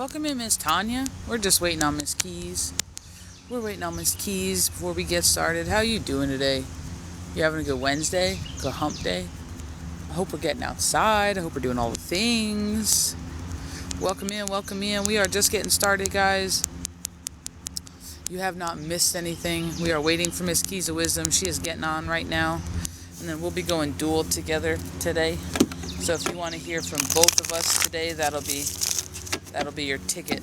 Welcome in, Miss Tonya. We're just waiting on Miss Keys. We're waiting on Miss Keys before we get started. How you doing today? You having a good Wednesday? Good hump day? I hope we're getting outside. I hope we're doing all the things. Welcome in, welcome in. We are just getting started, guys. You have not missed anything. We are waiting for Miss Keys of Wisdom. She is getting on right now. And then we'll be going dual together today. So if you want to hear from both of us today, that'll be your ticket.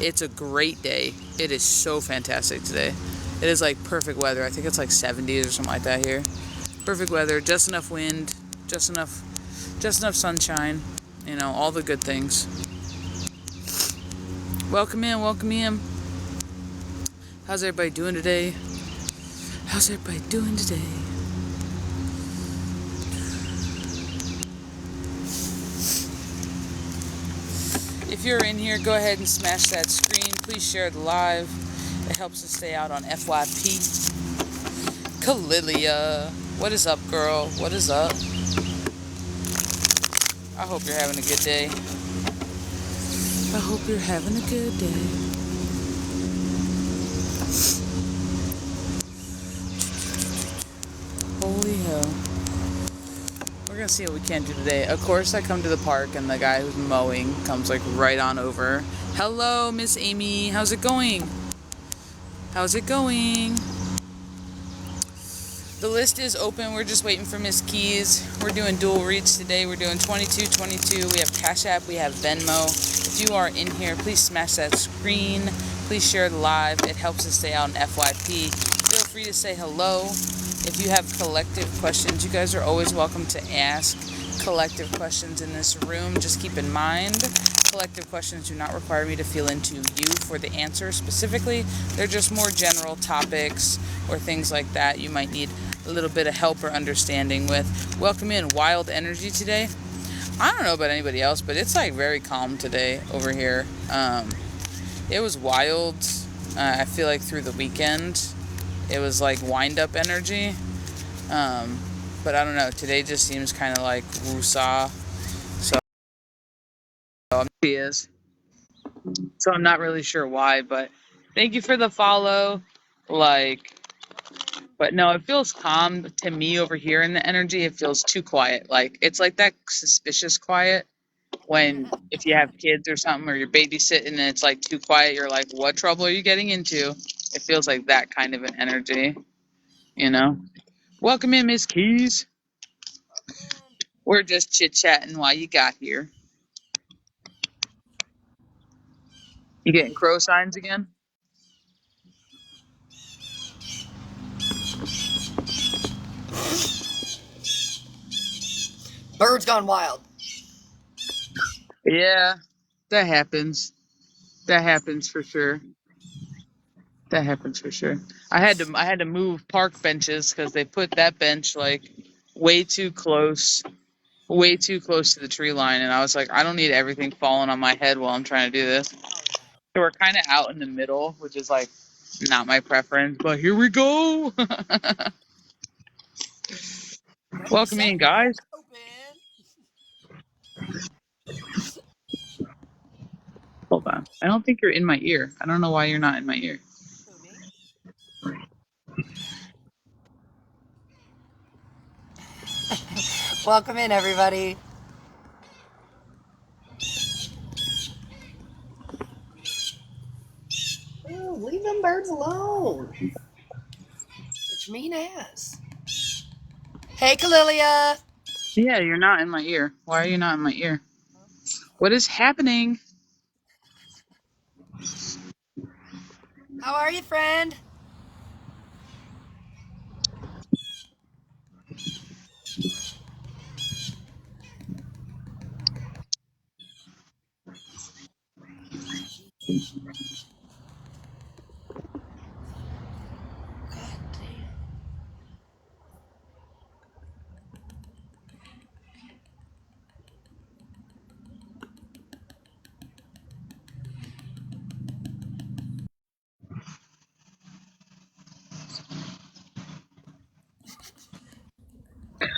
It's a great day. It is so fantastic today. It is like perfect weather. I think it's like 70s or something like that here. Perfect weather, just enough wind, just enough sunshine, all the good things. Welcome in, welcome in. How's everybody doing today? How's everybody doing today? If you're in here, go ahead and smash that screen. Please share the live. It helps us stay out on FYP. Kalilia, what is up, girl? What is up? I hope you're having a good day. I hope you're having a good day. Holy hell. We're gonna see what we can do today. Of course, I come to the park and the guy who's mowing comes like right on over. Hello, Miss Amy. How's it going? How's it going? The list is open. We're just waiting for Miss Keys. We're doing dual reads today. We're doing 2222. We have Cash App. We have Venmo. If you are in here, please smash that screen. Please share the live. It helps us stay out in FYP. Feel free to say hello. If you have collective questions, you guys are always welcome to ask collective questions in this room. Just keep in mind, collective questions do not require me to feel into you for the answer specifically. They're just more general topics or things like that you might need a little bit of help or understanding with. Welcome in, wild energy today. I don't know about anybody else, but it's like very calm today over here. It was wild. I feel like through the weekend it was like wind-up energy. But I don't know. Today just seems kind of like woosah. So he is. So I'm not really sure why, but thank you for the follow. But no, it feels calm to me over here in the energy. It feels too quiet. Like it's like that suspicious quiet when if you have kids or something or you're babysitting and it's like too quiet, you're like, what trouble are you getting into? It feels like that kind of an energy, Welcome in, Miss Keys. We're just chit-chatting while you got here. You getting crow signs again? Birds gone wild. Yeah, that happens. That happens for sure. That happens for sure. I had to move park benches because they put that bench like way too close to the tree line, and I was like, I don't need everything falling on my head while I'm trying to do this. So we're kind of out in the middle, which is like not my preference, but here we go. Welcome in, guys. Hold on. I don't think you're in my ear. I don't know why you're not in my ear. Welcome in, everybody. Oh, leave them birds alone. Which mean ass. Hey, Kalilia. Yeah, you're not in my ear. Why are you not in my ear? What is happening? How are you, friend?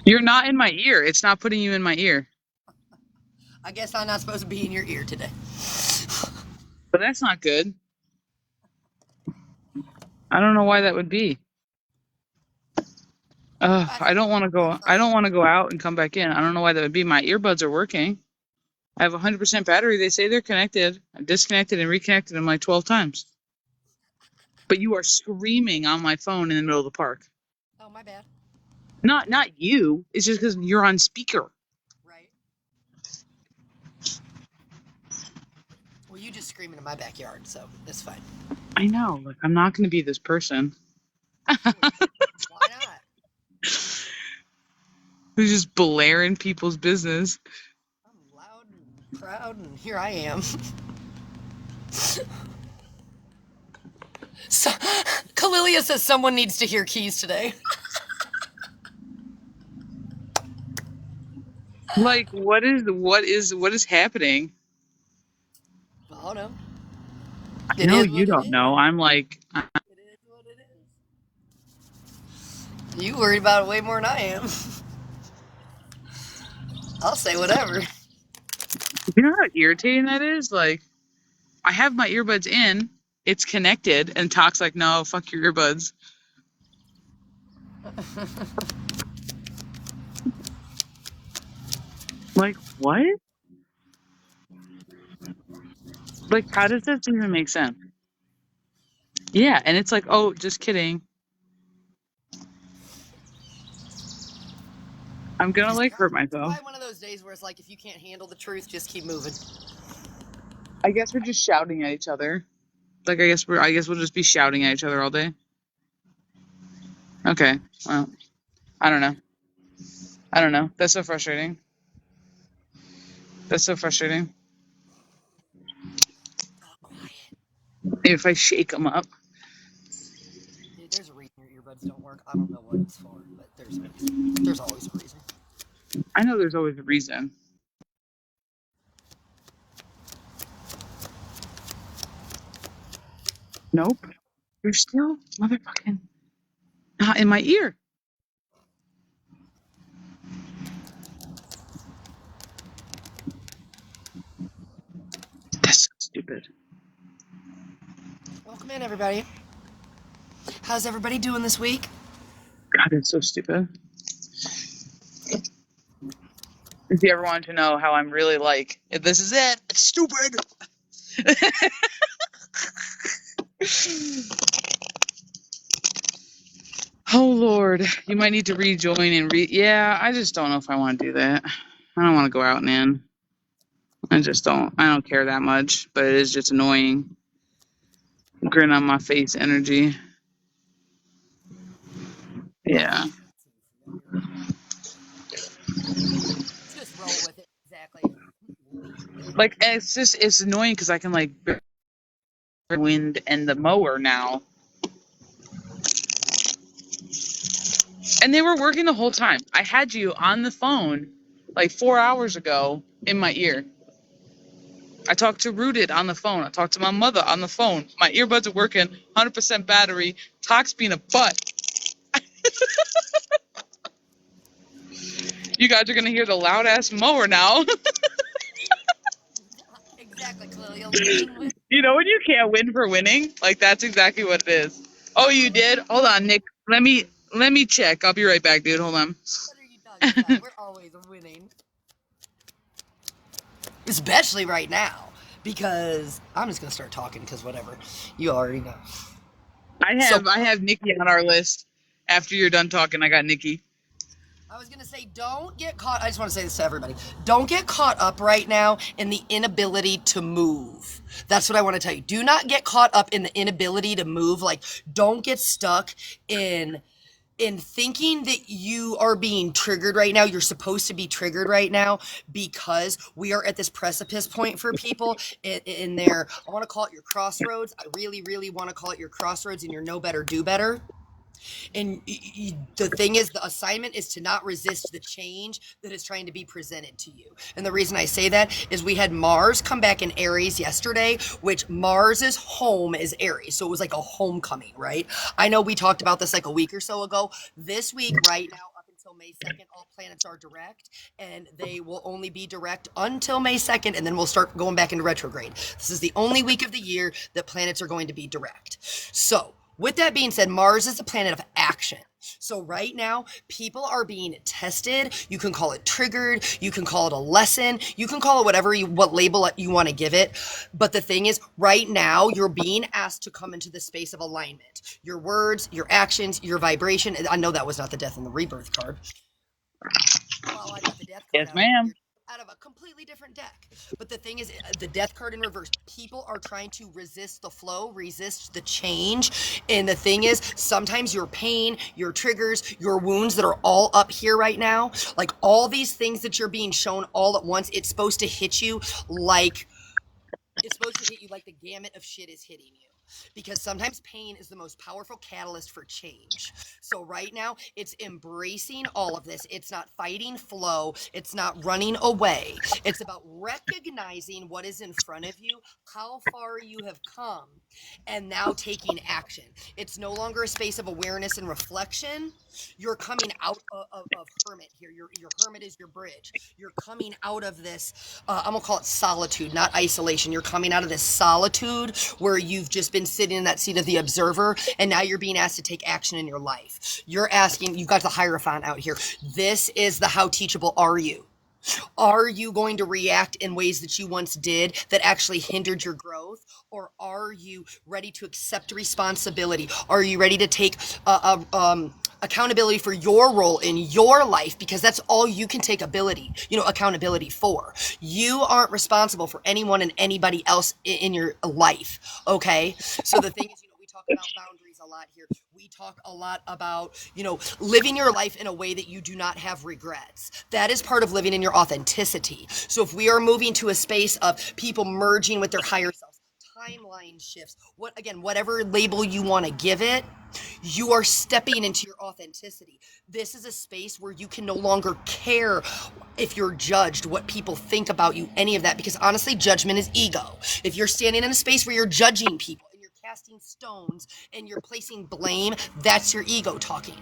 You're not in my ear. It's not putting you in my ear. I guess I'm not supposed to be in your ear today. But that's not good. I don't know why that would be. I don't want to go. I don't want to go out and come back in. I don't know why that would be. My earbuds are working. I have 100% battery. They say they're connected. I disconnected and reconnected them like 12 times. But you are screaming on my phone in the middle of the park. Oh, my bad. Not you. It's just because you're on speaker. Right. Well, you just screaming in my backyard, so that's fine. I know. Like, I'm not going to be this person. Why not? Who's just blaring people's business. I'm loud and proud, and here I am. So, Kalilia says someone needs to hear keys today. Like, what is happening? I don't know. I know you don't know. I'm like, It is what it is. You worried about it way more than I am. I'll say whatever. you know how irritating that is? Like, I have my earbuds in, it's connected, and talks like, no, fuck your earbuds. Like, what? Like, how does this even make sense? Yeah, and it's like, oh, just kidding. I'm gonna like hurt myself. It's probably one of those days where it's like, if you can't handle the truth, just keep moving. I guess we're just shouting at each other. Like, I guess we'll just be shouting at each other all day. Okay, well, I don't know. That's so frustrating. If I shake them up. Dude, there's a reason your earbuds don't work. I don't know what it's for, but there's a reason. There's always a reason. I know there's always a reason. Nope. You're still motherfucking not in my ear. That's so stupid. Welcome in, everybody. How's everybody doing this week? God, it's so stupid. If you ever wanted to know how I'm really like, if this is it, it's stupid. Oh, Lord. You might need to rejoin and yeah, I just don't know if I want to do that. I don't want to go out and in. I don't care that much, but it is just annoying. Grin on my face energy. Yeah. Just roll with it, exactly. Like, it's annoying because I can, like, wind and the mower now. And they were working the whole time. I had you on the phone like 4 hours ago in my ear. I talked to Rooted on the phone. I talked to my mother on the phone. My earbuds are working, 100% battery. Talk's being a butt. You guys are going to hear the loud-ass mower now. Exactly, Clelia. You know when you can't win for winning? Like, that's exactly what it is. Oh, you did? Hold on, Nick. Let me check. I'll be right back, dude. Hold on. What are you talking about? We're always winning. Especially right now. Because I'm just going to start talking because whatever. You already know. I have Niki on our list. After you're done talking, I got Niki. I was going to say, don't get caught. I just want to say this to everybody. Don't get caught up right now in the inability to move. That's what I want to tell you. Do not get caught up in the inability to move. Like, don't get stuck in thinking that you are being triggered right now. You're supposed to be triggered right now because we are at this precipice point for people in their, I want to call it your crossroads. I really, really want to call it your crossroads and your know better, do better. And the thing is, the assignment is to not resist the change that is trying to be presented to you. And the reason I say that is we had Mars come back in Aries yesterday, which Mars's home is Aries. So it was like a homecoming, right? I know we talked about this like a week or so ago. This week, right now, up until May 2nd. All planets are direct, and they will only be direct until May 2nd, and then we'll start going back into retrograde. This is the only week of the year that planets are going to be direct. So, with that being said, Mars is a planet of action. So right now, people are being tested. You can call it triggered. You can call it a lesson. You can call it what label you want to give it. But the thing is, right now, you're being asked to come into the space of alignment. Your words, your actions, your vibration. I know that was not the death and the rebirth card. Well, I got the death card Yes, ma'am. out of a completely different deck. But the thing is, the death card in reverse, people are trying to resist the flow, resist the change. And the thing is, sometimes your pain, your triggers, your wounds that are all up here right now, like all these things that you're being shown all at once, it's supposed to hit you like the gamut of shit is hitting you. Because sometimes pain is the most powerful catalyst for change. So right now, it's embracing all of this. It's not fighting flow. It's not running away. It's about recognizing what is in front of you, how far you have come, and now taking action. It's no longer a space of awareness and reflection. You're coming out of hermit here. Your hermit is your bridge. You're coming out of this, I'm going to call it solitude, not isolation. You're coming out of this solitude where you've just been sitting in that seat of the observer, and now you're being asked to take action in your life. You've got the Hierophant out here. This is the how teachable are you? Are you going to react in ways that you once did that actually hindered your growth? Or are you ready to accept responsibility? Are you ready to take accountability for your role in your life? Because that's all you can take accountability for. You aren't responsible for anyone and anybody else in your life, okay? So the thing is, we talk about boundaries a lot here. We talk a lot about, living your life in a way that you do not have regrets. That is part of living in your authenticity. So if we are moving to a space of people merging with their higher selves, timeline shifts, whatever label you want to give it, you are stepping into your authenticity. This is a space where you can no longer care if you're judged, what people think about you, any of that, because honestly, judgment is ego. If you're standing in a space where you're judging people, casting stones and you're placing blame, that's your ego talking.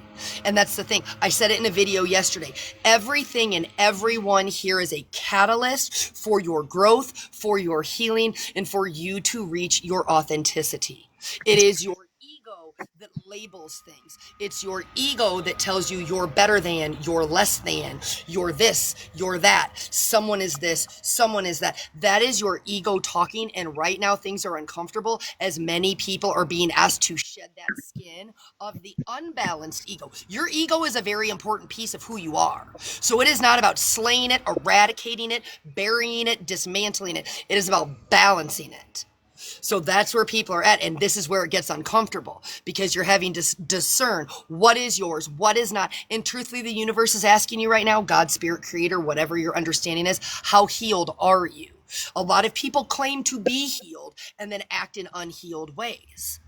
And that's the thing. I said it in a video yesterday. Everything and everyone here is a catalyst for your growth, for your healing, and for you to reach your authenticity. It is your ego that labels things. It's your ego that tells you you're better than, you're less than, you're this, you're that, someone is this, someone is that. That is your ego talking, and right now things are uncomfortable as many people are being asked to shed that skin of the unbalanced ego. Your ego is a very important piece of who you are. So it is not about slaying it, eradicating it, burying it, dismantling it. It is about balancing it. So that's where people are at, and this is where it gets uncomfortable, because you're having to discern what is yours, what is not. And truthfully, the universe is asking you right now, God, Spirit, Creator, whatever your understanding is, how healed are you? A lot of people claim to be healed and then act in unhealed ways.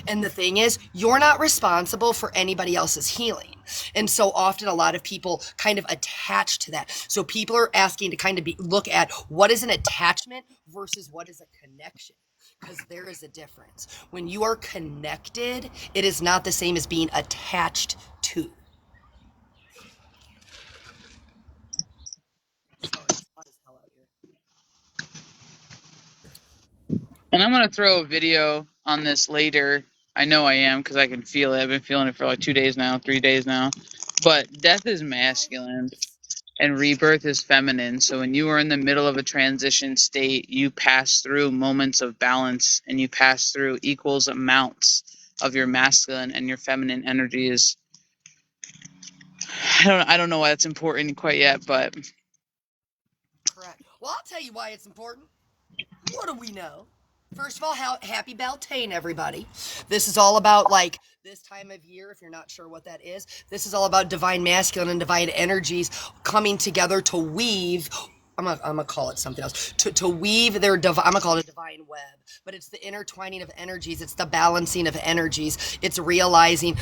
And the thing is, you're not responsible for anybody else's healing. And so often a lot of people kind of attach to that. So people are asking to kind of look at what is an attachment versus what is a connection. Because there is a difference. When you are connected, it is not the same as being attached to. And I'm going to throw a video on this later. I know I am, because I can feel it. I've been feeling it for like 2 days now, 3 days now. But death is masculine and rebirth is feminine. So when you are in the middle of a transition state, you pass through moments of balance, and you pass through equals amounts of your masculine and your feminine energies. I don't know why that's important quite yet, but Correct. Well, I'll tell you why it's important. What do we know? First of all, happy Beltane, everybody. This is all about, like, this time of year, if you're not sure what that is, this is all about divine masculine and divine energies coming together to weave. I'm gonna call it something else. To weave their I'm gonna call it a divine web. But it's the intertwining of energies. It's the balancing of energies. It's realizing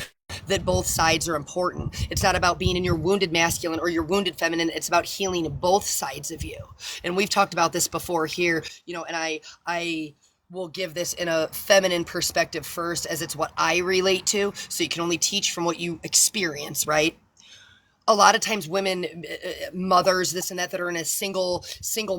that both sides are important. It's not about being in your wounded masculine or your wounded feminine. It's about healing both sides of you. And we've talked about this before here, and I will give this in a feminine perspective first, as it's what I relate to. So you can only teach from what you experience, right? a lot of times women, mothers, this and that are in a single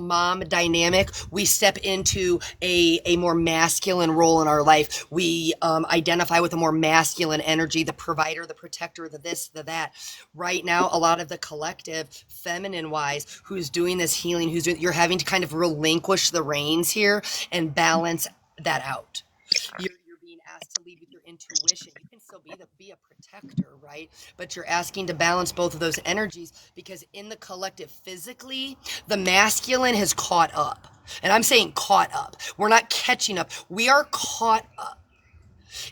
mom dynamic, we step into a more masculine role in our life. We identify with a more masculine energy, the provider, the protector, the this, the that. Right now, a lot of the collective feminine wise who's doing this healing, you're having to kind of relinquish the reins here and balance that out. You're being asked to lead with your intuition. You can still be a protector, right? But you're asking to balance both of those energies, because in the collective physically, the masculine has caught up. And I'm saying caught up. We're not catching up. We are caught up.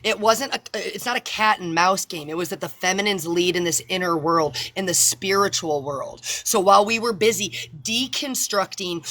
It's not a cat and mouse game. It was that the feminines lead in this inner world, in the spiritual world. So while we were busy deconstructing,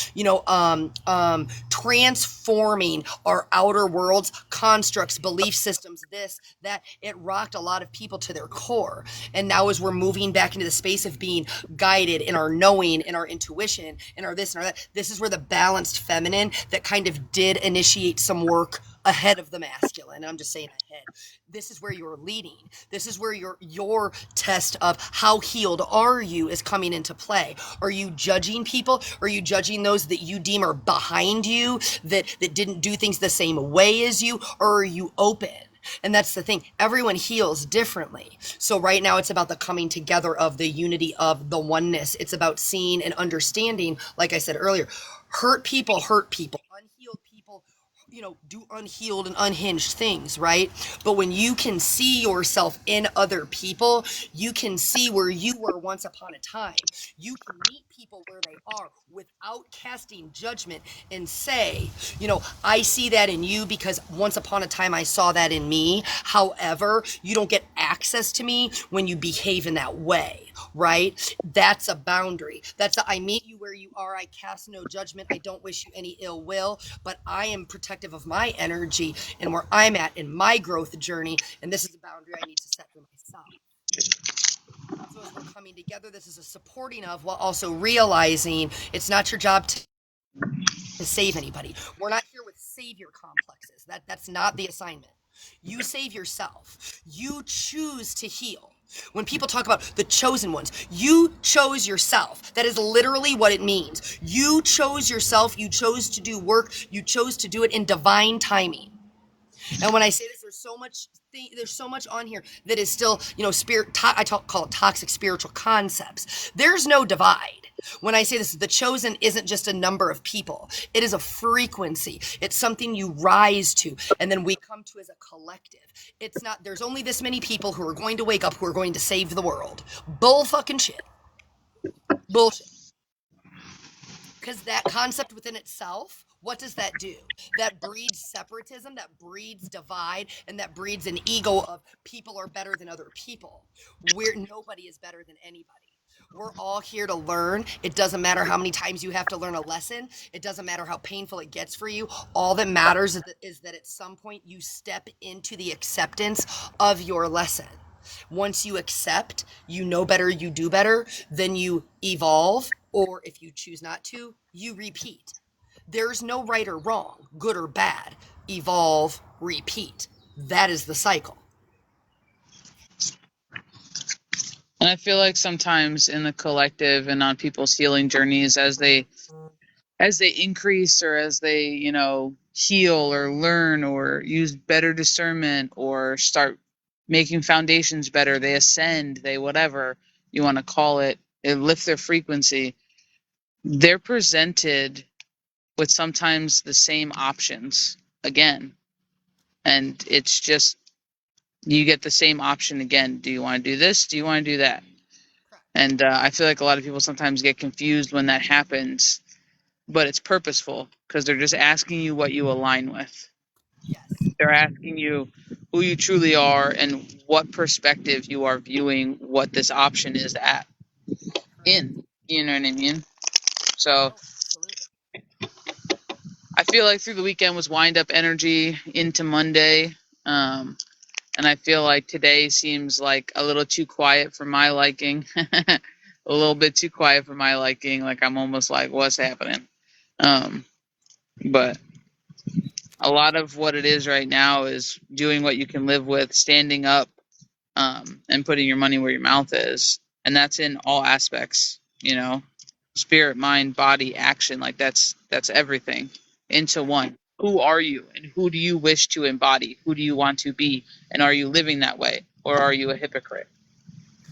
transforming our outer worlds, constructs, belief systems, this, that, it rocked a lot of people to their core. And now as we're moving back into the space of being guided in our knowing, in our intuition, in our this and our that, this is where the balanced feminine that kind of did initiate some work ahead of the masculine. I'm just saying ahead. This is where you're leading. This is where your test of how healed are you is coming into play. Are you judging people? Are you judging those that you deem are behind you, that didn't do things the same way as you? Or are you open? And that's the thing. Everyone heals differently. So right now it's about the coming together of the unity of the oneness. It's about seeing and understanding, like I said earlier, hurt people, unhealed people, do unhealed and unhinged things, right? But when you can see yourself in other people, you can see where you were once upon a time. You can meet people where they are without casting judgment and say, I see that in you because once upon a time I saw that in me. However, you don't get access to me when you behave in that way, right? That's a boundary. I meet you where you are. I cast no judgment. I don't wish you any ill will, but I am protective of my energy and where I'm at in my growth journey. And this is a boundary I need to set for myself. So as we're coming together, this is a supporting of, while also realizing it's not your job to save anybody. We're not here with savior complexes. That's not the assignment. You save yourself. You choose to heal. When people talk about the chosen ones, you chose yourself. That is literally what it means. You chose yourself. You chose to do work. You chose to do it in divine timing. And when I say this, there's so much on here that is still, call it toxic spiritual concepts. There's no divide. When I say this, the chosen isn't just a number of people. It is a frequency. It's something you rise to, and then we come to as a collective. It's not, there's only this many people who are going to wake up, who are going to save the world. Bull fucking shit. Bullshit. Because that concept within itself, what does that do? That breeds separatism, that breeds divide, and that breeds an ego of people are better than other people. Nobody is better than anybody. We're all here to learn. It doesn't matter how many times you have to learn a lesson. It doesn't matter how painful it gets for you. All that matters is that at some point you step into the acceptance of your lesson. Once you accept, you know better, you do better, then you evolve, or if you choose not to, you repeat. There's no right or wrong, good or bad. Evolve, repeat. That is the cycle. And I feel like sometimes in the collective and on people's healing journeys, as they increase, or as they, heal or learn or use better discernment or start making foundations better, they ascend, they whatever you want to call it, it lifts their frequency. They're presented with sometimes the same options again. And it's just, you get the same option again. Do you want to do this? Do you want to do that? And I feel like a lot of people sometimes get confused when that happens, but it's purposeful because they're just asking you what you align with. Yes. They're asking you who you truly are and what perspective you are viewing what this option is at in. You know what I mean? So I feel like through the weekend was wind up energy into Monday. And I feel like today seems like a little too quiet for my liking. A little bit too quiet for my liking. Like I'm almost like, what's happening? But a lot of what it is right now is doing what you can live with, standing up, and putting your money where your mouth is. And that's in all aspects, you know, spirit, mind, body, action. Like that's everything into one. Who are you and who do you wish to embody? Who do you want to be? And are you living that way or are you a hypocrite?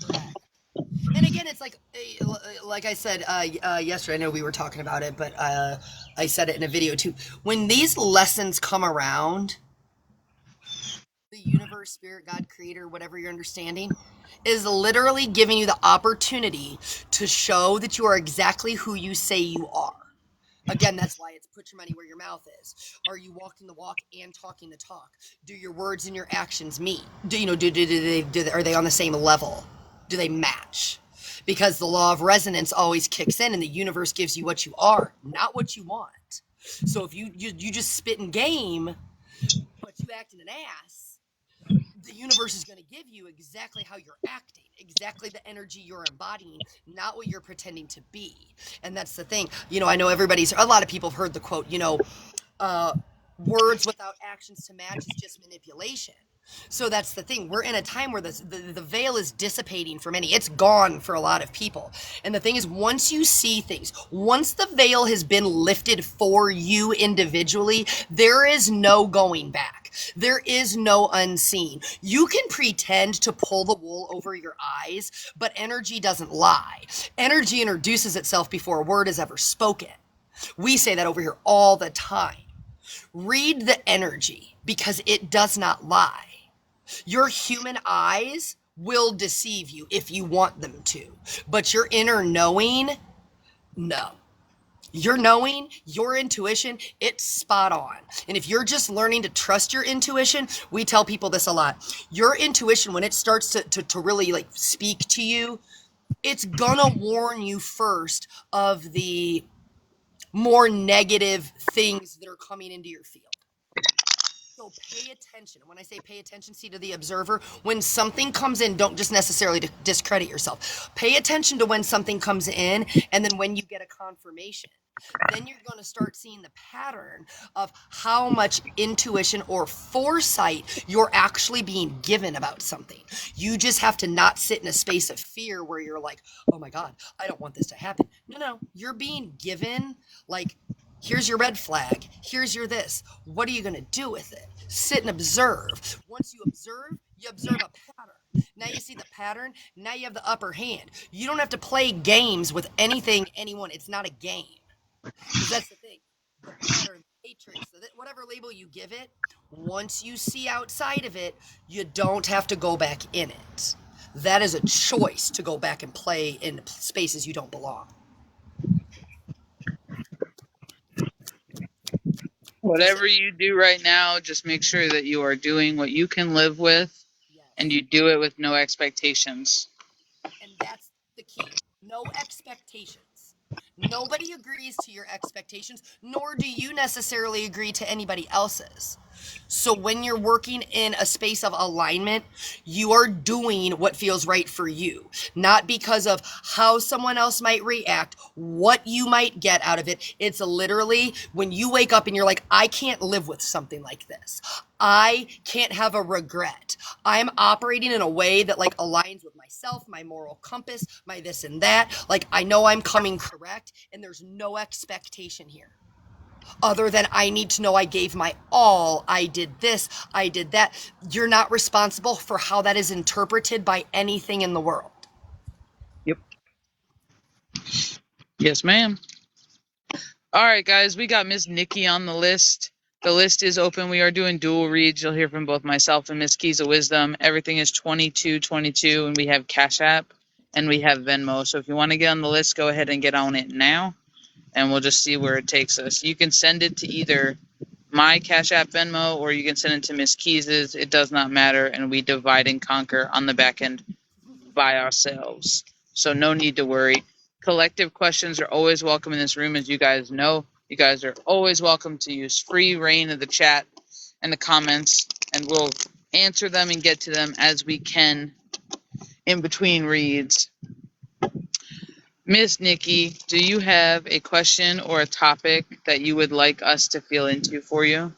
Correct. And again, it's like I said yesterday. I know we were talking about it, but I said it in a video too. When these lessons come around, the universe, spirit, God, creator, whatever you're understanding, is literally giving you the opportunity to show that you are exactly who you say you are. Again, that's why it's put your money where your mouth is. Are you walking the walk and talking the talk? Do your words and your actions meet? Are they on the same level? Do they match? Because the law of resonance always kicks in, and the universe gives you what you are, not what you want. So if you just spit and game, but you acting an ass, the universe is going to give you exactly how you're acting, exactly the energy you're embodying, not what you're pretending to be. And that's the thing. I know a lot of people have heard the quote, words without actions to match is just manipulation. So that's the thing. We're in a time where the veil is dissipating for many. It's gone for a lot of people. And the thing is, once you see things, once the veil has been lifted for you individually, there is no going back. There is no unseen. You can pretend to pull the wool over your eyes, but energy doesn't lie. Energy introduces itself before a word is ever spoken. We say that over here all the time. Read the energy because it does not lie. Your human eyes will deceive you if you want them to, but your inner knowing, no. Your knowing, your intuition, it's spot on. And if you're just learning to trust your intuition, we tell people this a lot. Your intuition, when it starts to really like speak to you, it's gonna warn you first of the more negative things that are coming into your field. So pay attention. When I say pay attention, see to the observer. When something comes in, don't just necessarily discredit yourself. Pay attention to when something comes in, and then when you get a confirmation. Then you're going to start seeing the pattern of how much intuition or foresight you're actually being given about something. You just have to not sit in a space of fear where you're like, oh my God, I don't want this to happen. No, you're being given like, here's your red flag. Here's your this. What are you going to do with it? Sit and observe. Once you observe a pattern. Now you see the pattern. Now you have the upper hand. You don't have to play games with anyone. It's not a game. Because that's the thing. The pattern, the matrix, whatever label you give it, once you see outside of it, you don't have to go back in it. That is a choice to go back and play in spaces you don't belong. Whatever you do right now, just make sure that you are doing what you can live with, Yes. and you do it with no expectations. And that's the key. No expectations. Nobody agrees to your expectations, nor do you necessarily agree to anybody else's. So when you're working in a space of alignment, you are doing what feels right for you, not because of how someone else might react, what you might get out of it. It's literally when you wake up and you're like, I can't live with something like this. I can't have a regret. I'm operating in a way that like aligns with myself, my moral compass, my this and that. Like I know I'm coming correct, and there's no expectation here other than I need to know I gave my all. I did this, I did that. You're not responsible for how that is interpreted by anything in the world. Yep. Yes, ma'am. All right, guys, we got Miss Niki on the list. The list is open. We are doing dual reads. You'll hear from both myself and Miss Keys of Wisdom. Everything is 2222, and we have Cash App and we have Venmo. So if you want to get on the list, go ahead and get on it now, and we'll just see where it takes us. You can send it to either my Cash App Venmo or you can send it to Miss Keys's. It does not matter, and we divide and conquer on the back end by ourselves. So no need to worry. Collective questions are always welcome in this room, as you guys know. You guys are always welcome to use free reign of the chat and the comments, and we'll answer them and get to them as we can in between reads. Miss Niki, do you have a question or a topic that you would like us to feel into for you?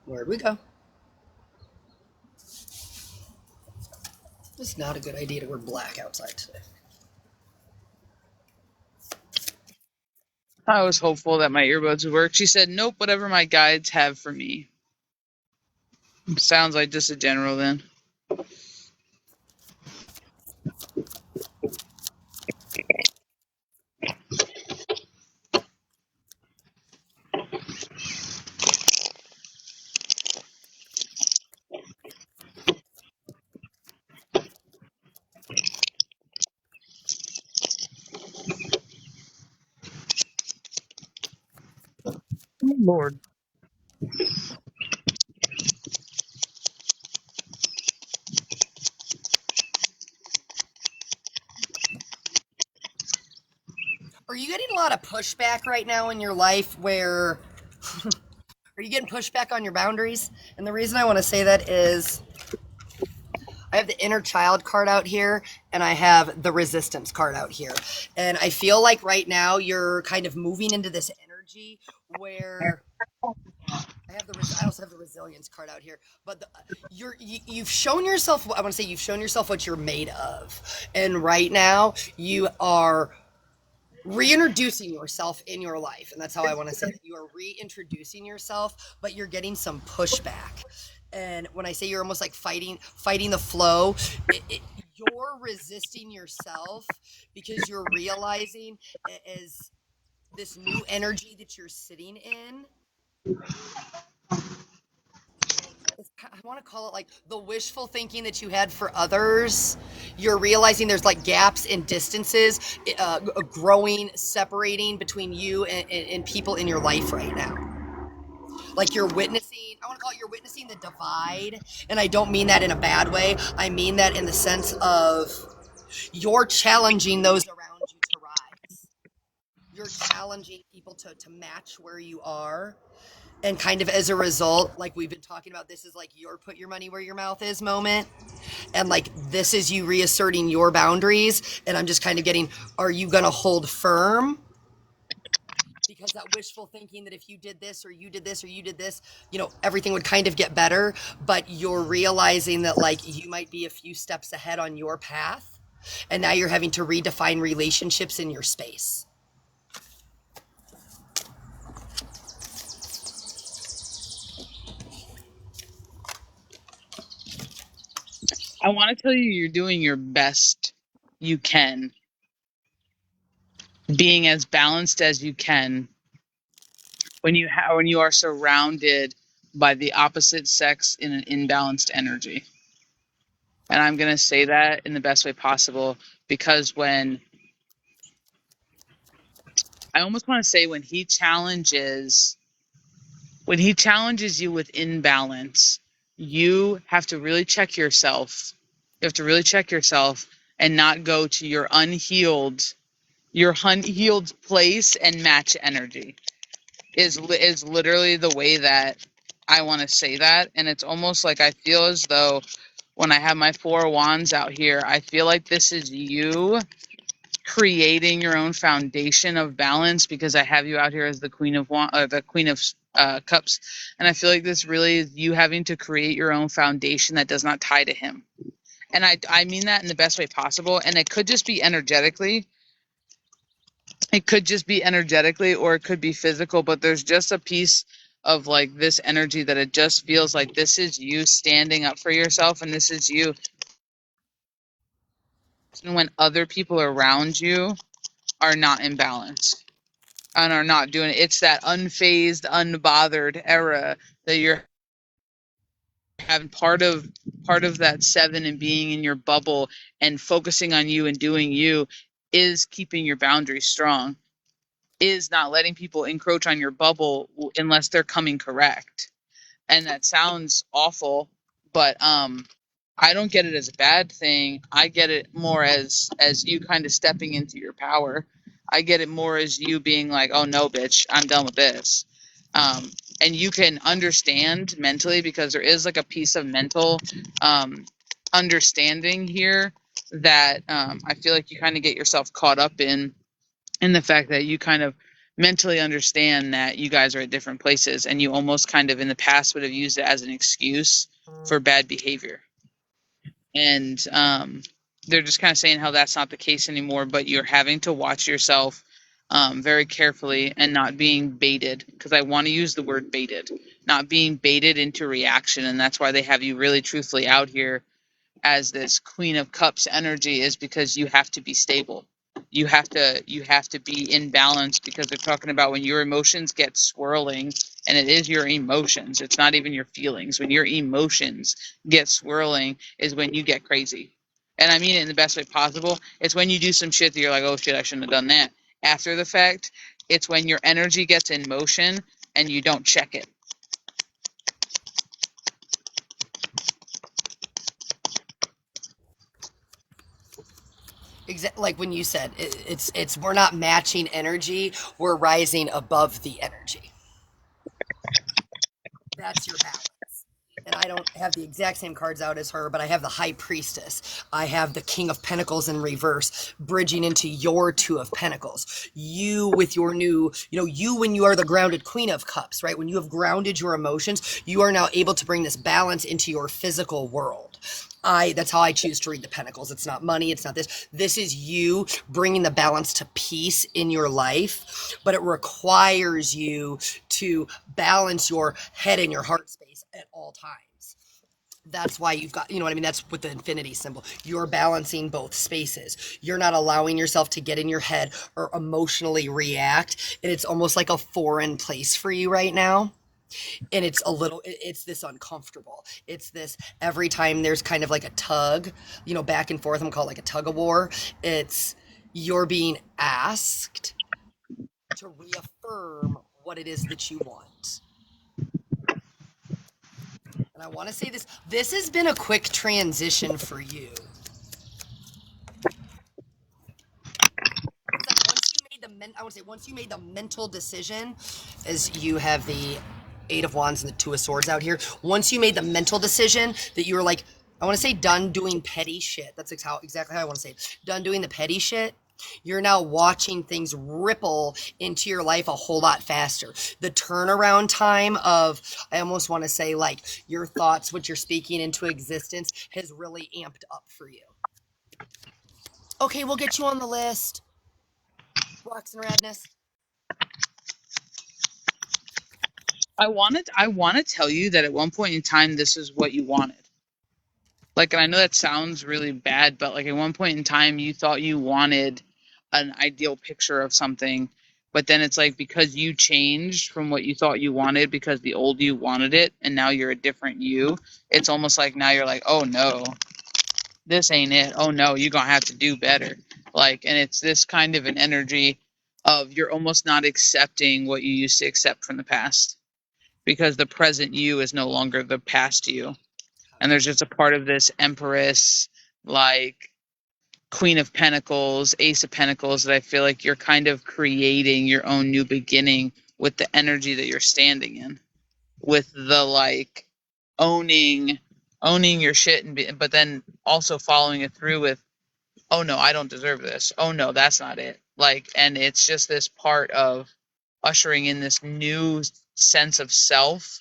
Where'd we go? It's not a good idea to wear black outside today. I was hopeful that my earbuds would work. She said, nope, whatever my guides have for me. Sounds like just a general then. Oh, Lord. Are you getting a lot of pushback right now in your life where are you getting pushback on your boundaries? And the reason I want to say that is I have the inner child card out here and I have the resistance card out here. And I feel like right now you're kind of moving into this energy where I also have the resilience card out here, but you've shown yourself. I want to say you've shown yourself what you're made of, and right now you are reintroducing yourself in your life, and that's how I want to say that you are reintroducing yourself, but you're getting some pushback. And when I say you're almost like fighting the flow, you're resisting yourself because you're realizing as this new energy that you're sitting in. I want to call it like the wishful thinking that you had for others. You're realizing there's like gaps and distances growing, separating between you and people in your life right now. Like you're witnessing, I want to call it you're witnessing the divide. And I don't mean that in a bad way. I mean that in the sense of you're challenging those around you to rise. You're challenging people to match where you are. And kind of as a result, like we've been talking about, this is like your put your money where your mouth is moment. And like this is you reasserting your boundaries. And I'm just kind of getting, are you going to hold firm? Because that wishful thinking that if you did this or you did this or you did this, you know, everything would kind of get better. But you're realizing that like you might be a few steps ahead on your path. And now you're having to redefine relationships in your space. I want to tell you, you're doing your best you can, being as balanced as you can when you are surrounded by the opposite sex in an imbalanced energy. And I'm going to say that in the best way possible, because when I almost want to say when he challenges you with imbalance, you have to really check yourself. You have to really check yourself and not go to your unhealed place and match energy is literally the way that I want to say that. And it's almost like I feel as though when I have my 4 wands out here, I feel like this is you creating your own foundation of balance, because I have you out here as the queen of cups, and I feel like this really is you having to create your own foundation that does not tie to him. And I mean that in the best way possible. And it could just be energetically. It could just be energetically, or it could be physical, but there's just a piece of like this energy that it just feels like this is you standing up for yourself, and this is you. And when other people around you are not in balance and are not doing it, it's that unfazed, unbothered era that you're having. Part of that 7 and being in your bubble and focusing on you and doing you is keeping your boundaries strong, is not letting people encroach on your bubble unless they're coming correct. And that sounds awful, but I don't get it as a bad thing. I get it more as you kind of stepping into your power. I get it more as you being like, oh no, bitch, I'm done with this. And you can understand mentally, because there is like a piece of mental understanding here that I feel like you kind of get yourself caught up in the fact that you kind of mentally understand that you guys are at different places, and you almost kind of in the past would have used it as an excuse for bad behavior. And they're just kind of saying how that's not the case anymore, but you're having to watch yourself very carefully and not being baited, because I want to use the word baited, not being baited into reaction. And that's why they have you really truthfully out here as this Queen of Cups energy, is because you have to be stable. You have to be in balance, because they're talking about when your emotions get swirling, and it is your emotions, it's not even your feelings. When your emotions get swirling is when you get crazy. And I mean it in the best way possible. It's when you do some shit that you're like, oh shit, I shouldn't have done that. After the fact, it's when your energy gets in motion and you don't check it. Like when you said, it's we're not matching energy, we're rising above the energy. That's your balance. And I don't have the exact same cards out as her, but I have the High Priestess. I have the King of Pentacles in reverse, bridging into your Two of Pentacles. You with your new, you when you are the grounded Queen of Cups, right? When you have grounded your emotions, you are now able to bring this balance into your physical world. That's how I choose to read the Pentacles. It's not money. It's not this. This is you bringing the balance to peace in your life, but it requires you to balance your head and your heart space at all times. That's why you've got, you know what I mean? That's with the infinity symbol. You're balancing both spaces. You're not allowing yourself to get in your head or emotionally react. And it's almost like a foreign place for you right now. And it's this uncomfortable. It's this, every time there's kind of like a tug, back and forth, I'm called like a tug of war. It's, you're being asked to reaffirm what it is that you want. And I want to say this has been a quick transition for you. Once you made the mental decision, as you have the Eight of Wands and the Two of Swords out here, once you made the mental decision that you were like, I want to say done doing petty shit. That's exactly how I want to say it. Done doing the petty shit. You're now watching things ripple into your life a whole lot faster. The turnaround time of, I almost want to say like your thoughts, what you're speaking into existence, has really amped up for you. Okay, we'll get you on the list. RocksandRadness. I want to tell you that at one point in time, this is what you wanted. Like, and I know that sounds really bad, but like at one point in time, you thought you wanted an ideal picture of something, but then it's like, because you changed from what you thought you wanted because the old you wanted it, and now you're a different you. It's almost like now you're like, oh no, this ain't it. Oh no, you're gonna have to do better. Like, and it's this kind of an energy of you're almost not accepting what you used to accept from the past, because the present you is no longer the past you. And there's just a part of this Empress, like Queen of Pentacles, Ace of Pentacles, that I feel like you're kind of creating your own new beginning with the energy that you're standing in, with the like owning your shit, but then also following it through with, oh no, I don't deserve this. Oh no, that's not it. Like, and it's just this part of ushering in this new sense of self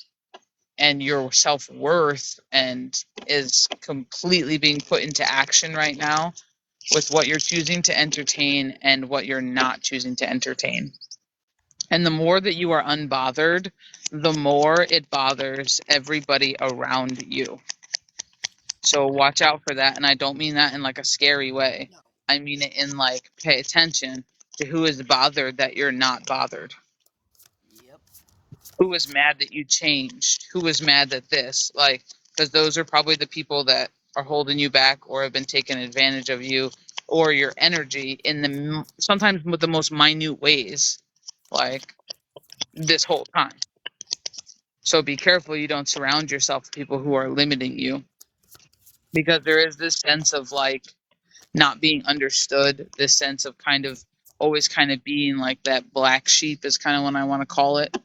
and your self-worth, and is completely being put into action right now with what you're choosing to entertain and what you're not choosing to entertain. And the more that you are unbothered, the more it bothers everybody around you. So watch out for that. And I don't mean that in like a scary way. No. I mean it in like, pay attention to who is bothered that you're not bothered. Yep. Who was mad that you changed? Who was mad that this? Like, because those are probably the people that are holding you back or have been taking advantage of you or your energy in the sometimes with the most minute ways, like this whole time. So be careful you don't surround yourself with people who are limiting you, because there is this sense of like not being understood, this sense of kind of always kind of being like that black sheep is kind of what I want to call it.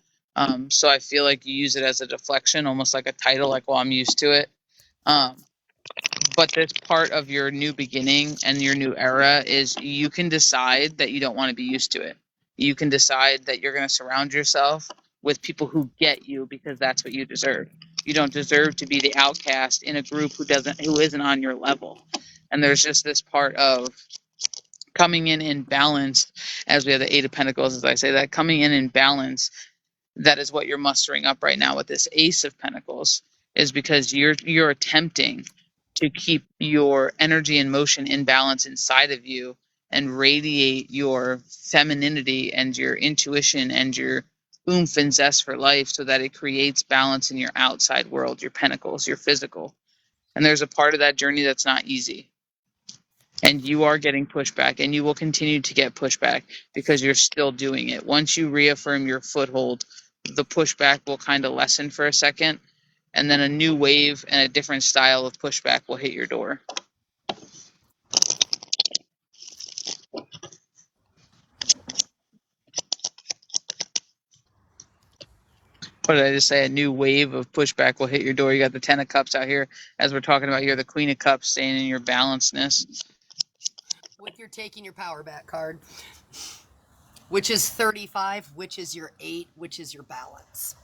So I feel like you use it as a deflection, almost like a title, like, well, I'm used to it. But this part of your new beginning and your new era is you can decide that you don't want to be used to it. You can decide that you're going to surround yourself with people who get you because that's what you deserve. You don't deserve to be the outcast in a group who isn't on your level. And there's just this part of coming in balance, as we have the Eight of Pentacles, as I say that, coming in balance. That is what you're mustering up right now with this Ace of Pentacles, is because you're attempting to keep your energy and motion in balance inside of you and radiate your femininity and your intuition and your oomph and zest for life so that it creates balance in your outside world, your pentacles, your physical. And there's a part of that journey that's not easy. And you are getting pushback, and you will continue to get pushback because you're still doing it. Once you reaffirm your foothold, the pushback will kind of lessen for a second, and then a new wave and a different style of pushback will hit your door. What did I just say? A new wave of pushback will hit your door. You got the Ten of Cups out here. As we're talking about, you're the Queen of Cups, staying in your balancedness. With your taking your power back card, which is 35, which is your 8, which is your balance.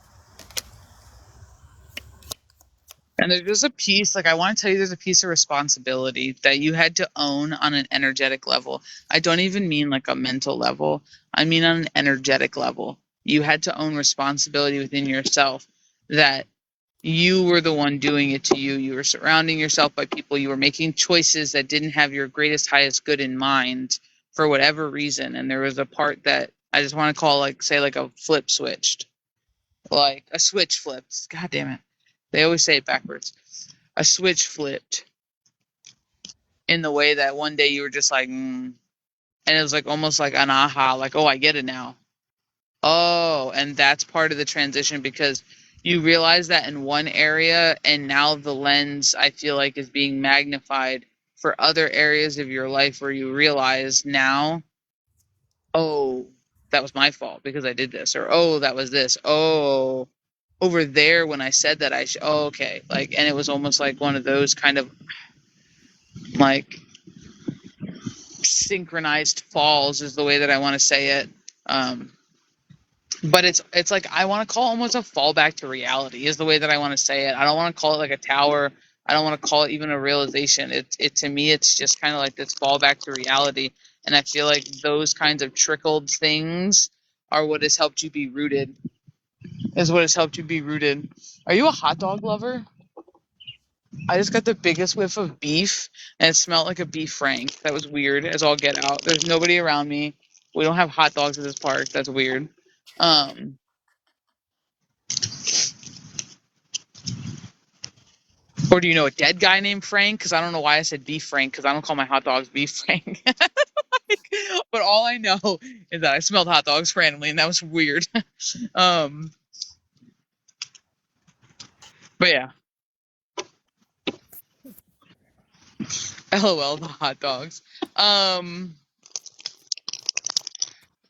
And there's just a piece, like I want to tell you, there's a piece of responsibility that you had to own on an energetic level. I don't even mean like a mental level. I mean on an energetic level. You had to own responsibility within yourself that you were the one doing it to you. You were surrounding yourself by people. You were making choices that didn't have your greatest, highest good in mind for whatever reason. And there was a part that I just want to call, like, say, like a flip switched. Like a switch flipped. God damn it. They always say it backwards. A switch flipped in the way that one day you were just like, and it was like almost like an aha, like, oh, I get it now. Oh, and that's part of the transition because you realize that in one area, and now the lens, I feel like, is being magnified for other areas of your life where you realize now, oh, that was my fault because I did this, or oh, that was this. Oh, over there when I said that oh, okay, like, and it was almost like one of those kind of like synchronized falls is the way that I want to say it. But it's like I want to call it almost a fallback to reality is the way that I want to say it. I don't want to call it like a tower. I don't want to call it even a realization. It to me it's just kind of like this fallback to reality. And I feel like those kinds of trickled things are what has helped you be rooted. Is what has helped you be rooted. Are you a hot dog lover? I just got the biggest whiff of beef, and it smelled like a beef frank. That was weird as all get out. There's nobody around me. We don't have hot dogs at this park. That's weird. Or do you know a dead guy named Frank? Because I don't know why I said beef frank, because I don't call my hot dogs beef frank. But all I know is that I smelled hot dogs randomly, and that was weird. But yeah. LOL, the hot dogs.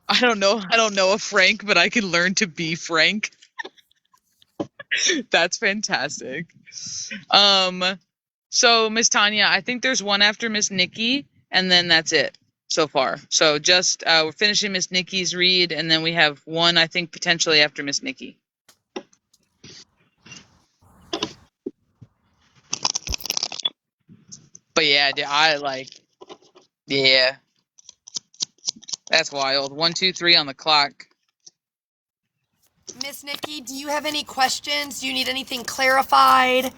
I don't know a Frank, but I can learn to be Frank. That's fantastic. So Miss Tonya, I think there's one after Miss Niki, and then that's it so far. So just we're finishing Miss Niki's read, and then we have one, I think, potentially after Miss Niki. But yeah, yeah, that's wild. 1, 2, 3 on the clock. Miss Niki, do you have any questions? Do you need anything clarified?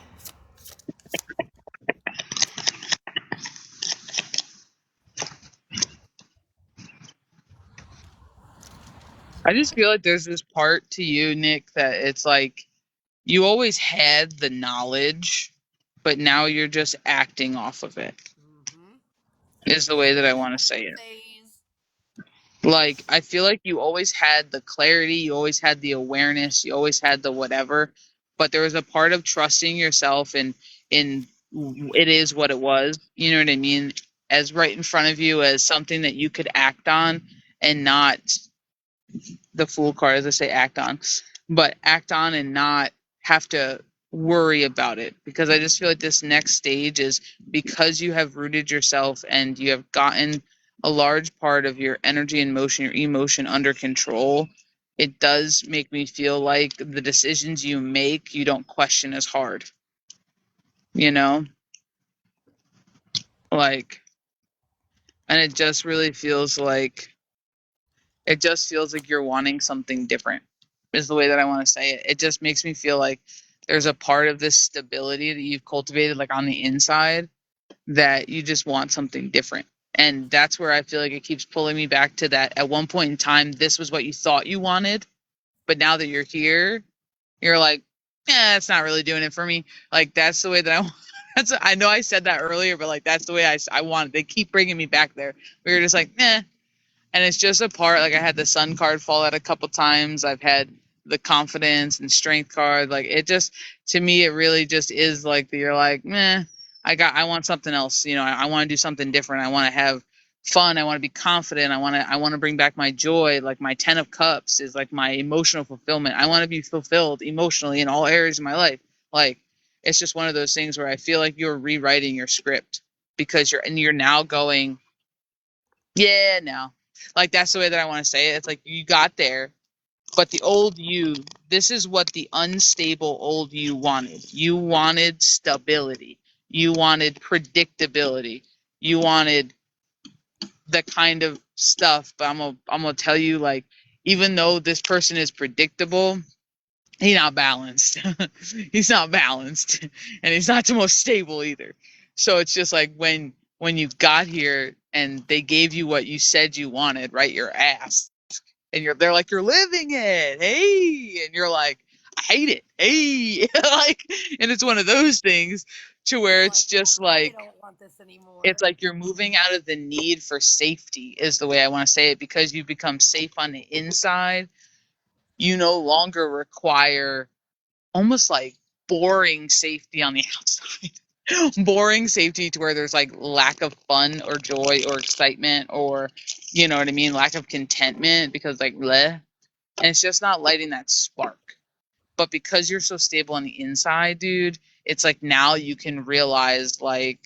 I just feel like there's this part to you, Nick, that it's like you always had the knowledge, but now you're just acting off of it. Is the way that I want to say it. Like, I feel like you always had the clarity, you always had the awareness, you always had the whatever, but there was a part of trusting yourself and in it is what it was, you know what I mean, as right in front of you as something that you could act on, and not the Fool card, as I say, act on, but act on and not have to worry about it. Because I just feel like this next stage is because you have rooted yourself and you have gotten a large part of your energy and motion, your emotion under control, it does make me feel like the decisions you make, you don't question as hard. You know? Like, and it just really feels like, it just feels like you're wanting something different, is the way that I want to say it. It just makes me feel like there's a part of this stability that you've cultivated, like on the inside, that you just want something different. And that's where I feel like it keeps pulling me back to that. At one point in time, this was what you thought you wanted, but now that you're here, you're like, yeah, it's not really doing it for me. Like, that's the way that I want. I know I said that earlier, but like, that's the way I want it. They keep bringing me back there. We were just like, and it's just a part, like I had the sun card fall out a couple times. I've had the confidence and strength card. Like, it just, to me, it really just is like, you're like, I want something else. You know, I want to do something different. I want to have fun. I want to be confident. I want to bring back my joy. Like, my 10 of cups is like my emotional fulfillment. I want to be fulfilled emotionally in all areas of my life. Like, it's just one of those things where I feel like you're rewriting your script because you're now going, yeah, no. Like, that's the way that I want to say it. It's like you got there, but the old you, this is what the unstable old you wanted. You wanted stability. You wanted predictability. You wanted the kind of stuff, but I'm gonna tell you, like, even though this person is predictable, he's not balanced. He's not balanced, and he's not the most stable either. So it's just like when you got here and they gave you what you said you wanted, right? Your ass, and they're like, you're living it, hey, and you're like, I hate it, hey, like, and it's one of those things to where it's just like, I don't want this anymore. it's like you're moving out of the need for safety, is the way I want to say it, because you've become safe on the inside. You no longer require almost like boring safety on the outside. Boring safety to where there's like lack of fun or joy or excitement, or, you know what I mean, lack of contentment, because like bleh. And it's just not lighting that spark. But because you're so stable on the inside, dude, it's like now you can realize, like,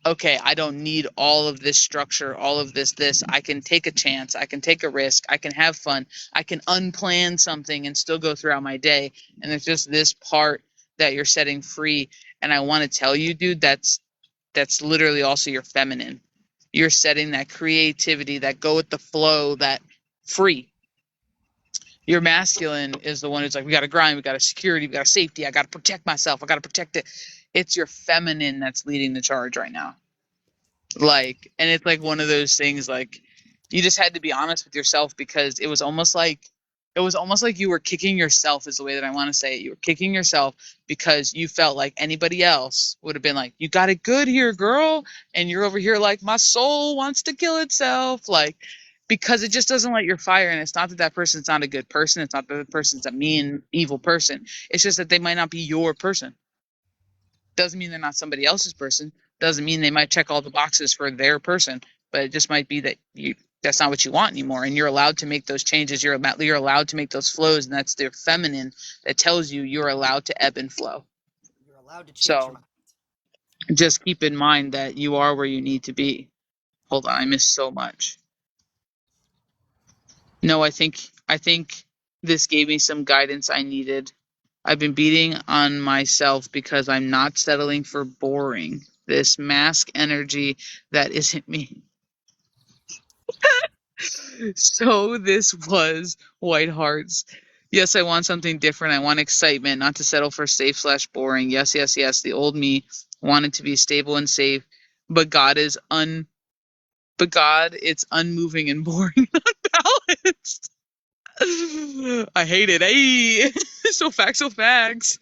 okay, I don't need all of this structure, all of this. I can take a chance. I can take a risk. I can have fun. I can unplan something and still go throughout my day. And there's just this part that you're setting free. And I want to tell you, dude, that's literally also your feminine. You're setting that creativity, that go with the flow, that free. Your masculine is the one who's like, we got to grind, we got to security, we got to safety, I got to protect myself, I got to protect it. It's your feminine that's leading the charge right now. Like, and it's like one of those things, like, you just had to be honest with yourself, because it was almost like you were kicking yourself, is the way that I want to say it. You were kicking yourself because you felt like anybody else would have been like, you got it good here, girl, and you're over here like, my soul wants to kill itself, like, because it just doesn't light your fire. And it's not that person's not a good person, it's not that the person's a mean, evil person, it's just that they might not be your person. Doesn't mean they're not somebody else's person. Doesn't mean they might check all the boxes for their person, but it just might be that that's not what you want anymore. And you're allowed to make those changes. You're allowed to make those flows, and that's their feminine that tells you you're allowed to ebb and flow. You're allowed to change your mind. Just keep in mind that you are where you need to be. Hold on, I missed so much. No, I think this gave me some guidance I needed. I've been beating on myself because I'm not settling for boring. This mask energy that isn't me. So this was White Hearts. Yes, I want something different. I want excitement, not to settle for safe/boring. Yes, yes, yes. The old me wanted to be stable and safe, but God it's unmoving and boring and unbalanced. I hate it. Hey, so facts.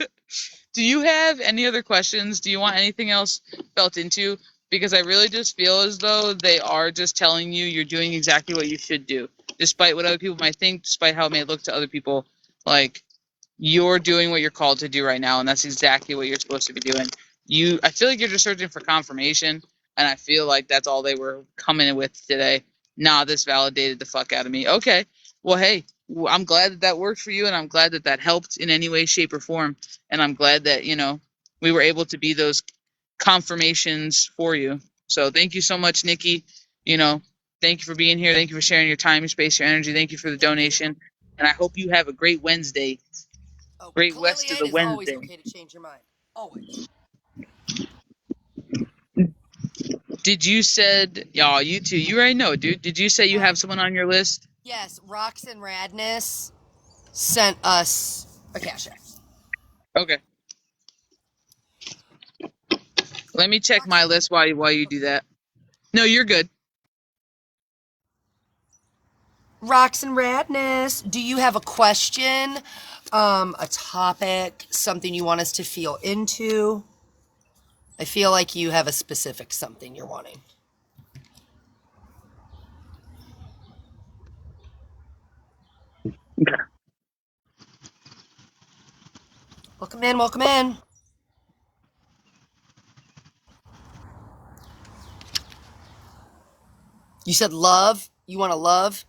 Do you have any other questions? Do you want anything else felt into? Because I really just feel as though they are just telling you you're doing exactly what you should do, despite what other people might think, despite how it may look to other people. Like, you're doing what you're called to do right now, and that's exactly what you're supposed to be doing. I feel like you're just searching for confirmation, and I feel like that's all they were coming in with today. Nah, this validated the fuck out of me. Okay, well, hey, I'm glad that worked for you, and I'm glad that helped in any way, shape, or form, and I'm glad that, we were able to be those confirmations for you. So thank you so much, Niki. Thank you for being here. Thank you for sharing your time, your space, your energy. Thank you for the donation. And I hope you have a great Wednesday. Oh, Great rest clearly of it the is always Wednesday. okay to change your mind. Always. Did you said, y'all, you too. You already know, dude. Did you say you have someone on your list? Yes, RocksandRadness sent us a cash app. Okay. Let me check my list while you do that. No, you're good. RocksandRadness, do you have a question, a topic, something you want us to feel into? I feel like you have a specific something you're wanting. Okay. Welcome in, welcome in. You said love? You want to love?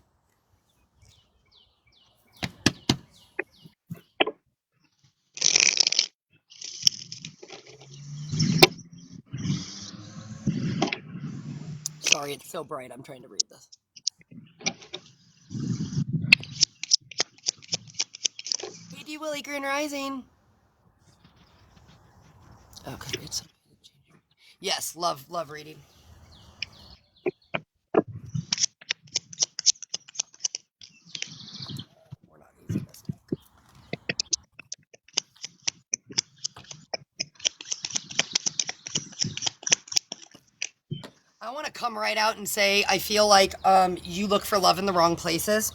Sorry, it's so bright. I'm trying to read this. Hey, D. Willie, Green Rising. Oh, because we had something. Yes, love reading. We're not using this deck. I want to come right out and say I feel like you look for love in the wrong places.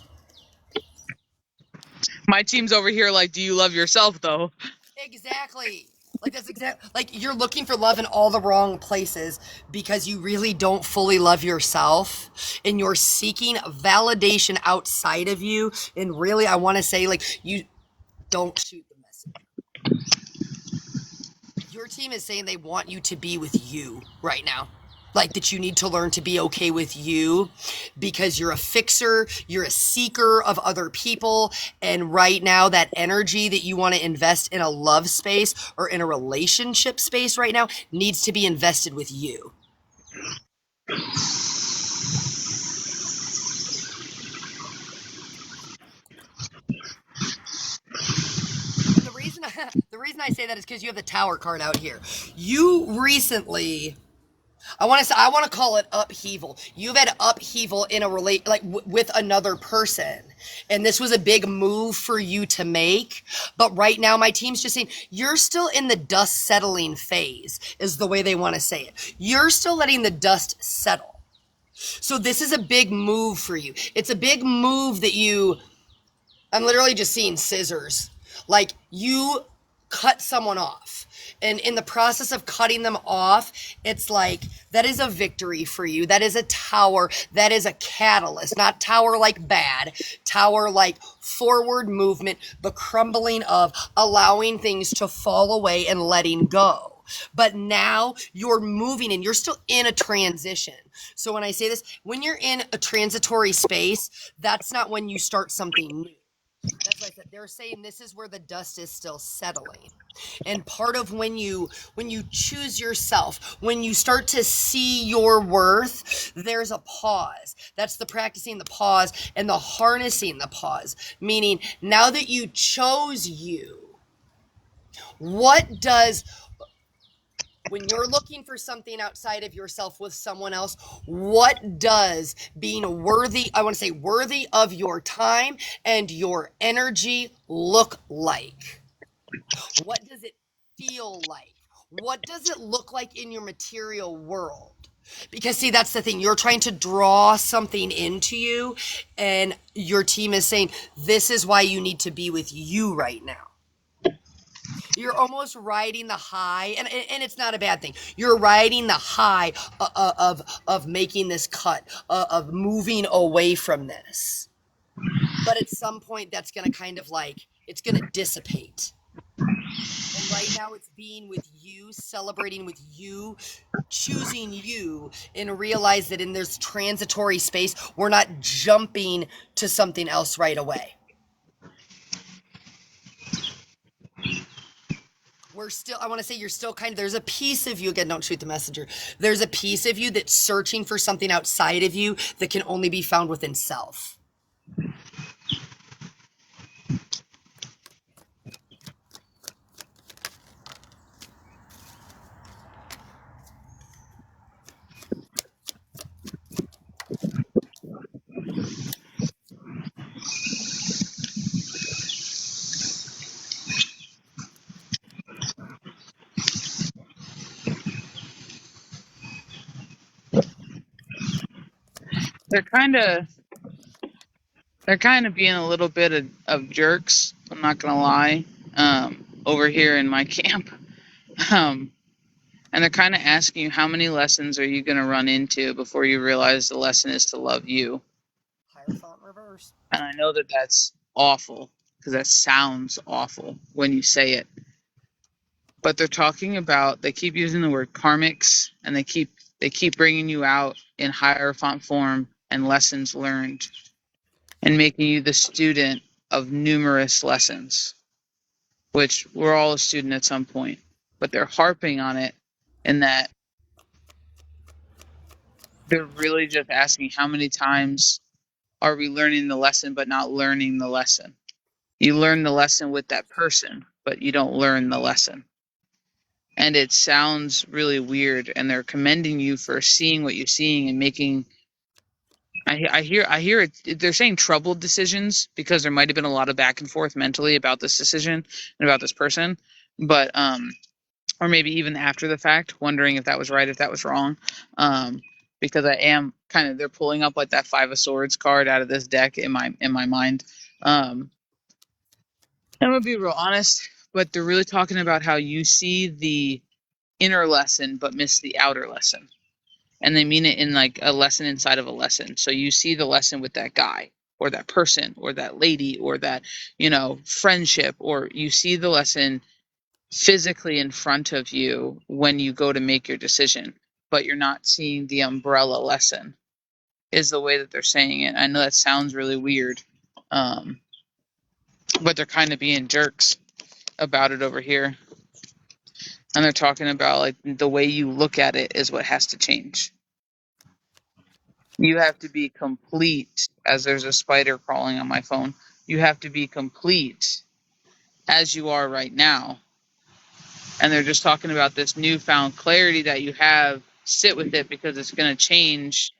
My team's over here like, do you love yourself, though? Exactly. Like that's like you're looking for love in all the wrong places because you really don't fully love yourself and you're seeking validation outside of you. And really, I want to say, like, you don't shoot the messenger. Your team is saying they want you to be with you right now. Like that you need to learn to be okay with you because you're a fixer, you're a seeker of other people. And right now, that energy that you want to invest in a love space or in a relationship space right now needs to be invested with you. And the reason I say that is because you have the Tower card out here. You recently, I want to call it upheaval. You've had upheaval in a with another person. And this was a big move for you to make. But right now, my team's just saying, you're still in the dust settling phase, is the way they want to say it. You're still letting the dust settle. So this is a big move for you. It's a big move that I'm literally just seeing scissors. Like you cut someone off. And in the process of cutting them off, it's like that is a victory for you. That is a tower. That is a catalyst. Not tower like bad, tower like forward movement, the crumbling of allowing things to fall away and letting go. But now you're moving and you're still in a transition. So when I say this, when you're in a transitory space, that's not when you start something new. That's why I said they're saying this is where the dust is still settling. And part of when you choose yourself, when you start to see your worth, there's a pause. That's the practicing the pause and the harnessing the pause. Meaning now that you chose you, when you're looking for something outside of yourself with someone else, what does being worthy, I want to say worthy of your time and your energy look like? What does it feel like? What does it look like in your material world? Because see, that's the thing. You're trying to draw something into you and your team is saying, this is why you need to be with you right now. You're almost riding the high, and it's not a bad thing. You're riding the high of making this cut, of moving away from this. But at some point, that's going to kind of like, it's going to dissipate. And right now, it's being with you, celebrating with you, choosing you, and realize that in this transitory space, we're not jumping to something else right away. I want to say you're still there's a piece of you, again, don't shoot the messenger. There's a piece of you that's searching for something outside of you that can only be found within self. They're kind of being a little bit of jerks. I'm not gonna lie. Over here in my camp, and they're kind of asking you, how many lessons are you gonna run into before you realize the lesson is to love you? Hierophant reverse. And I know that that's awful because that sounds awful when you say it. But they're talking about, they keep using the word karmics, and they keep bringing you out in hierophant form and lessons learned, and making you the student of numerous lessons, which we're all a student at some point. But they're harping on it in that they're really just asking, how many times are we learning the lesson but not learning the lesson? You learn the lesson with that person, but you don't learn the lesson. And it sounds really weird, and they're commending you for seeing what you're seeing and making. I hear it. They're saying troubled decisions because there might have been a lot of back and forth mentally about this decision and about this person, but or maybe even after the fact, wondering if that was right, if that was wrong. Because I am kind of, they're pulling up like that Five of Swords card out of this deck in my mind. I'm gonna be real honest, but they're really talking about how you see the inner lesson but miss the outer lesson. And they mean it in like a lesson inside of a lesson. So you see the lesson with that guy or that person or that lady or that, friendship, or you see the lesson physically in front of you when you go to make your decision, but you're not seeing the umbrella lesson, is the way that they're saying it. I know that sounds really weird, but they're kind of being jerks about it over here. And they're talking about like the way you look at it is what has to change. You have to be complete, as there's a spider crawling on my phone. You have to be complete as you are right now. And they're just talking about this newfound clarity that you have. Sit with it, because it's going to change.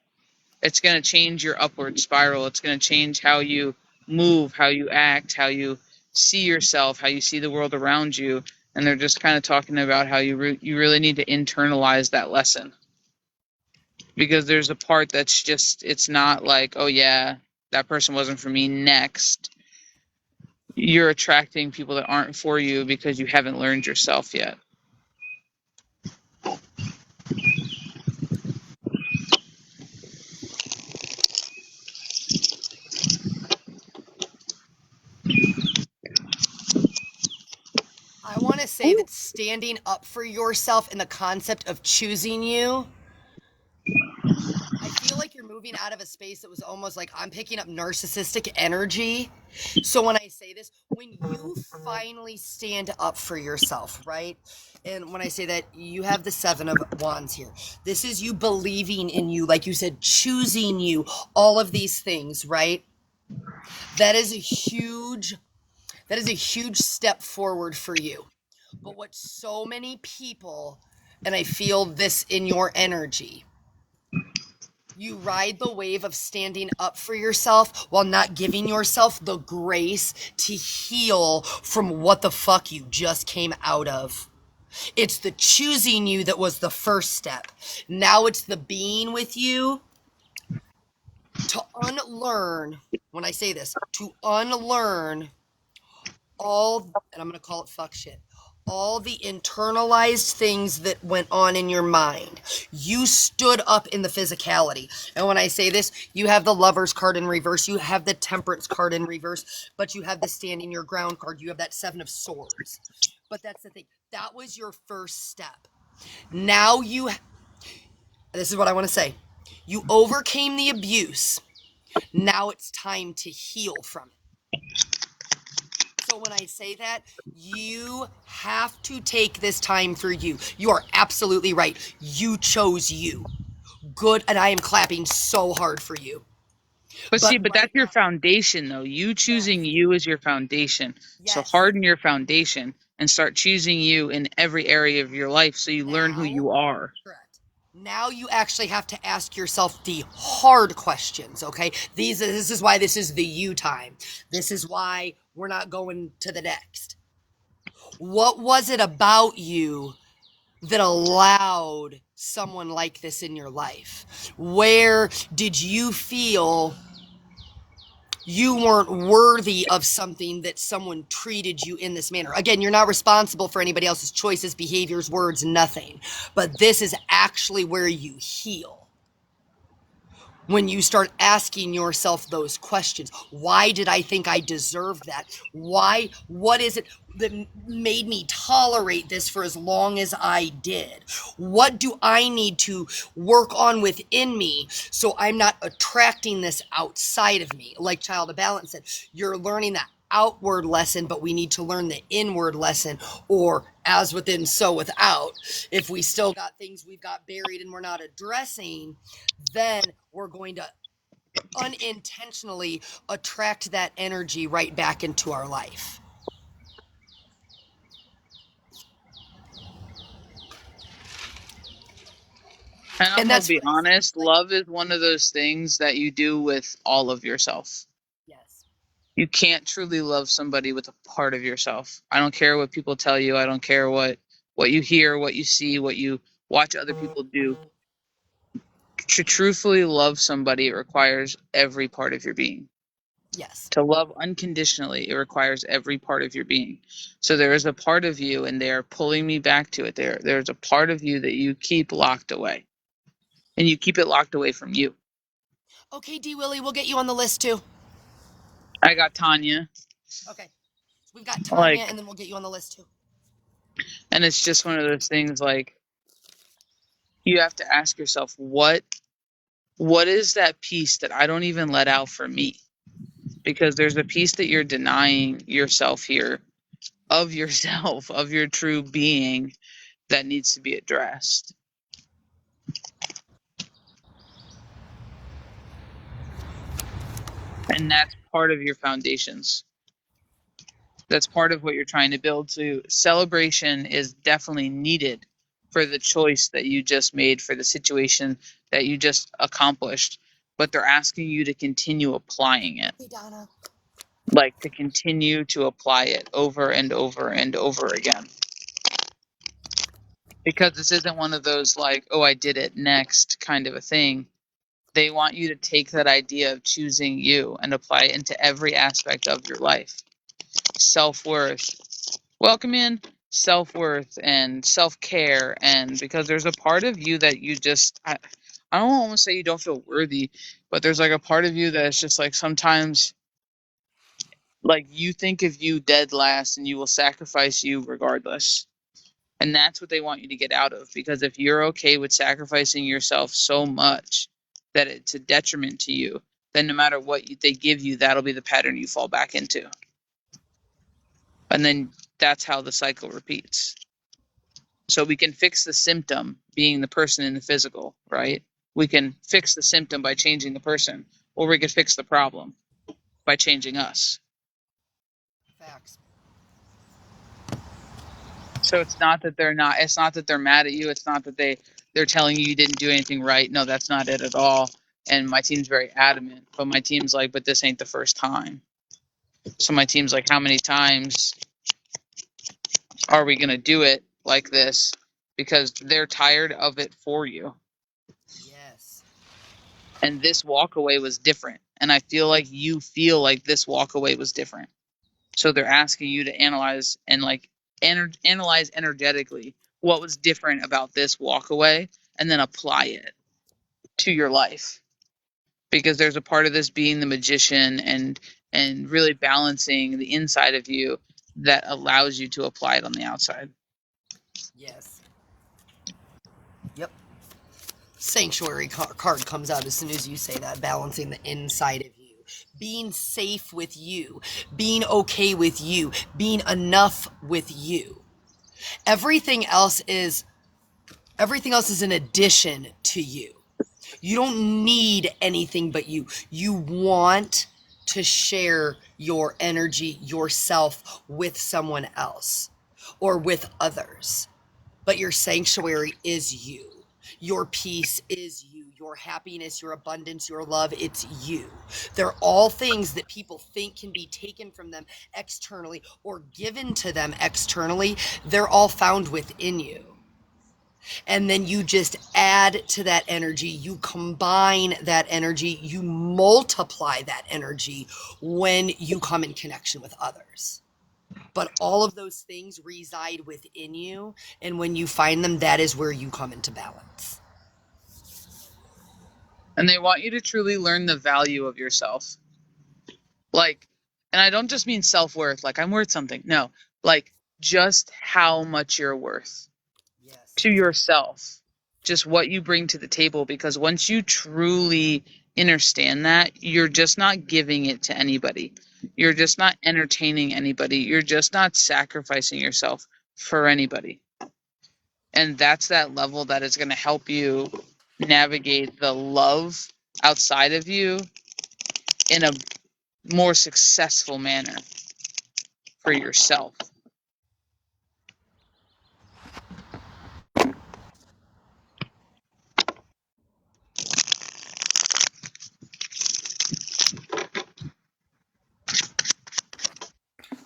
It's going to change your upward spiral. It's going to change how you move, how you act, how you see yourself, how you see the world around you. And they're just kind of talking about how you really need to internalize that lesson. Because there's a part that's just, it's not like, oh yeah, that person wasn't for me, next. You're attracting people that aren't for you because you haven't learned yourself yet. I want to say that standing up for yourself and the concept of choosing you, I feel like you're moving out of a space that was almost like, I'm picking up narcissistic energy. So when I say this, when you finally stand up for yourself, right? And when I say that, you have the Seven of Wands here. This is you believing in you, like you said, choosing you, all of these things, right? That is a huge step forward for you. But what so many people, and I feel this in your energy, you ride the wave of standing up for yourself while not giving yourself the grace to heal from what the fuck you just came out of. It's the choosing you that was the first step. Now it's the being with you to unlearn, when I say this, to unlearn all, and I'm going to call it fuck shit, all the internalized things that went on in your mind. You stood up in the physicality. And when I say this, you have the Lover's card in reverse, you have the Temperance card in reverse, but you have the Standing Your Ground card, you have that Seven of Swords. But that's the thing. That was your first step. Now this is what I want to say. You overcame the abuse. Now it's time to heal from it. So when I say that, you have to take this time for you. You are absolutely right. You chose you. Good, and I am clapping so hard for you. But see, But but right that's your now, foundation, though. You choosing yes, you is your foundation. So yes. harden your foundation and start choosing you in every area of your life so you learn who Now, you are. correct. Now you actually have to ask yourself the hard questions, okay? This is why this is the you time. This is why we're not going to the next. What was it about you that allowed someone like this in your life? Where did you feel you weren't worthy of something that someone treated you in this manner? Again, you're not responsible for anybody else's choices, behaviors, words, nothing. But this is actually where you heal. When you start asking yourself those questions, why did I think I deserved that? What is it that made me tolerate this for as long as I did? What do I need to work on within me so I'm not attracting this outside of me? Like ChildOfBalance said, you're learning that outward lesson, but we need to learn the inward lesson, or as within, so without. If we still got things we've got buried and we're not addressing, then we're going to unintentionally attract that energy right back into our life. And I'm And going to that's be what I say. honest, Like, love is one of those things that you do with all of yourself. yes. You can't truly love somebody with a part of yourself. I don't care what people tell you. I don't care what you hear, what you see, what you watch other people do. To truthfully love somebody, it requires every part of your being. Yes. To love unconditionally, it requires every part of your being. So there is a part of you, and they are pulling me back to it. There's a part of you that you keep locked away, and you keep it locked away from you. Okay, D. Willie, we'll get you on the list too. I got Tonya, Okay. So we've got Tonya, like, and then we'll get you on the list too. and it's just one of those things. Like, you have to ask yourself, what is that piece that I don't even let out for me? Because there's a piece that you're denying yourself here, of yourself, of your true being, that needs to be addressed. And that's part of your foundations. That's part of what you're trying to build. So celebration is definitely needed for the choice that you just made, for the situation that you just accomplished. But they're asking you to continue applying it. Hey, Donna. Like, to continue to apply it over and over and over again. Because this isn't one of those, like, oh, I did it, next kind of a thing. They want you to take that idea of choosing you and apply it into every aspect of your life. Self-worth, welcome in, self-worth and self-care. And because there's a part of you that you just, I don't want to say you don't feel worthy, but there's like a part of you that's just like, sometimes, like, you think of you dead last and you will sacrifice you regardless. And that's what they want you to get out of. Because if you're okay with sacrificing yourself so much that it's a detriment to you, then no matter what they give you, that'll be the pattern you fall back into. And then that's how the cycle repeats. So we can fix the symptom, being the person in the physical, right? We can fix the symptom by changing the person, or we could fix the problem by changing us. Facts. So it's not that they're mad at you. It's not that they're telling you didn't do anything right. No, that's not it at all. And my team's very adamant, but my team's like, but this ain't the first time. So my team's like, how many times are we going to do it like this? Because they're tired of it for you. Yes. And this walkaway was different. And I feel like you feel like this walkaway was different. So they're asking you to analyze and like analyze energetically what was different about this walkaway, and then apply it to your life. Because there's a part of this being the magician and really balancing the inside of you that allows you to apply it on the outside. Yes. Yep. Sanctuary card comes out as soon as you say that, balancing the inside of you. being safe with you, being okay with you, being enough with you. Everything else is an addition to you. You don't need anything but you. You want to share your energy, yourself with someone else or with others. But your sanctuary is you. Your peace is you. Your happiness, your abundance, your love, it's you. They're all things that people think can be taken from them externally or given to them externally. They're all found within you. And then you just add to that energy, you combine that energy, you multiply that energy when you come in connection with others. But all of those things reside within you, and when you find them, that is where you come into balance. And they want you to truly learn the value of yourself. Like, and I don't just mean self-worth, like I'm worth something. No, like just how much you're worth Yes. to yourself, just what you bring to the table. Because once you truly understand that, you're just not giving it to anybody. You're just not entertaining anybody. You're just not sacrificing yourself for anybody. And that's that level that is going to help you navigate the love outside of you in a more successful manner for yourself.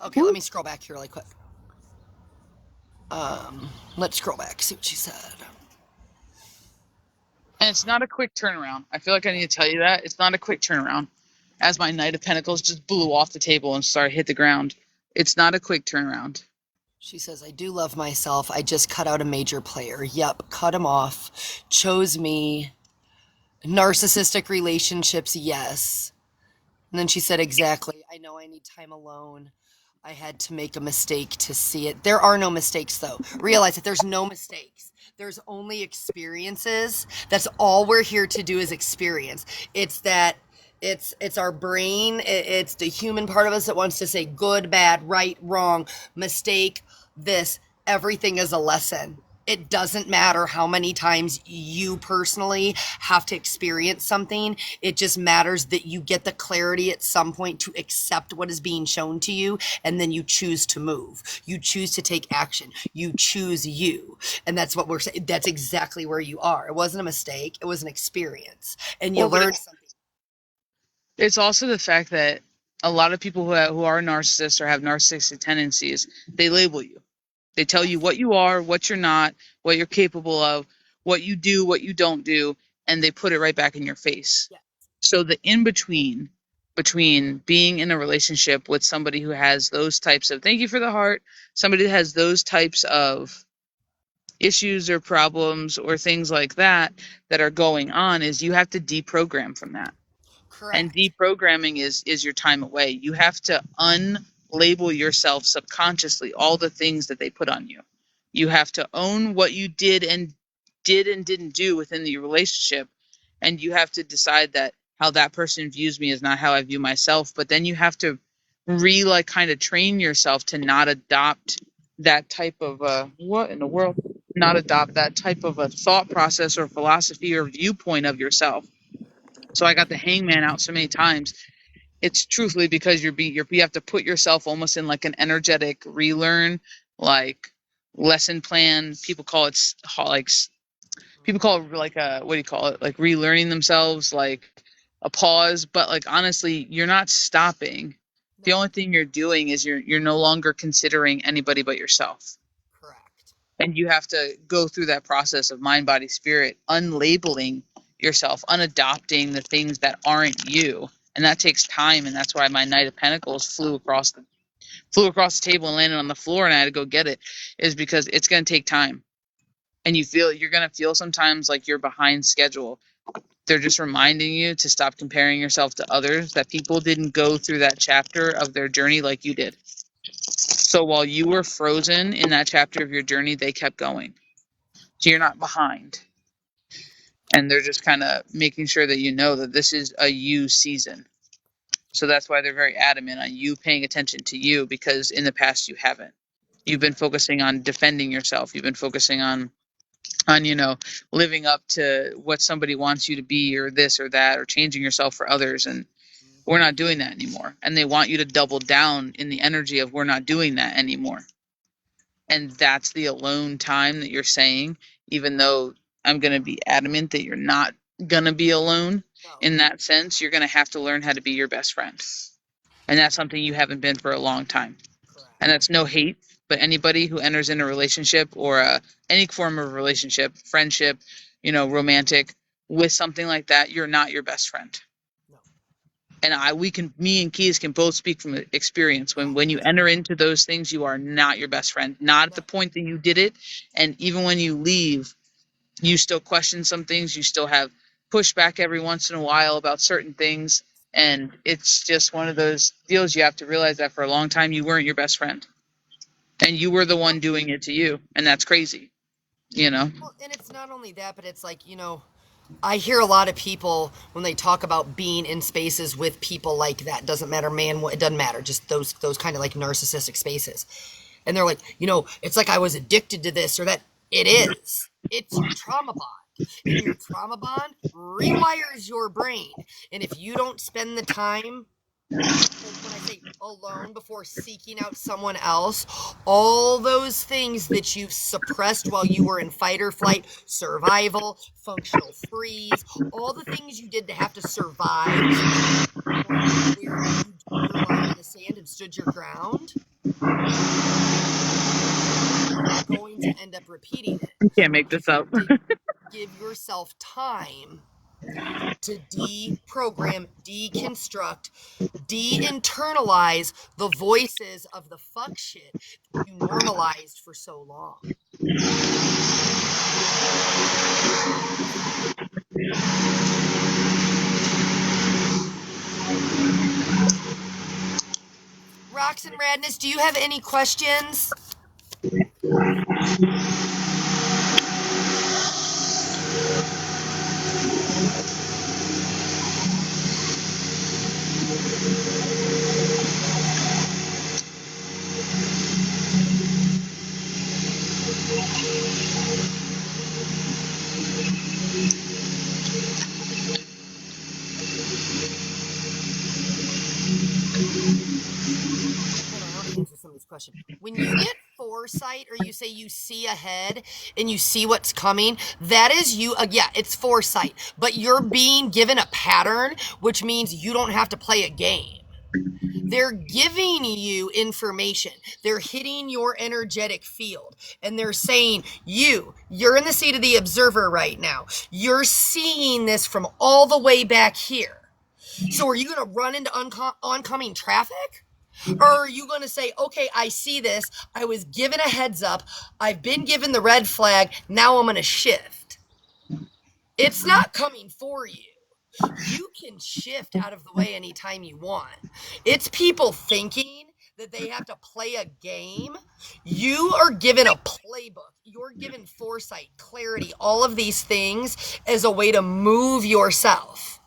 Okay, let me scroll back here really quick. Let's scroll back, see what she said. And it's not a quick turnaround. I feel like I need to tell you that. It's not a quick turnaround. As my Knight of Pentacles just blew off the table and started hit the ground. It's not a quick turnaround. She says, I do love myself. I just cut out a major player. Yep, cut him off. Chose me. Narcissistic relationships, yes. And then she said, exactly. I know I need time alone. I had to make a mistake to see it. There are no mistakes, though. Realize that there's no mistakes. There's only experiences. That's all we're here to do is experience. It's that it's our brain. It's the human part of us that wants to say good, bad, right, wrong, mistake, this. Everything is a lesson. It doesn't matter how many times you personally have to experience something. It just matters that you get the clarity at some point to accept what is being shown to you, and then you choose to move. You choose to take action. You choose you. And that's what we're saying. That's exactly where you are. It wasn't a mistake. It was an experience. And you learned something. It's also the fact that a lot of people who are narcissists or have narcissistic tendencies, they label you. They tell you what you are, what you're not, what you're capable of, what you do, what you don't do, and they put it right back in your face. Yeah. So the in-between, between being in a relationship with somebody who has those types of, thank you for the heart, somebody that has those types of issues or problems or things like that that are going on, is you have to deprogram from that. Correct. And deprogramming is your time away. You have to unlabel yourself subconsciously all the things that they put on you. You have to own what you did and didn't do within the relationship, and you have to decide that how that person views me is not how I view myself. But then you have to kind of train yourself to not adopt that type of what in the world? Not adopt that type of a thought process or philosophy or viewpoint of yourself. So I got the hangman out so many times. It's truthfully because you have to put yourself almost in like an energetic relearn, like lesson plan. People call it like a, what do you call it? Like relearning themselves, like a pause. But like honestly, you're not stopping. The only thing you're doing is you're no longer considering anybody but yourself. Correct. And you have to go through that process of mind, body, spirit, unlabeling yourself, unadopting the things that aren't you. And that takes time. And that's why my Knight of Pentacles flew across the table and landed on the floor, and I had to go get it, is because it's going to take time. And you're going to feel sometimes like you're behind schedule. They're just reminding you to stop comparing yourself to others, that people didn't go through that chapter of their journey like you did. So while you were frozen in that chapter of your journey, they kept going. So you're not behind. And they're just kind of making sure that you know that this is a you season. So that's why they're very adamant on you paying attention to you, because in the past you haven't. You've been focusing on defending yourself. You've been focusing on living up to what somebody wants you to be, or this or that, or changing yourself for others. And we're not doing that anymore. And they want you to double down in the energy of we're not doing that anymore. And that's the alone time that you're saying, even though I'm going to be adamant that you're not going to be alone. In that sense, you're going to have to learn how to be your best friend. And that's something you haven't been for a long time. Correct. And that's no hate, but anybody who enters in a relationship or any form of relationship, friendship, romantic, with something like that, you're not your best friend. No. And me and Keys can both speak from experience. When you enter into those things, you are not your best friend. Not at the point that you did it. And even when you leave, you still question some things. You still have pushback every once in a while about certain things. And it's just one of those deals. You have to realize that for a long time, you weren't your best friend. And you were the one doing it to you. And that's crazy, Well, and it's not only that, but it's like, I hear a lot of people when they talk about being in spaces with people like that. Doesn't matter, man, it doesn't matter. Just those kind of like narcissistic spaces. And they're like, it's like I was addicted to this or that. It is. It's your trauma bond. And your trauma bond rewires your brain. And if you don't spend the time, when I say alone, before seeking out someone else, all those things that you've suppressed while you were in fight or flight, survival, functional freeze, all the things you did to have to survive, where you drew your line in the sand and stood your ground, you're going to end up repeating it. You can't make this up. Give yourself time to deprogram, deconstruct, de-internalize the voices of the fuck shit you normalized for so long. RocksandRadness, do you have any questions? Answer some of these questions. When you get foresight, or you say you see ahead and you see what's coming, that is you. It's foresight, but you're being given a pattern, which means you don't have to play a game. They're giving you information. They're hitting your energetic field, and they're saying, you're in the seat of the observer right now. You're seeing this from all the way back here. So are you going to run into oncoming traffic? Or are you going to say, okay, I see this. I was given a heads up. I've been given the red flag. Now I'm going to shift. It's not coming for you. You can shift out of the way anytime you want. It's people thinking that they have to play a game. You are given a playbook. You're given foresight, clarity, all of these things as a way to move yourself.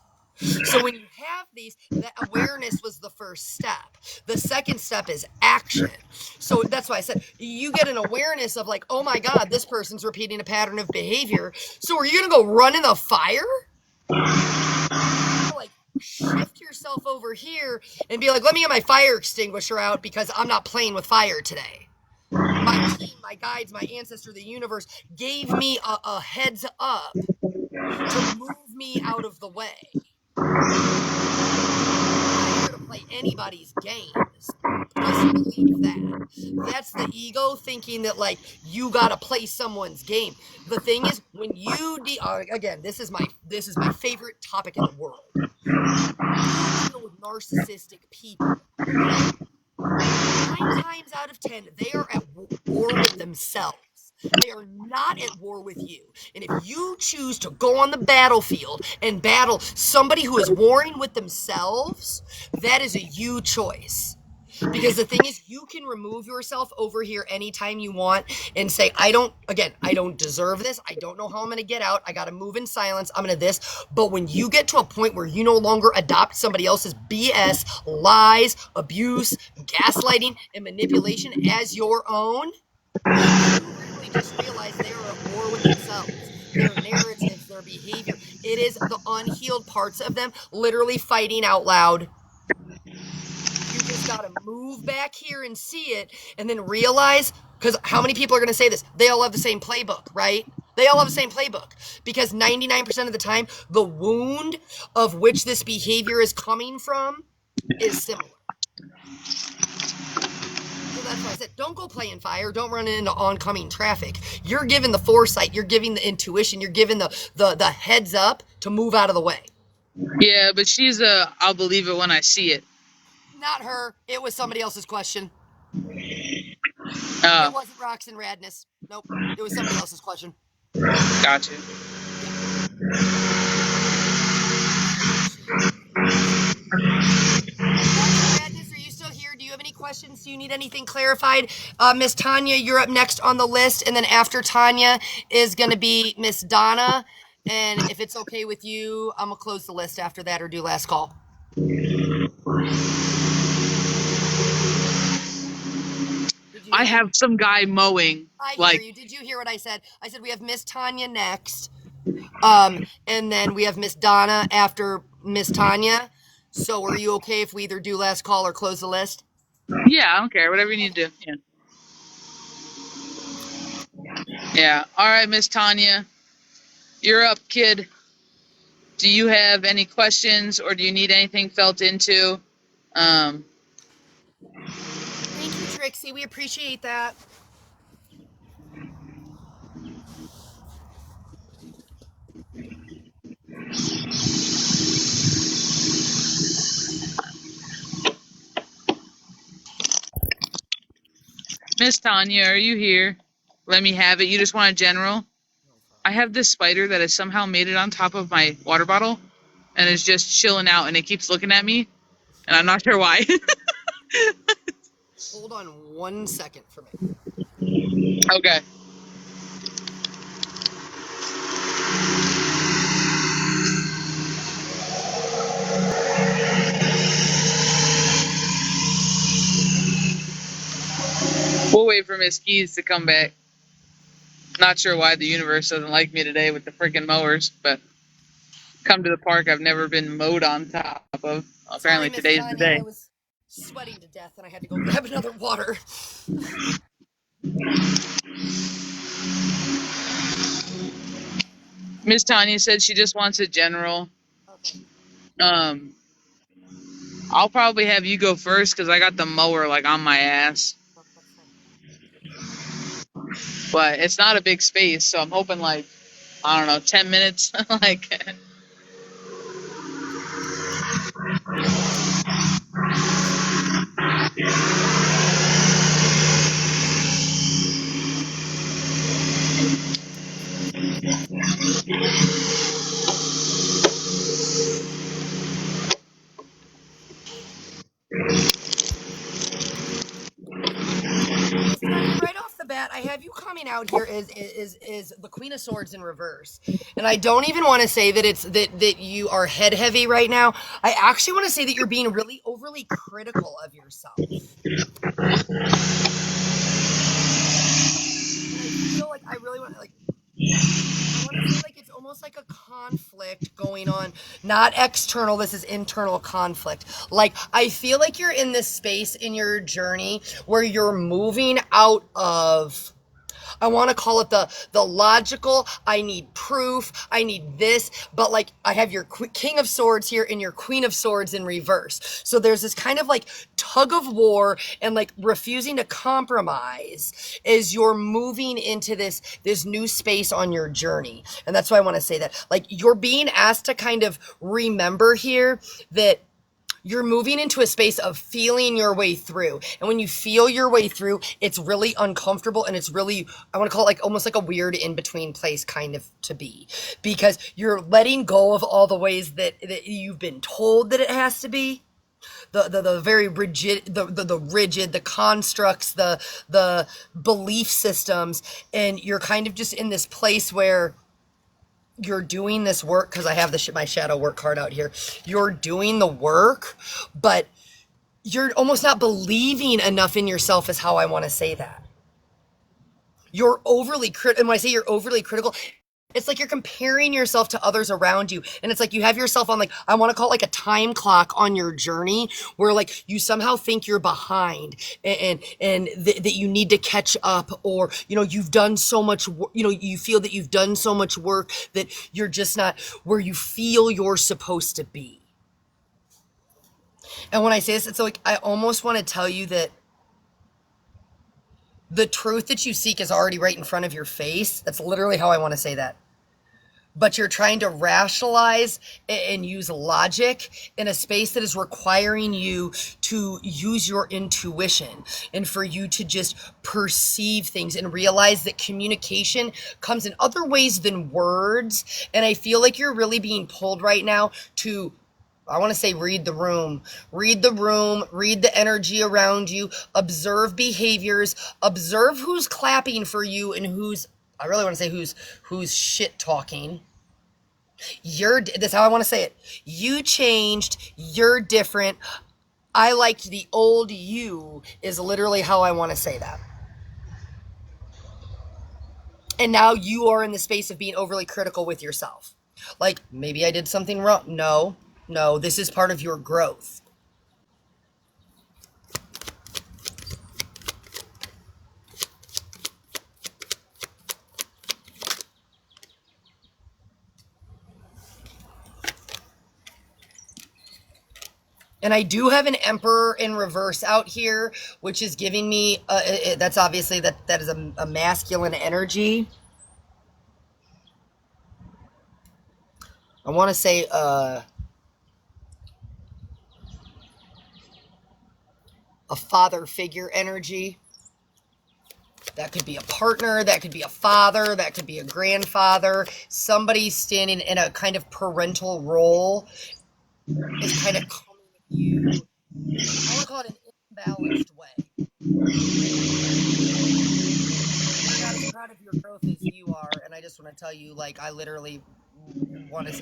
So when you have these, that awareness was the first step. The second step is action. So that's why I said you get an awareness of like, oh my God, this person's repeating a pattern of behavior. So are you going to go run in the fire? Like shift yourself over here and be like, let me get my fire extinguisher out because I'm not playing with fire today. My team, my guides, my ancestor, the universe gave me a heads up to move me out of the way. I'm not here to play anybody's games. Just believe that. That's the ego thinking that like you gotta play someone's game. The thing is, when you again, this is my favorite topic in the world. Deal with narcissistic people. 9 times out of 10, they are at war with themselves. They are not at war with you. And if you choose to go on the battlefield and battle somebody who is warring with themselves, that is a you choice. Because the thing is, you can remove yourself over here anytime you want and say, I don't deserve this. I don't know how I'm going to get out. I got to move in silence. I'm going to this. But when you get to a point where you no longer adopt somebody else's BS, lies, abuse, gaslighting, and manipulation as your own, you literally just realize they are at war with themselves. Their narratives, their behavior. It is the unhealed parts of them literally fighting out loud. You just gotta move back here and see it, and then realize, because how many people are gonna say this? They all have the same playbook, right? They all have the same playbook, because 99% of the time, the wound of which this behavior is coming from is similar. So that's why I said, don't go play in fire. Don't run into oncoming traffic. You're given the foresight. You're giving the intuition. You're giving the heads up to move out of the way. Yeah, but she's I'll believe it when I see it. Not her. It was somebody else's question. It Oh, wasn't RocksandRadness. Nope. It was somebody else's question. gotcha. RocksandRadness, are you still here? Do you have any questions? Do you need anything clarified? Miss Tonya, you're up next on the list, and then after Tonya is going to be Miss Donna. And if it's okay with you, I'm going to close the list after that or do last call. I have some guy mowing. I like, hear you. Did you hear what I said? I said we have Miss Tonya next. And then we have Miss Donna after Miss Tonya. So are you okay if we either do last call or close the list? Yeah, I don't care. Whatever you need to do. Yeah. Yeah. All right, Miss Tonya. You're up, kid. Do you have any questions or do you need anything felt into? Thank you, Trixie. We appreciate that. Miss Tonya, are you here? Let me have it. You just want a general? I have this spider that has somehow made it on top of my water bottle and is just chilling out, and it keeps looking at me, and I'm not sure why. Hold on 1 second for me. Okay. We'll wait for Miss Keys to come back. Not sure why the universe doesn't like me today with the freaking mowers, but come to the park I've never been mowed on top of. Apparently Sorry, today's the day. I was sweating to death and I had to go grab another water. Miss Tonya said she just wants a general. Okay. I'll probably have you go first because I got the mower like on my ass. But it's not a big space, so I'm hoping like, I don't know, 10 minutes. Like. Right off the bat, I have you coming out here is the Queen of Swords in reverse. And I don't even want to say that it's that you are head heavy right now. I actually want to say that you're being really overly critical of yourself. I feel like I really want to feel like it's almost like a conflict going on, not external, this is internal conflict. Like, I feel like you're in this space in your journey where you're moving out of, I want to call it the logical, I need proof, I need this, but like I have your King of Swords here and your Queen of Swords in reverse. So there's this kind of like tug of war and like refusing to compromise as you're moving into this new space on your journey. And that's why I want to say that. Like, you're being asked to kind of remember here that you're moving into a space of feeling your way through. And when you feel your way through, it's really uncomfortable and it's really, I want to call it like almost like a weird in-between place kind of to be. Because you're letting go of all the ways that you've been told that it has to be. The very rigid, the rigid, the constructs, the belief systems, and you're kind of just in this place where you're doing this work, because I have my shadow work card out here. You're doing the work, but you're almost not believing enough in yourself, is how I want to say that. You're overly critical. And when I say you're overly critical, it's like you're comparing yourself to others around you. And it's like you have yourself on, like, I want to call it like a time clock on your journey, where like you somehow think you're behind, and that you need to catch up, or, you know, you've done so much, you know, you feel that you've done so much work that you're just not where you feel you're supposed to be. And when I say this, it's like, I almost want to tell you that the truth that you seek is already right in front of your face. That's literally how I want to say that. But you're trying to rationalize and use logic in a space that is requiring you to use your intuition, and for you to just perceive things and realize that communication comes in other ways than words. And I feel like you're really being pulled right now to, I want to say, read the room, read the energy around you, observe behaviors, observe who's clapping for you and who's, I really want to say who's shit talking. That's how I want to say it. You changed, you're different. I liked the old you, is literally how I want to say that. And now you are in the space of being overly critical with yourself. Like, maybe I did something wrong. No, this is part of your growth. And I do have an Emperor in reverse out here, which is giving me, that's obviously, that is a masculine energy. I want to say, a father figure energy. That could be a partner, that could be a father, that could be a grandfather. Somebody standing in a kind of parental role is kind of coming with you. I want to call it an imbalanced way. You're not as proud of your growth as you are, and I just want to tell you, like, I literally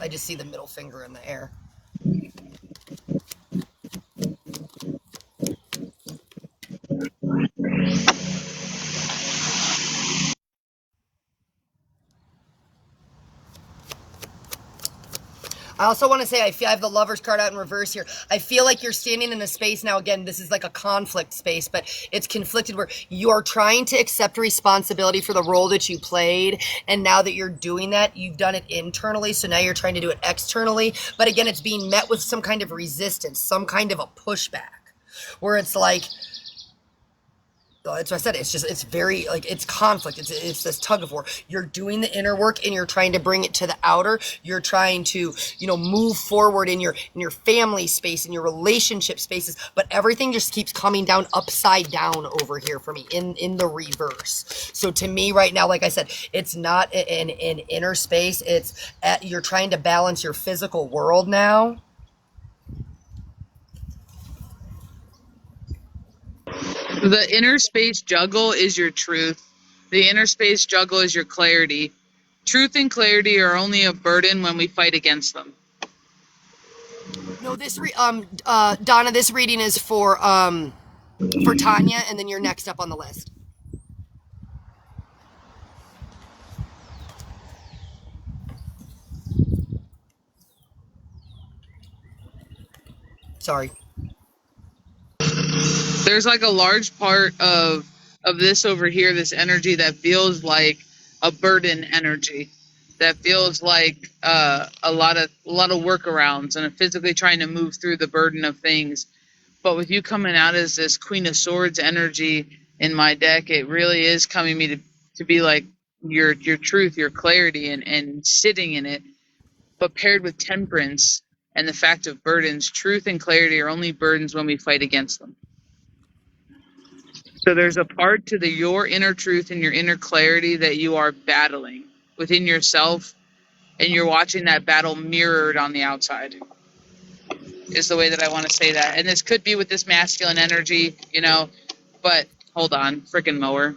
I just see the middle finger in the air. I also want to say, I have the Lover's card out in reverse here. I feel like you're standing in a space now, again, this is like a conflict space, but it's conflicted, where you are trying to accept responsibility for the role that you played. And now that you're doing that, you've done it internally. So now you're trying to do it externally. But again, it's being met with some kind of resistance, some kind of a pushback, where it's like, that's what I said. It's very, like, it's conflict. It's this tug of war. You're doing the inner work and you're trying to bring it to the outer. You're trying to, you know, move forward in your family space, in your relationship spaces, but everything just keeps coming down upside down over here for me in the reverse. So to me right now, like I said, it's not an inner space. You're trying to balance your physical world now. The inner space juggle is your truth. The inner space juggle is your clarity. Truth and clarity are only a burden when we fight against them. No, Donna, this reading is for Tonya, and then you're next up on the list. Sorry. There's like a large part of this over here, this energy that feels like a burden energy, that feels like a lot of workarounds and physically trying to move through the burden of things. But with you coming out as this Queen of Swords energy in my deck, it really is coming me to be like your truth, your clarity, and sitting in it, but paired with temperance and the fact of burdens. Truth and clarity are only burdens when we fight against them. So there's a part to your inner truth and your inner clarity that you are battling within yourself, and you're watching that battle mirrored on the outside. is the way that I want to say that. And this could be with this masculine energy, you know, but hold on, freaking mower.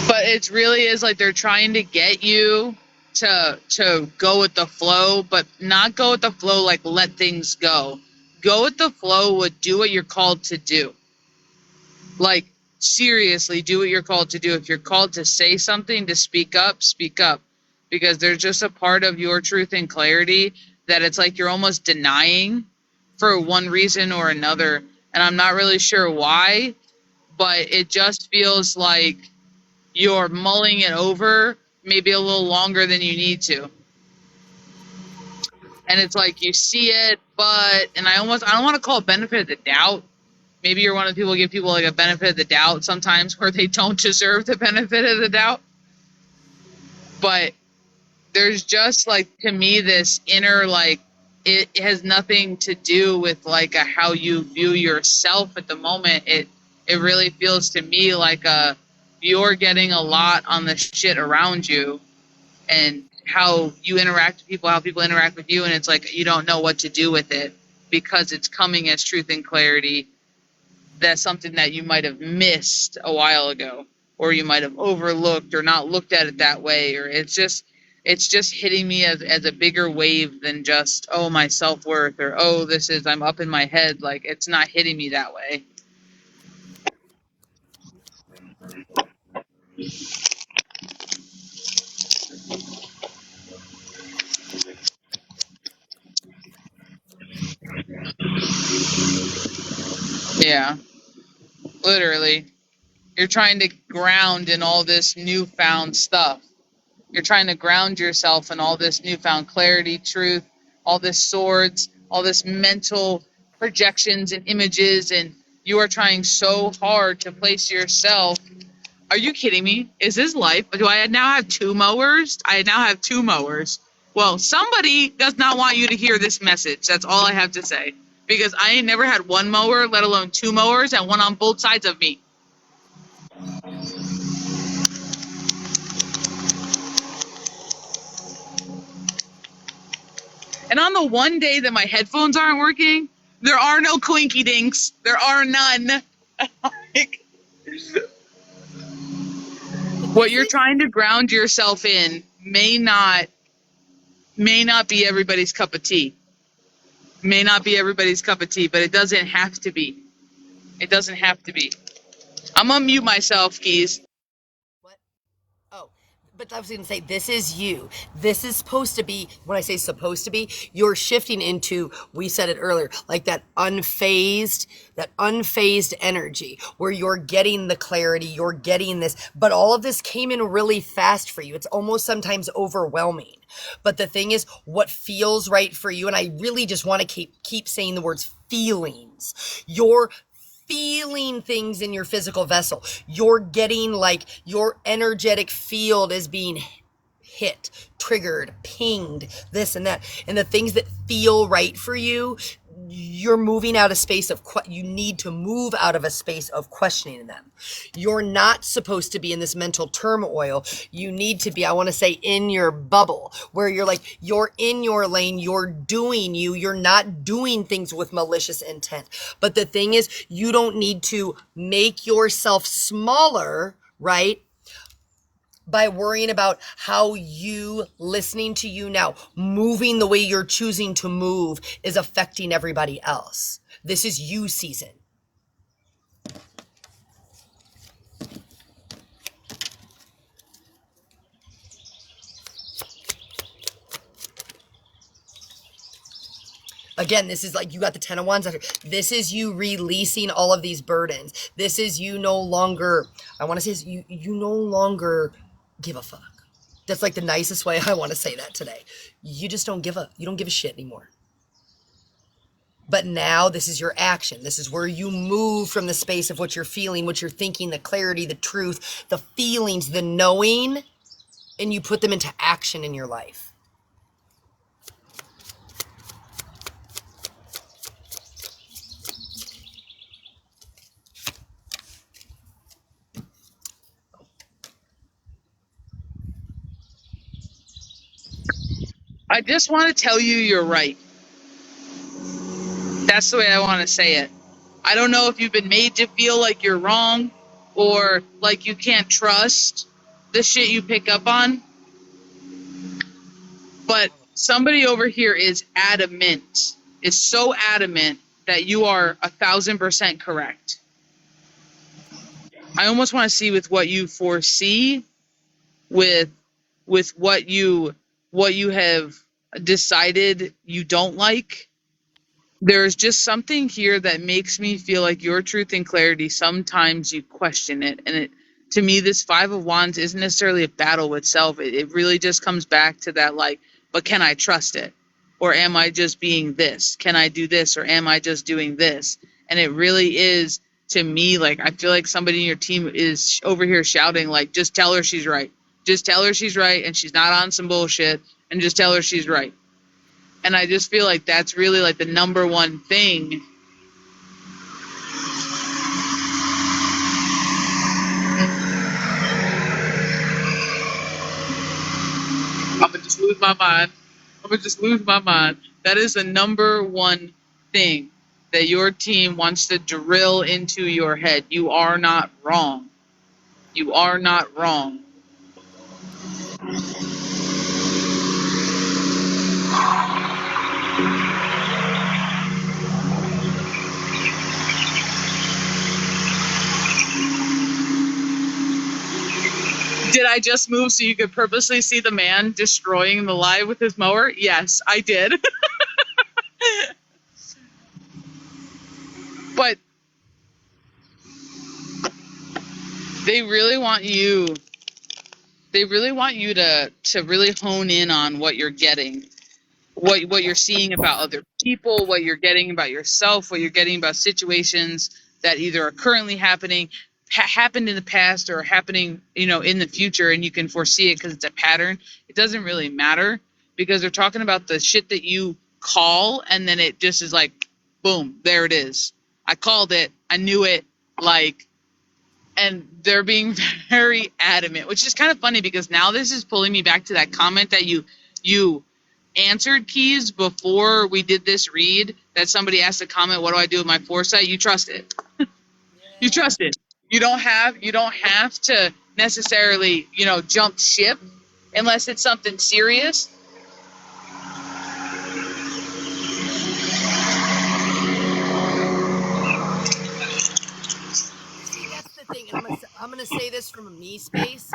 But it really is like they're trying to get you to go with the flow, but not go with the flow like let things go. Go with the flow with do what you're called to do. Like seriously, do what you're called to do. If you're called to say something, to speak up, speak up. Because there's just a part of your truth and clarity that it's like you're almost denying for one reason or another. And I'm not really sure why, but it just feels like you're mulling it over maybe a little longer than you need to. And it's like you see it, and I don't want to call it benefit of the doubt. Maybe you're one of the people who give people like a benefit of the doubt sometimes where they don't deserve the benefit of the doubt. But there's just like, to me, this inner, like, it has nothing to do with like how you view yourself at the moment. It really feels to me like you're getting a lot on the shit around you and how you interact with people, how people interact with you, and it's like you don't know what to do with it because it's coming as truth and clarity. That's something that you might have missed a while ago, or you might have overlooked or not looked at it that way, or it's just hitting me as a bigger wave than just, oh, my self-worth, or oh, I'm up in my head. Like, it's not hitting me that way. Yeah, literally. You're trying to ground in all this newfound stuff. You're trying to ground yourself in all this newfound clarity, truth, all this swords, all this mental projections and images, and you are trying so hard to place yourself. Are you kidding me? Is this life? Do I now have two mowers? I now have two mowers. Well, somebody does not want you to hear this message. That's all I have to say. Because I ain't never had one mower, let alone two mowers, and one on both sides of me. And on the one day that my headphones aren't working, there are no quinky dinks. There are none. Like, what you're trying to ground yourself in may not be everybody's cup of tea. May not be everybody's cup of tea, but it doesn't have to be. It doesn't have to be. I'm gonna mute myself, Keys. What? Oh, but I was going to say, this is you. This is supposed to be, when I say supposed to be, you're shifting into, we said it earlier, like that unfazed energy where you're getting the clarity, you're getting this, but all of this came in really fast for you. It's almost sometimes overwhelming. But the thing is, what feels right for you, and I really just want to keep saying the words feelings. You're feeling things in your physical vessel. You're getting like your energetic field is being hit, triggered, pinged, this and that. And the things that feel right for you, you're moving out of space of, you need to move out of a space of questioning them. You're not supposed to be in this mental turmoil. You need to be, I want to say, in your bubble where you're like, you're in your lane, you're doing you, you're not doing things with malicious intent. But the thing is, you don't need to make yourself smaller, right? By worrying about how you listening to you now, moving the way you're choosing to move is affecting everybody else. This is you season. Again, this is like you got the 10 of Wands. This is you releasing all of these burdens. This is you no longer, I want to say you no longer give a fuck. That's like the nicest way I want to say that today. You just don't give a shit anymore. But now this is your action. This is where you move from the space of what you're feeling, what you're thinking, the clarity, the truth, the feelings, the knowing, and you put them into action in your life. I just want to tell you you're right. That's the way I want to say it. I don't know if you've been made to feel like you're wrong or like you can't trust the shit you pick up on, but somebody over here is adamant, is so adamant that you are 1,000% correct. I almost want to see with what you foresee, with what you have decided you don't like. There's just something here that makes me feel like your truth and clarity, sometimes you question it. And it, to me, this Five of Wands isn't necessarily a battle with self. It really just comes back to that, like, but can I trust it? Or am I just being this? Can I do this? Or am I just doing this? And it really is, to me, like, I feel like somebody in your team is over here shouting, like, just tell her she's right. Just tell her she's right and she's not on some bullshit, and just tell her she's right. And I just feel like that's really like the number one thing. I'm gonna just lose my mind. I'm gonna just lose my mind. That is the number one thing that your team wants to drill into your head. You are not wrong. You are not wrong. Did I just move so you could purposely see the man destroying the live with his mower? Yes, I did. But they really want you to really hone in on what you're getting, what you're seeing about other people, what you're getting about yourself, what you're getting about situations that either are currently happening, happened in the past, or happening, in the future, and you can foresee it because it's a pattern. It doesn't really matter, because they're talking about the shit that you call, and then it just is like, boom, there it is. I called it. I knew it. Like, and they're being very adamant, which is kind of funny, because now this is pulling me back to that comment that you answered, Keys, before we did this read, that somebody asked a comment, what do I do with my foresight? You trust it. You trust it. You don't have to necessarily, jump ship unless it's something serious. See, that's the thing, and I'm gonna say this from a me space.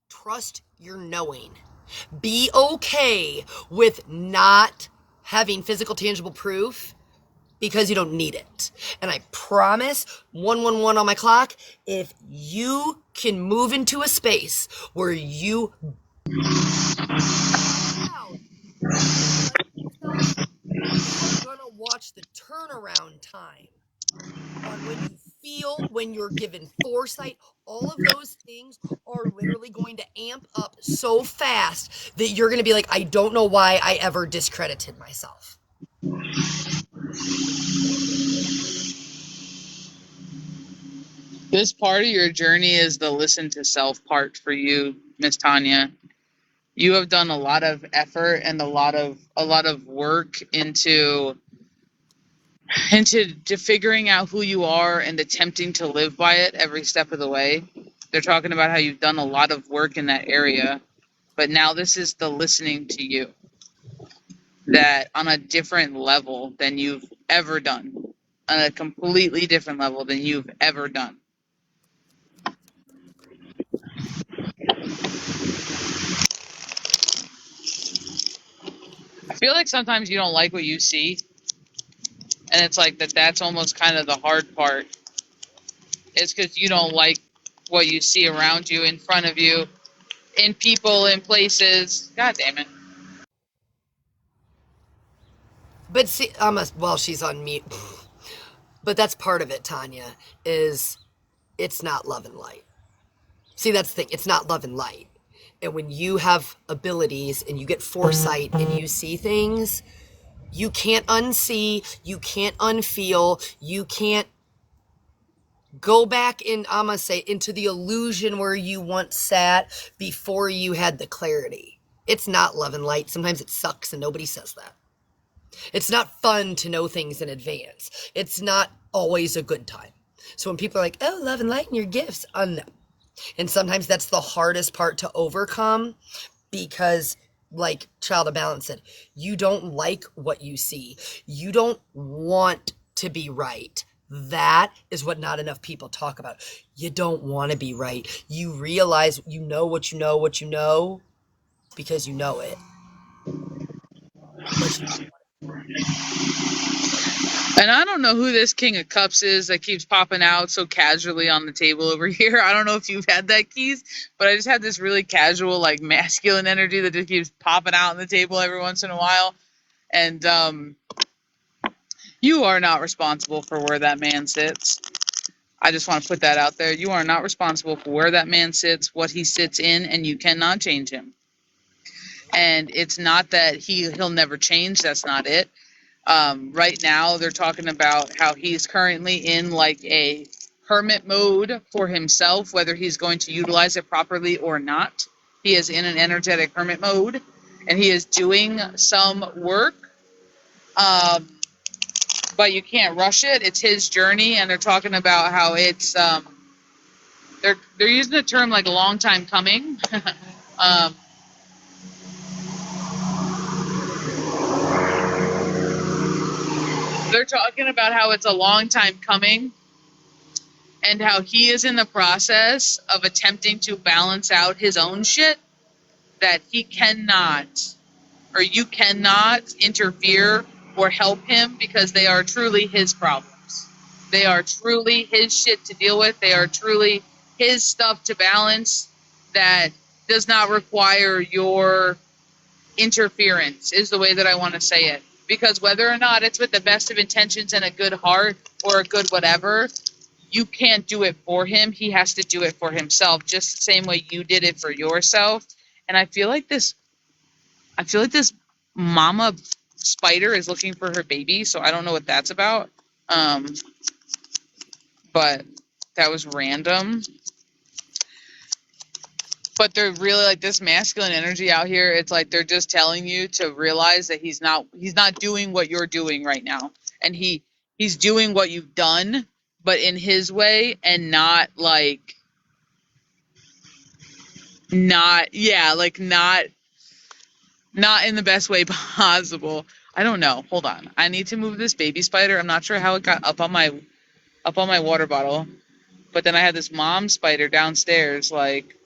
Trust your knowing. Be okay with not having physical, tangible proof, because you don't need it. And I promise, 111 on my clock, if you can move into a space where you you're gonna watch the turnaround time on when you feel, when you're given foresight. All of those things are literally going to amp up so fast that you're gonna be like, I don't know why I ever discredited myself. This part of your journey is the listen to self part for you, Miss Tonya. You have done a lot of effort and a lot of work into figuring out who you are and attempting to live by it every step of the way. They're talking about how you've done a lot of work in that area, but now this is the listening to you, that on a different level than you've ever done, on a completely different level than you've ever done. I feel like sometimes you don't like what you see, and it's like that's almost kind of the hard part. It's because you don't like what you see around you, in front of you, in people, in places. God damn it. But see, well, she's on mute. But that's part of it, Tonya, is it's not love and light. See, that's the thing. It's not love and light. And when you have abilities and you get foresight and you see things, you can't unsee, you can't unfeel, you can't go back in, into the illusion where you once sat before you had the clarity. It's not love and light. Sometimes it sucks and nobody says that. It's not fun to know things in advance. It's not always a good time. So when people are like, oh, love and light and your gifts, no. And sometimes that's the hardest part to overcome because, like Child of Balance said, you don't like what you see. You don't want to be right. That is what not enough people talk about. You don't want to be right. You realize you know what you know, because you know it. But you don't. And I don't know who this King of Cups is that keeps popping out so casually on the table over here. I don't know if you've had that, Keys, but I just have this really casual, like, masculine energy that just keeps popping out on the table every once in a while. And you are not responsible for where that man sits. I just want to put that out there. You are not responsible for where that man sits, what he sits in, and you cannot change him. And it's not that he'll never change. That's not it. Right now, they're talking about how he's currently in like a hermit mode for himself, whether he's going to utilize it properly or not. He is in an energetic hermit mode, and he is doing some work. But you can't rush it. It's his journey, and they're talking about how it's they're using the term like a long time coming. um, they're talking about how it's a long time coming, and how he is in the process of attempting to balance out his own shit, that he cannot, or you cannot interfere or help him, because they are truly his problems. They are truly his shit to deal with. They are truly his stuff to balance that does not require your interference, is the way that I want to say it. Because whether or not it's with the best of intentions and a good heart or a good whatever, you can't do it for him. He has to do it for himself, just the same way you did it for yourself. And I feel like this mama spider is looking for her baby, so I don't know what that's about. But that was random. But they're really like this masculine energy out here. It's like they're just telling you to realize that he's not doing what you're doing right now. And he's doing what you've done, but in his way, and not in the best way possible. I don't know. Hold on. I need to move this baby spider. I'm not sure how it got up on my water bottle. But then I had this mom spider downstairs, like.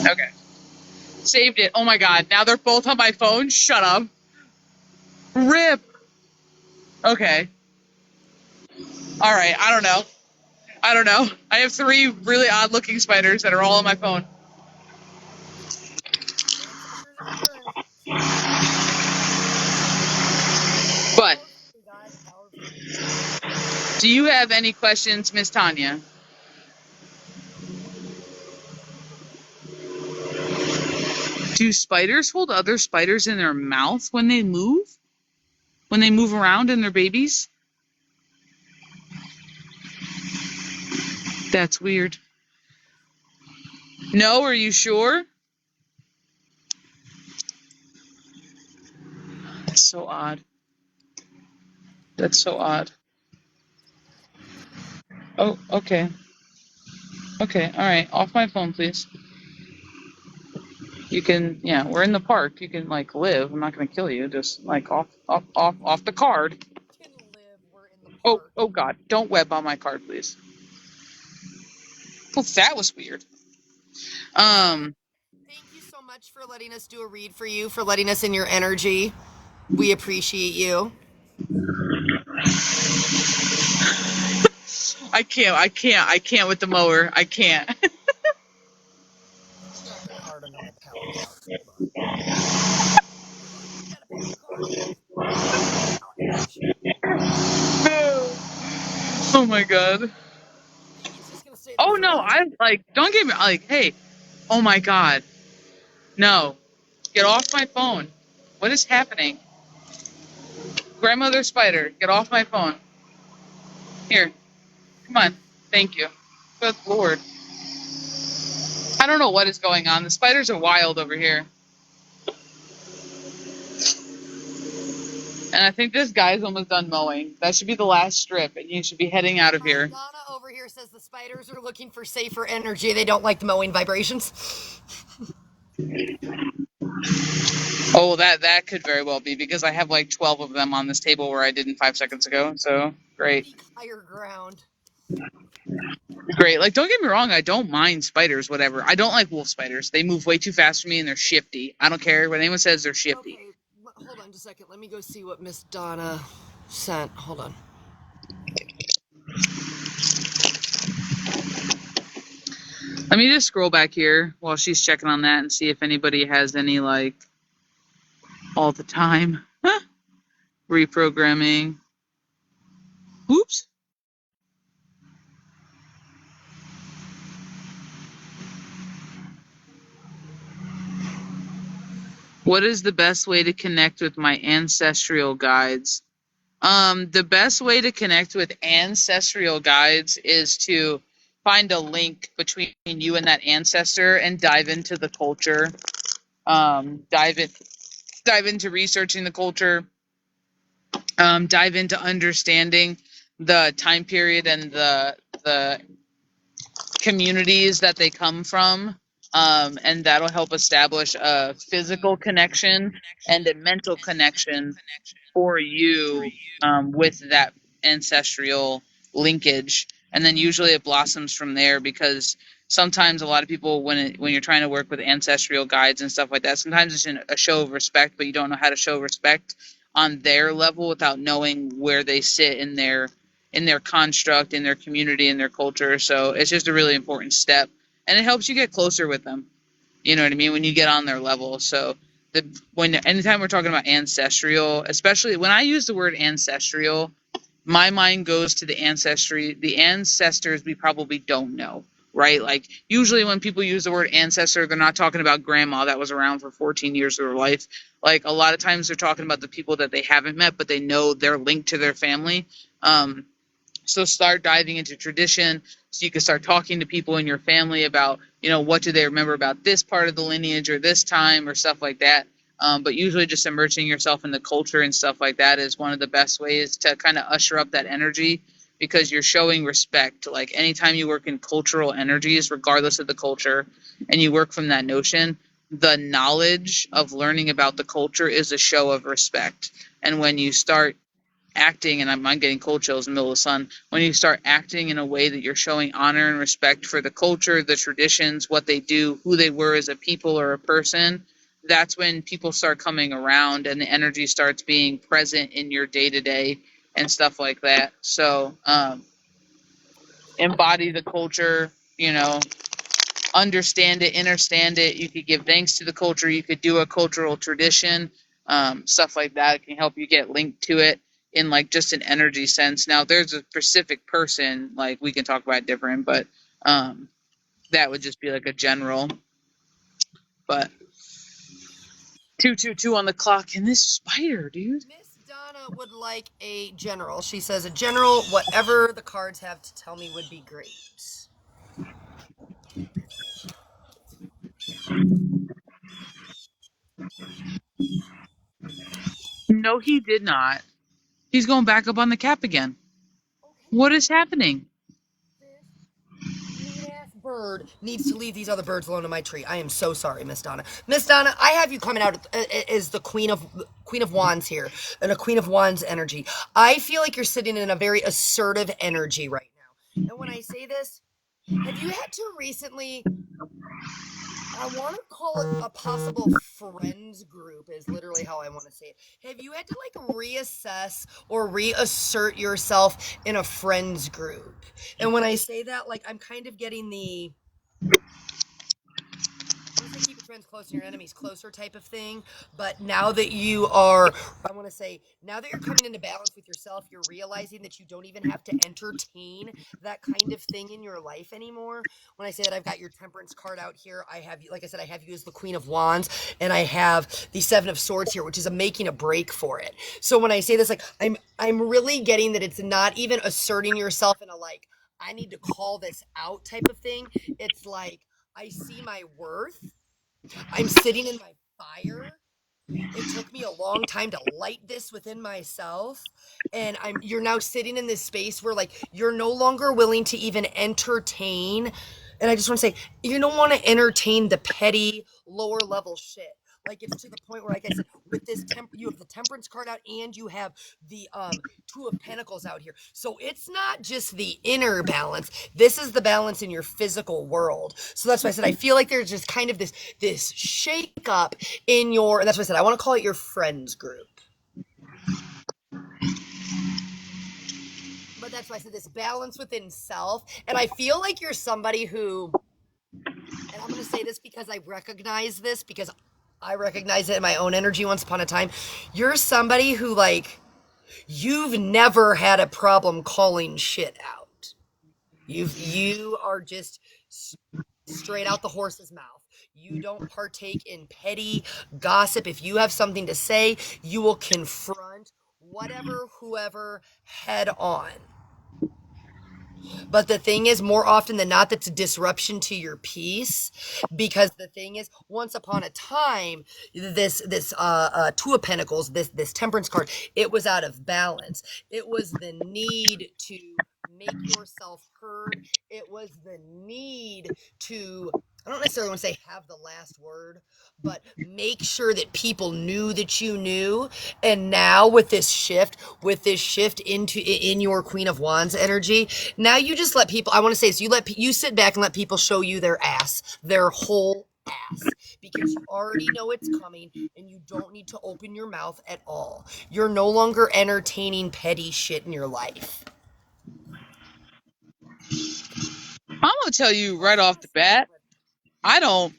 Okay. Saved it. Oh my god. Now they're both on my phone. Shut up. RIP. Okay. Alright. I don't know. I have 3 really odd looking spiders that are all on my phone. But do you have any questions, Miss Tonya? Do spiders hold other spiders in their mouth when they move? When they move around in their babies? That's weird. No, are you sure? That's so odd. That's so odd. Oh, okay. Okay, alright. Off my phone, please. You can, yeah, we're in the park. You can, like, live. I'm not going to kill you. Just, like, off the card. Oh, God. Don't web on my card, please. Well, that was weird. Thank you so much for letting us do a read for you, for letting us in your energy. We appreciate you. I can't with the mower. I can't. Oh my god. Oh no, I like, don't get me like, hey, Oh my God. No. Get off my phone. What is happening? Grandmother spider, get off my phone. Here. Come on. Thank you. Good Lord. I don't know what is going on. The spiders are wild over here. And I think this guy's almost done mowing. That should be the last strip, and you should be heading out of here. Donna over here says the spiders are looking for safer energy. They don't like the mowing vibrations. Oh, that could very well be, because I have like 12 of them on this table where I didn't 5 seconds ago. So great. Seek higher ground. Great. Like, don't get me wrong, I don't mind spiders, whatever. I don't like wolf spiders. They move way too fast for me and they're shifty. I don't care what anyone says, they're shifty. Okay, hold on just a second. Let me go see what Miss Donna sent. Hold on. Let me just scroll back here while she's checking on that and see if anybody has any, like, all the time. Reprogramming. Oops. What is the best way to connect with my ancestral guides? The best way to connect with ancestral guides is to find a link between you and that ancestor and dive into the culture. Dive into researching the culture. Dive into understanding the time period and the communities that they come from. And that'll help establish a physical connection and a mental connection for you with that ancestral linkage. And then usually it blossoms from there, because sometimes a lot of people, when you're trying to work with ancestral guides and stuff like that, sometimes it's a show of respect, but you don't know how to show respect on their level without knowing where they sit in their construct, in their community, in their culture. So it's just a really important step, and it helps you get closer with them. You know what I mean? When you get on their level. So anytime we're talking about ancestral, especially when I use the word ancestral, my mind goes to the ancestors we probably don't know, right? Like, usually when people use the word ancestor, they're not talking about grandma that was around for 14 years of her life. Like, a lot of times they're talking about the people that they haven't met, but they know they're linked to their family. So start diving into tradition, so you can start talking to people in your family about, what do they remember about this part of the lineage or this time or stuff like that. But usually just immersing yourself in the culture and stuff like that is one of the best ways to kind of usher up that energy, because you're showing respect. Like, anytime you work in cultural energies, regardless of the culture, and you work from that notion, the knowledge of learning about the culture is a show of respect. And when you start acting, and I'm getting cold chills in the middle of the sun, when you start acting in a way that you're showing honor and respect for the culture, the traditions, what they do, who they were as a people or a person, that's when people start coming around and the energy starts being present in your day-to-day and stuff like that. So embody the culture, understand it, understand it. You could give thanks to the culture. You could do a cultural tradition, stuff like that. It can help you get linked to it in, like, just an energy sense. Now, there's a specific person, like, we can talk about different, but that would just be like a general. But 2:22 on the clock, and this spider, dude. Miss Donna would like a general. She says a general, whatever the cards have to tell me would be great. No, he did not. He's going back up on the cap again. What is happening? This mean-ass bird needs to leave these other birds alone in my tree. I am so sorry, Miss Donna. Miss Donna, I have you coming out as the Queen of Wands here, and a Queen of Wands energy. I feel like you're sitting in a very assertive energy right now. And when I say this, have you had to recently, I want to call it a possible friends group, is literally how I want to say it. Have you had to, like, reassess or reassert yourself in a friends group? And when I say that, like, I'm kind of getting the, friends close and your enemies closer type of thing. But now that you are, I want to say, now that you're coming into balance with yourself, you're realizing that you don't even have to entertain that kind of thing in your life anymore. When I say that, I've got your temperance card out here. I have you, like I said, I have you as the Queen of Wands, and I have the Seven of Swords here, which is a making a break for it. So when I say this, like I'm really getting that it's not even asserting yourself in a like, I need to call this out type of thing. It's like, I see my worth. I'm sitting in my fire. It took me a long time to light this within myself. And you're now sitting in this space where like you're no longer willing to even entertain. And I just want to say, you don't want to entertain the petty, lower level shit. Like it's to the point where, like I said, with this you have the temperance card out and you have the Two of Pentacles out here. So it's not just the inner balance. This is the balance in your physical world. So that's why I said I feel like there's just kind of this shake up in your, and that's why I said I want to call it your friends group. But that's why I said this balance within self. And I feel like you're somebody who, and I'm going to say this because I recognize this, because I recognize it in my own energy once upon a time. You're somebody who, like, you've never had a problem calling shit out. You are just straight out the horse's mouth. You don't partake in petty gossip. If you have something to say, you will confront whoever head on. But the thing is, more often than not, that's a disruption to your peace, because the thing is, once upon a time, this Two of Pentacles, this Temperance card, it was out of balance. It was the need to make yourself heard. It was the need to, I don't necessarily want to say have the last word, but make sure that people knew that you knew. And now with this shift in your Queen of Wands energy, now you just let people, I want to say this, you sit back and let people show you their ass, their whole ass, because you already know it's coming and you don't need to open your mouth at all. You're no longer entertaining petty shit in your life. I'm gonna tell you right off the bat, I don't.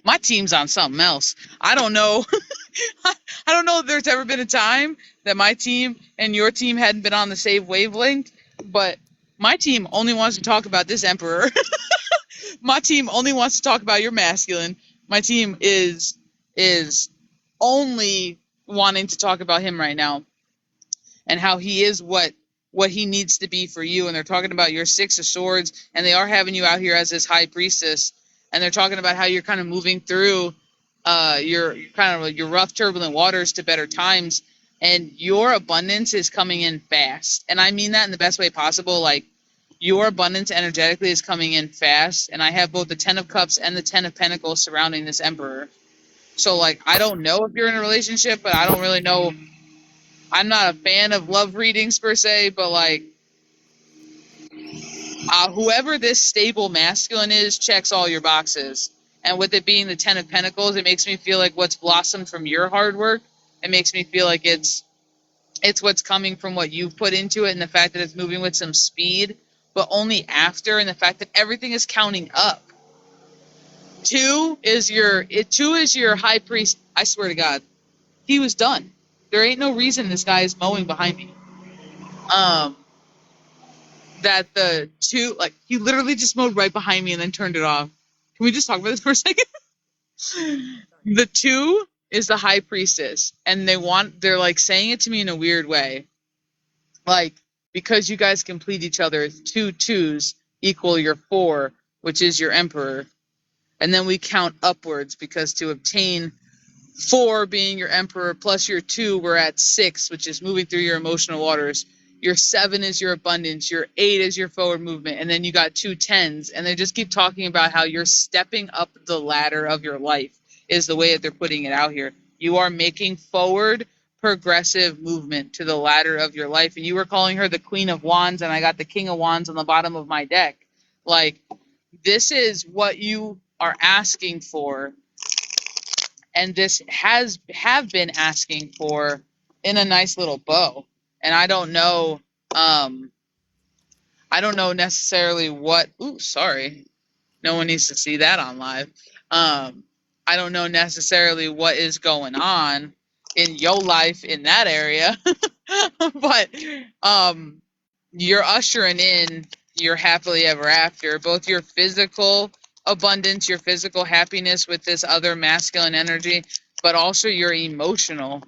My team's on something else. I don't know. I don't know if there's ever been a time that my team and your team hadn't been on the same wavelength, but my team only wants to talk about this emperor. My team only wants to talk about your masculine. My team is only wanting to talk about him right now and how he is what he needs to be for you. And they're talking about your Six of Swords, and they are having you out here as his high priestess. And they're talking about how you're kind of moving through your rough, turbulent waters to better times, and your abundance is coming in fast. And I mean that in the best way possible. Like, your abundance energetically is coming in fast. And I have both the Ten of Cups and the Ten of Pentacles surrounding this Emperor. So, like, I don't know if you're in a relationship, but I don't really know. I'm not a fan of love readings per se, but like, whoever this stable masculine is checks all your boxes. And with it being the Ten of Pentacles, it makes me feel like what's blossomed from your hard work. It makes me feel like it's what's coming from what you've put into it, and the fact that it's moving with some speed, but only after, and the fact that everything is counting up. Two is your high priest. I swear to God, he was done. There ain't no reason this guy is mowing behind me. That the two, like, he literally just mowed right behind me and then turned it off. Can we just talk about this for a second? The two is the high priestess, and they're like saying it to me in a weird way. Like, because you guys complete each other, 2 2s equal your 4, which is your emperor. And then we count upwards, because to obtain 4 being your emperor plus your 2, we're at 6, which is moving through your emotional waters. Your 7 is your abundance. Your 8 is your forward movement. And then you got 2 10s. And they just keep talking about how you're stepping up the ladder of your life, is the way that they're putting it out here. You are making forward, progressive movement to the ladder of your life. And you were calling her the Queen of Wands, and I got the King of Wands on the bottom of my deck. Like, this is what you are asking for. And this have been asking for in a nice little bow. And I don't know necessarily what. Ooh, sorry. No one needs to see that on live. I don't know necessarily what is going on in your life in that area, but you're ushering in your happily ever after, both your physical abundance, your physical happiness with this other masculine energy, but also your emotional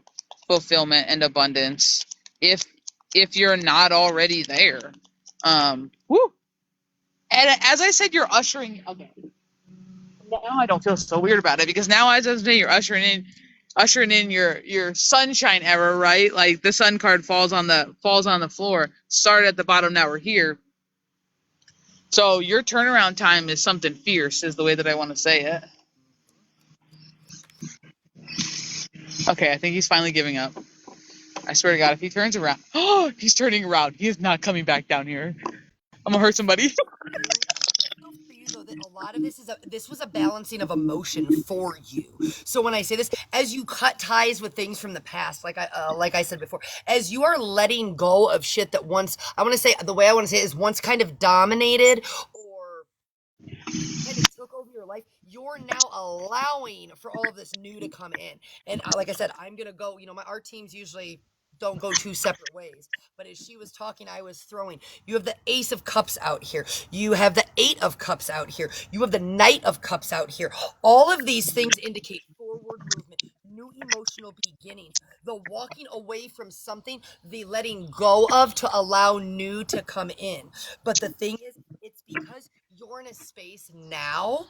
fulfillment and abundance. If you're not already there, woo. And as I said, you're ushering. Okay, now I don't feel so weird about it because now, as I was saying, you're ushering in your sunshine era, right? Like the sun card falls on the floor. Started at the bottom, now we're here. So your turnaround time is something fierce, is the way that I want to say it. Okay, I think he's finally giving up. I swear to God, if he turns around, oh, he's turning around. He is not coming back down here. I'm gonna hurt somebody. For you though, that a lot of this was a balancing of emotion for you. So when I say this, as you cut ties with things from the past, like I said before, as you are letting go of shit that once, I want to say, the way I want to say it is once kind of dominated or kind of took over your life, you're now allowing for all of this new to come in. And like I said, I'm gonna go, our teams usually don't go two separate ways, but as she was talking, I was throwing, you have the Ace of Cups out here, you have the Eight of Cups out here, you have the Knight of Cups out here. All of these things indicate forward movement, new emotional beginnings, the walking away from something, the letting go of to allow new to come in. But the thing is, it's because you're in a space now,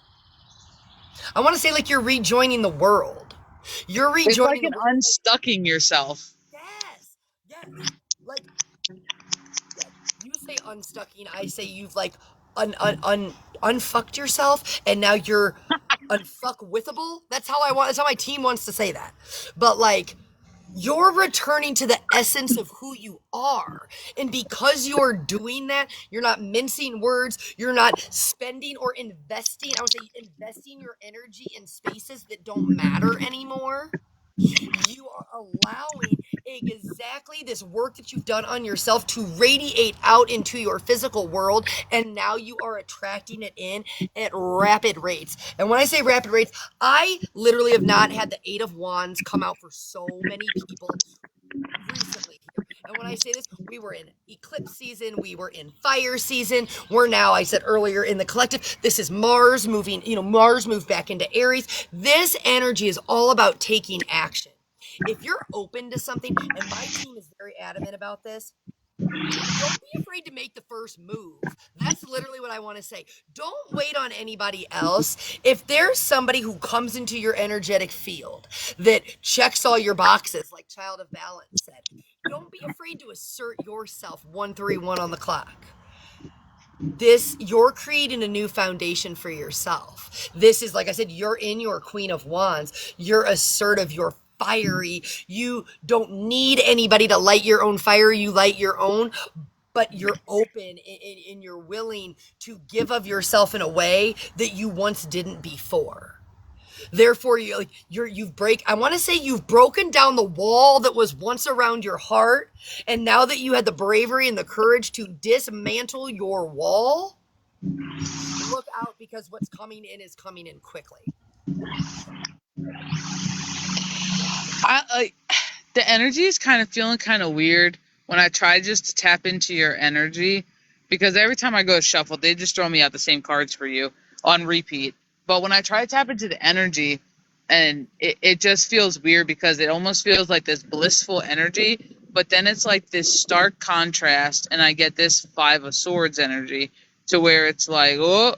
I want to say, like, you're rejoining the world. You're rejoining. It's like an unstucking yourself. Yes. Yes. Like, yeah, you say unstucking, I say you've like unfucked yourself, and now you're unfuckwithable. That's how that's how my team wants to say that. But like, you're returning to the essence of who you are. And because you're doing that, you're not mincing words, you're not spending or investing, I would say investing your energy in spaces that don't matter anymore. You are allowing exactly this work that you've done on yourself to radiate out into your physical world, and now you are attracting it in at rapid rates. And when I say rapid rates, I literally have not had the Eight of Wands come out for so many people recently here. And when I say this, we were in eclipse season, we were in fire season, we're now, I said earlier, in the collective. This is Mars moving, Mars moved back into Aries. This energy is all about taking action. If you're open to something, and my team is very adamant about this, don't be afraid to make the first move. That's literally what I want to say. Don't wait on anybody else. If there's somebody who comes into your energetic field that checks all your boxes, like ChildOfBalance said, don't be afraid to assert yourself. 131 on the clock. You're creating a new foundation for yourself. This is, like I said, you're in your Queen of Wands. You're assertive. You're fiery. You don't need anybody to light your own fire. You light your own, but you're open and you're willing to give of yourself in a way that you once didn't before. Therefore, I want to say you've broken down the wall that was once around your heart, and now that you had the bravery and the courage to dismantle your wall, look out, because what's coming in is coming in quickly. The energy is kind of feeling kind of weird when I try just to tap into your energy, because every time I go shuffle, they just throw me out the same cards for you on repeat. But when I try to tap into the energy, and it just feels weird because it almost feels like this blissful energy, but then it's like this stark contrast, and I get this Five of Swords energy to where it's like, oh,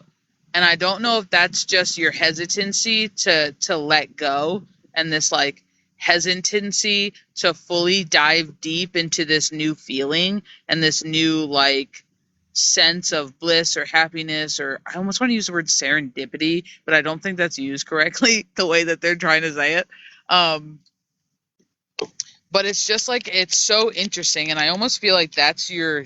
and I don't know if that's just your hesitancy to let go, and this like hesitancy to fully dive deep into this new feeling and this new like sense of bliss or happiness, or I almost want to use the word serendipity, but I don't think that's used correctly the way that they're trying to say it. But it's just like, it's so interesting, and I almost feel like that's your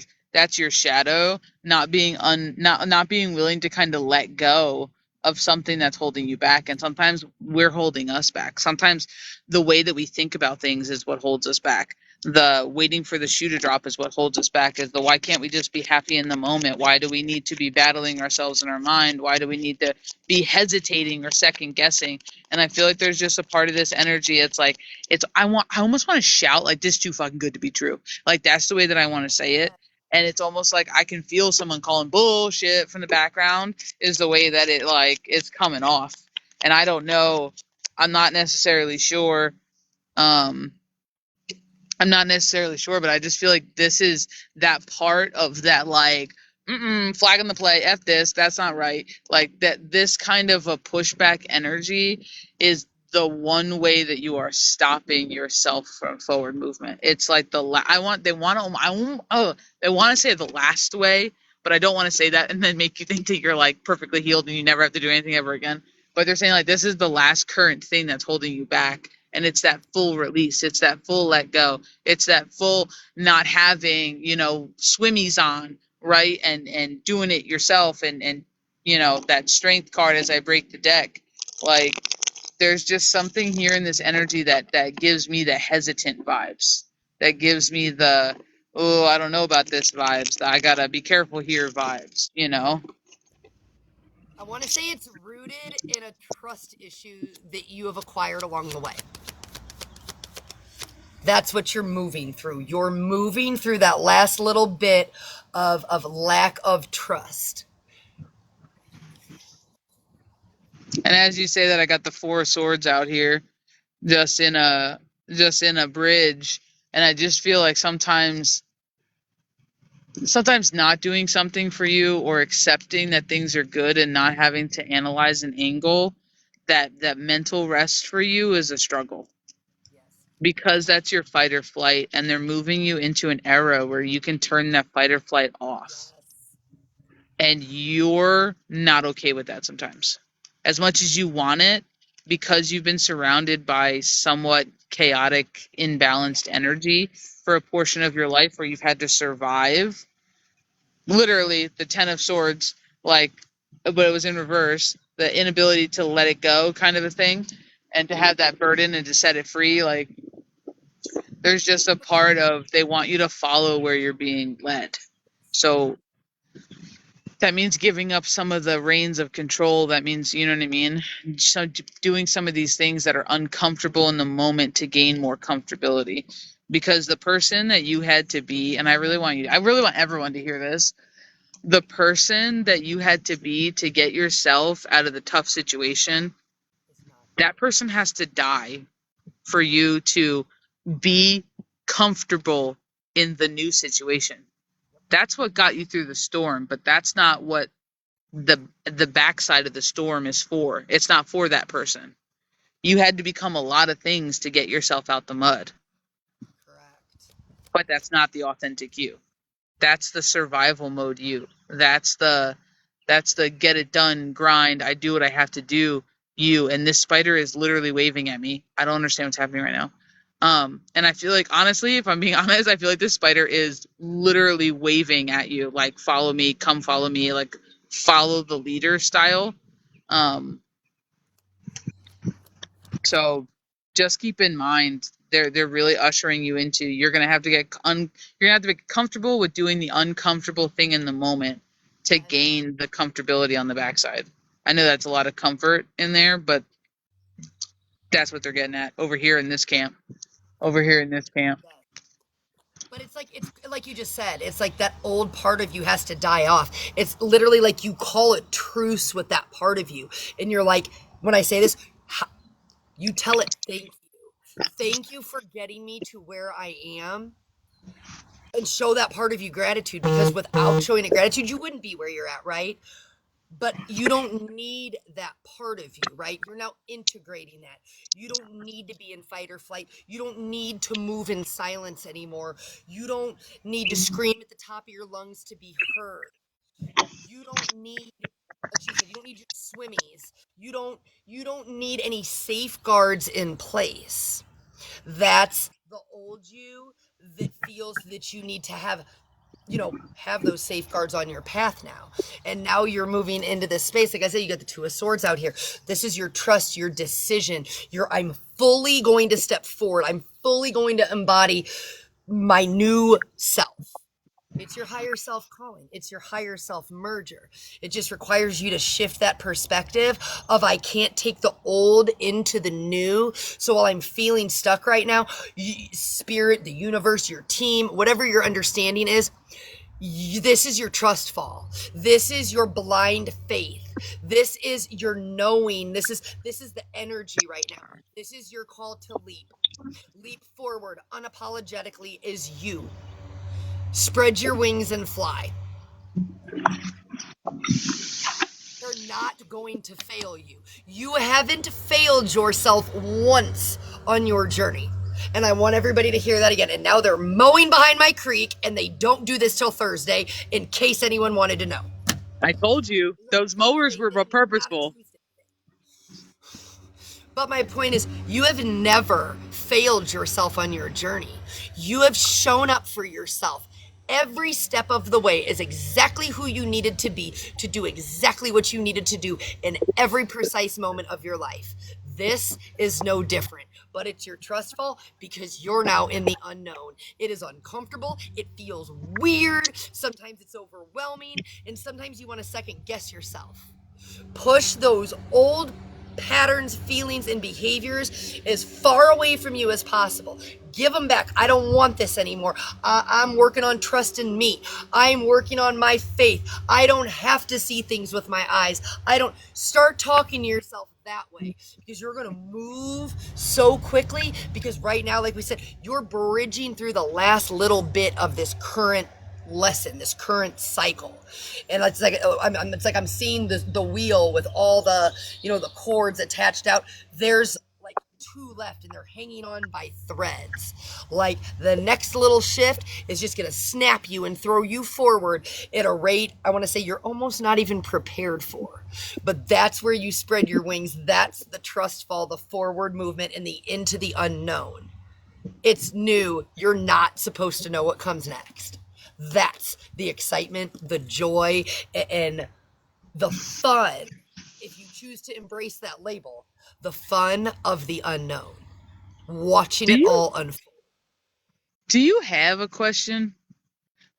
shadow not being willing to kind of let go of something that's holding you back. And sometimes we're holding us back. Sometimes the way that we think about things is what holds us back. the waiting for the shoe to drop is what holds us back, is the why can't we just be happy in the moment? Why do we need to be battling ourselves in our mind? Why do we need to be hesitating or second guessing? And I feel like there's just a part of this energy. It's like, I almost want to shout like, this too fucking good to be true. Like, that's the way that I want to say it. And it's almost like I can feel someone calling bullshit from the background is the way that it, like, it's coming off. And I don't know. I'm not necessarily sure. I'm not necessarily sure, but I just feel like this is that part of that, like, flag on the play, F this, that's not right. Like, that this kind of a pushback energy is the one way that you are stopping yourself from forward movement. It's like they want to say the last way, but I don't want to say that and then make you think that you're like perfectly healed and you never have to do anything ever again. But they're saying like this is the last current thing that's holding you back. And it's that full release. It's that full let go. It's that full not having, swimmies on, right? And doing it yourself and that strength card as I break the deck. Like, there's just something here in this energy that gives me the hesitant vibes. That gives me the, oh, I don't know about this vibes. I gotta be careful here vibes, I want to say it's rooted in a trust issue that you have acquired along the way. That's what you're moving through. You're moving through that last little bit of lack of trust. And as you say that, I got the Four of Swords out here, just in a bridge, and I just feel like sometimes not doing something for you or accepting that things are good and not having to analyze an angle, that mental rest for you is a struggle. Because that's your fight or flight, and they're moving you into an era where you can turn that fight or flight off. And you're not okay with that sometimes. As much as you want it, because you've been surrounded by somewhat chaotic, imbalanced energy for a portion of your life where you've had to survive. Literally, the Ten of Swords, like, but it was in reverse. The inability to let it go kind of a thing. And to have that burden and to set it free, like, there's just a part of they want you to follow where you're being led. So that means giving up some of the reins of control. That means, you know what I mean? So doing some of these things that are uncomfortable in the moment to gain more comfortability. Because the person that you had to be, and I really want everyone to hear this, the person that you had to be to get yourself out of the tough situation, that person has to die for you to be comfortable in the new situation. That's what got you through the storm, but that's not what the backside of the storm is for. It's not for that person. You had to become a lot of things to get yourself out the mud. Correct. But that's not the authentic you. That's the survival mode you. That's the get it done grind. I do what I have to do you. And this spider is literally waving at me. I don't understand what's happening right now. And I feel like, honestly, if I'm being honest, I feel like this spider is literally waving at you, like, follow me, come follow me, like, follow the leader style. So just keep in mind, they're really ushering you into, you're gonna have to get comfortable with doing the uncomfortable thing in the moment to gain the comfortability on the backside. I know that's a lot of comfort in there, but that's what they're getting at over here in this camp. But it's like you just said, it's like that old part of you has to die off. It's literally like you call it truce with that part of you. And you're like, when I say this, you tell it, thank you. Thank you for getting me to where I am. And show that part of you gratitude, because without showing it gratitude, you wouldn't be where you're at, right? But you don't need that part of you, right? You're now integrating that. You don't need to be in fight or flight. You don't need to move in silence anymore. You don't need to scream at the top of your lungs to be heard. You don't need, like you said, you don't need your swimmies. You don't need any safeguards in place. That's the old you that feels that you need to have those safeguards on your path now. And now you're moving into this space. Like I said, you got the Two of Swords out here. This is your trust, your decision. I'm fully going to step forward. I'm fully going to embody my new self. It's your higher self calling. It's your higher self merger. It just requires you to shift that perspective of I can't take the old into the new. So while I'm feeling stuck right now, spirit, the universe, your team, whatever your understanding is, this is your trust fall. This is your blind faith. This is your knowing. This is the energy right now. This is your call to leap. Leap forward unapologetically is you. Spread your wings and fly. They're not going to fail you. You haven't failed yourself once on your journey. And I want everybody to hear that again. And now they're mowing behind my creek, and they don't do this till Thursday, in case anyone wanted to know. I told you, those mowers were purposeful. But my point is, you have never failed yourself on your journey. You have shown up for yourself. Every step of the way is exactly who you needed to be to do exactly what you needed to do in every precise moment of your life. This is no different, but it's your trust fall because you're now in the unknown. It is uncomfortable. It feels weird. Sometimes it's overwhelming, and sometimes you want to second guess yourself. Push those old patterns, feelings, and behaviors as far away from you as possible. Give them back. I don't want this anymore. I'm working on trust in me. I'm working on my faith. I don't have to see things with my eyes. I don't start talking to yourself that way, because you're going to move so quickly, because right now, like we said, you're bridging through the last little bit of this current lesson, this current cycle. And it's like I'm seeing the wheel with all the, the cords attached out. There's like 2 left, and they're hanging on by threads. Like the next little shift is just going to snap you and throw you forward at a rate, I want to say, you're almost not even prepared for. But that's where you spread your wings. That's the trust fall, the forward movement, and the into the unknown. It's new. You're not supposed to know what comes next. That's the excitement, the joy, and the fun, if you choose to embrace that label, the fun of the unknown, watching it all unfold. Do you have a question?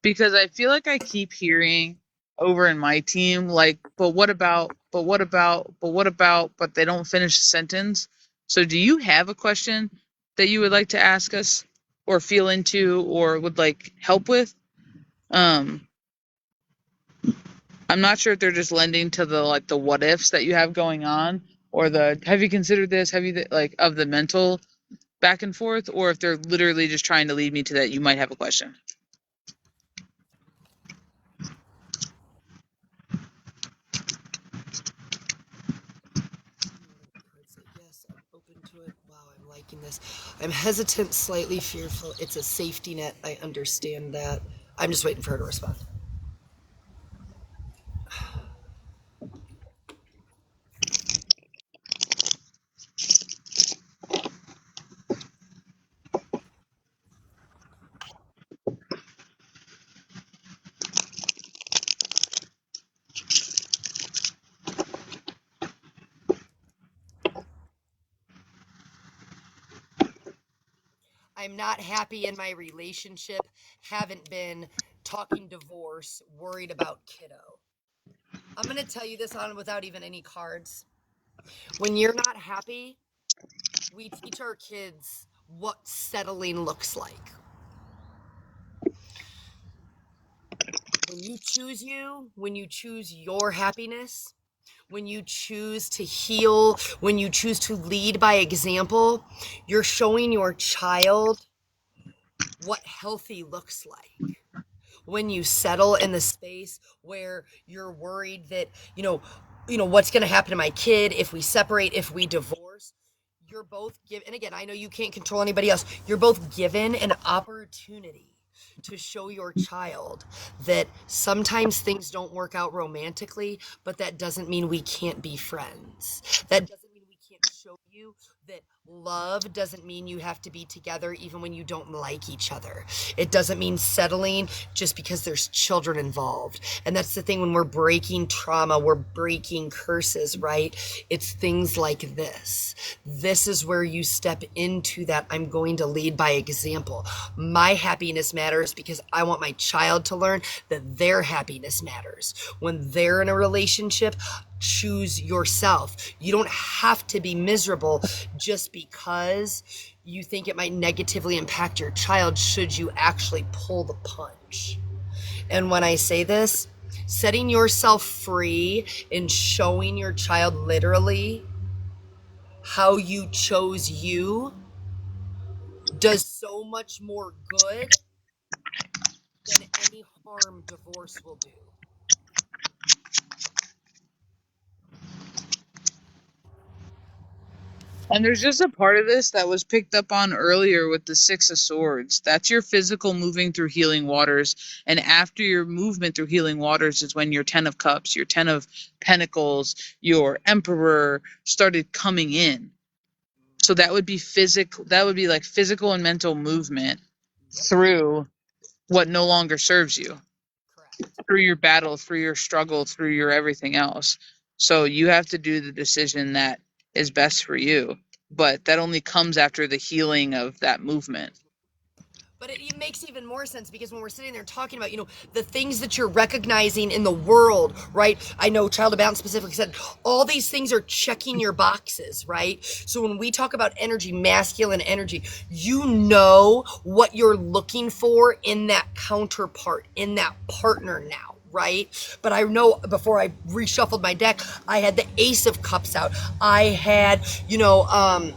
Because I feel like I keep hearing over in my team, like, but what about, but what about, but what about, but they don't finish the sentence. So do you have a question that you would like to ask us or feel into or would like help with? I'm not sure if they're just lending to the what ifs that you have going on, or the have you considered this, have you like of the mental back and forth, or if they're literally just trying to lead me to that you might have a question. Yes, I'm open to it. Wow, I'm liking this. I'm hesitant, slightly fearful. It's a safety net. I understand that. I'm just waiting for her to respond. I'm not happy in my relationship, haven't been, talking divorce, worried about kiddo. I'm going to tell you this on without even any cards. When you're not happy, we teach our kids what settling looks like. When you choose your happiness, when you choose to heal, when you choose to lead by example, you're showing your child what healthy looks like. When you settle in the space where you're worried that, what's going to happen to my kid if we separate, if we divorce, you're both given, and again, I know you can't control anybody else, you're both given an opportunity to show your child that sometimes things don't work out romantically, but that doesn't mean we can't be friends. That doesn't mean we can't show you that love doesn't mean you have to be together even when you don't like each other. It doesn't mean settling just because there's children involved. And that's the thing, when we're breaking trauma, we're breaking curses, right? It's things like this. This is where you step into that I'm going to lead by example. My happiness matters because I want my child to learn that their happiness matters. When they're in a relationship, choose yourself. You don't have to be miserable just because you think it might negatively impact your child should you actually pull the punch. And when I say this, setting yourself free and showing your child literally how you chose you does so much more good than any harm divorce will do. And there's just a part of this that was picked up on earlier with the Six of Swords. That's your physical moving through healing waters. And after your movement through healing waters is when your Ten of Cups, your Ten of Pentacles, your Emperor started coming in. So that would be physical. That would be like physical and mental movement through what no longer serves you. Correct. Through your battle, through your struggle, through your everything else. So you have to do the decision that is best for you. But that only comes after the healing of that movement. But it makes even more sense because when we're sitting there talking about, the things that you're recognizing in the world, right? I know ChildOfBalance specifically said all these things are checking your boxes, right? So when we talk about energy, masculine energy, you know what you're looking for in that counterpart, in that partner now. Right? But I know before I reshuffled my deck, I had the Ace of Cups out. I had, the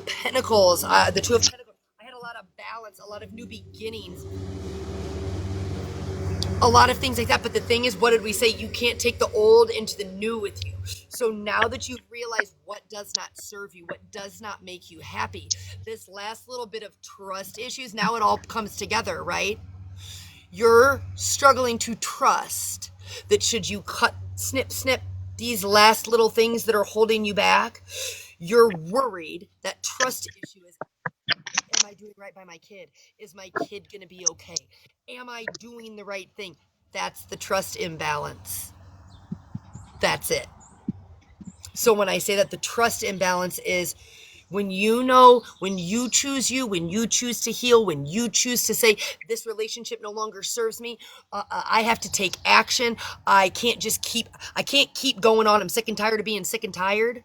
Pentacles, the Two of Pentacles. I had a lot of balance, a lot of new beginnings, a lot of things like that. But the thing is, what did we say? You can't take the old into the new with you. So now that you've realized what does not serve you, what does not make you happy, this last little bit of trust issues, now it all comes together, right? You're struggling to trust that should you cut, snip, these last little things that are holding you back, you're worried that trust issue is, am I doing right by my kid? Is my kid going to be okay? Am I doing the right thing? That's the trust imbalance. That's it. So when I say that the trust imbalance is when you choose you, when you choose to heal, when you choose to say this relationship no longer serves me, I have to take action. I can't keep going on. I'm sick and tired of being sick and tired.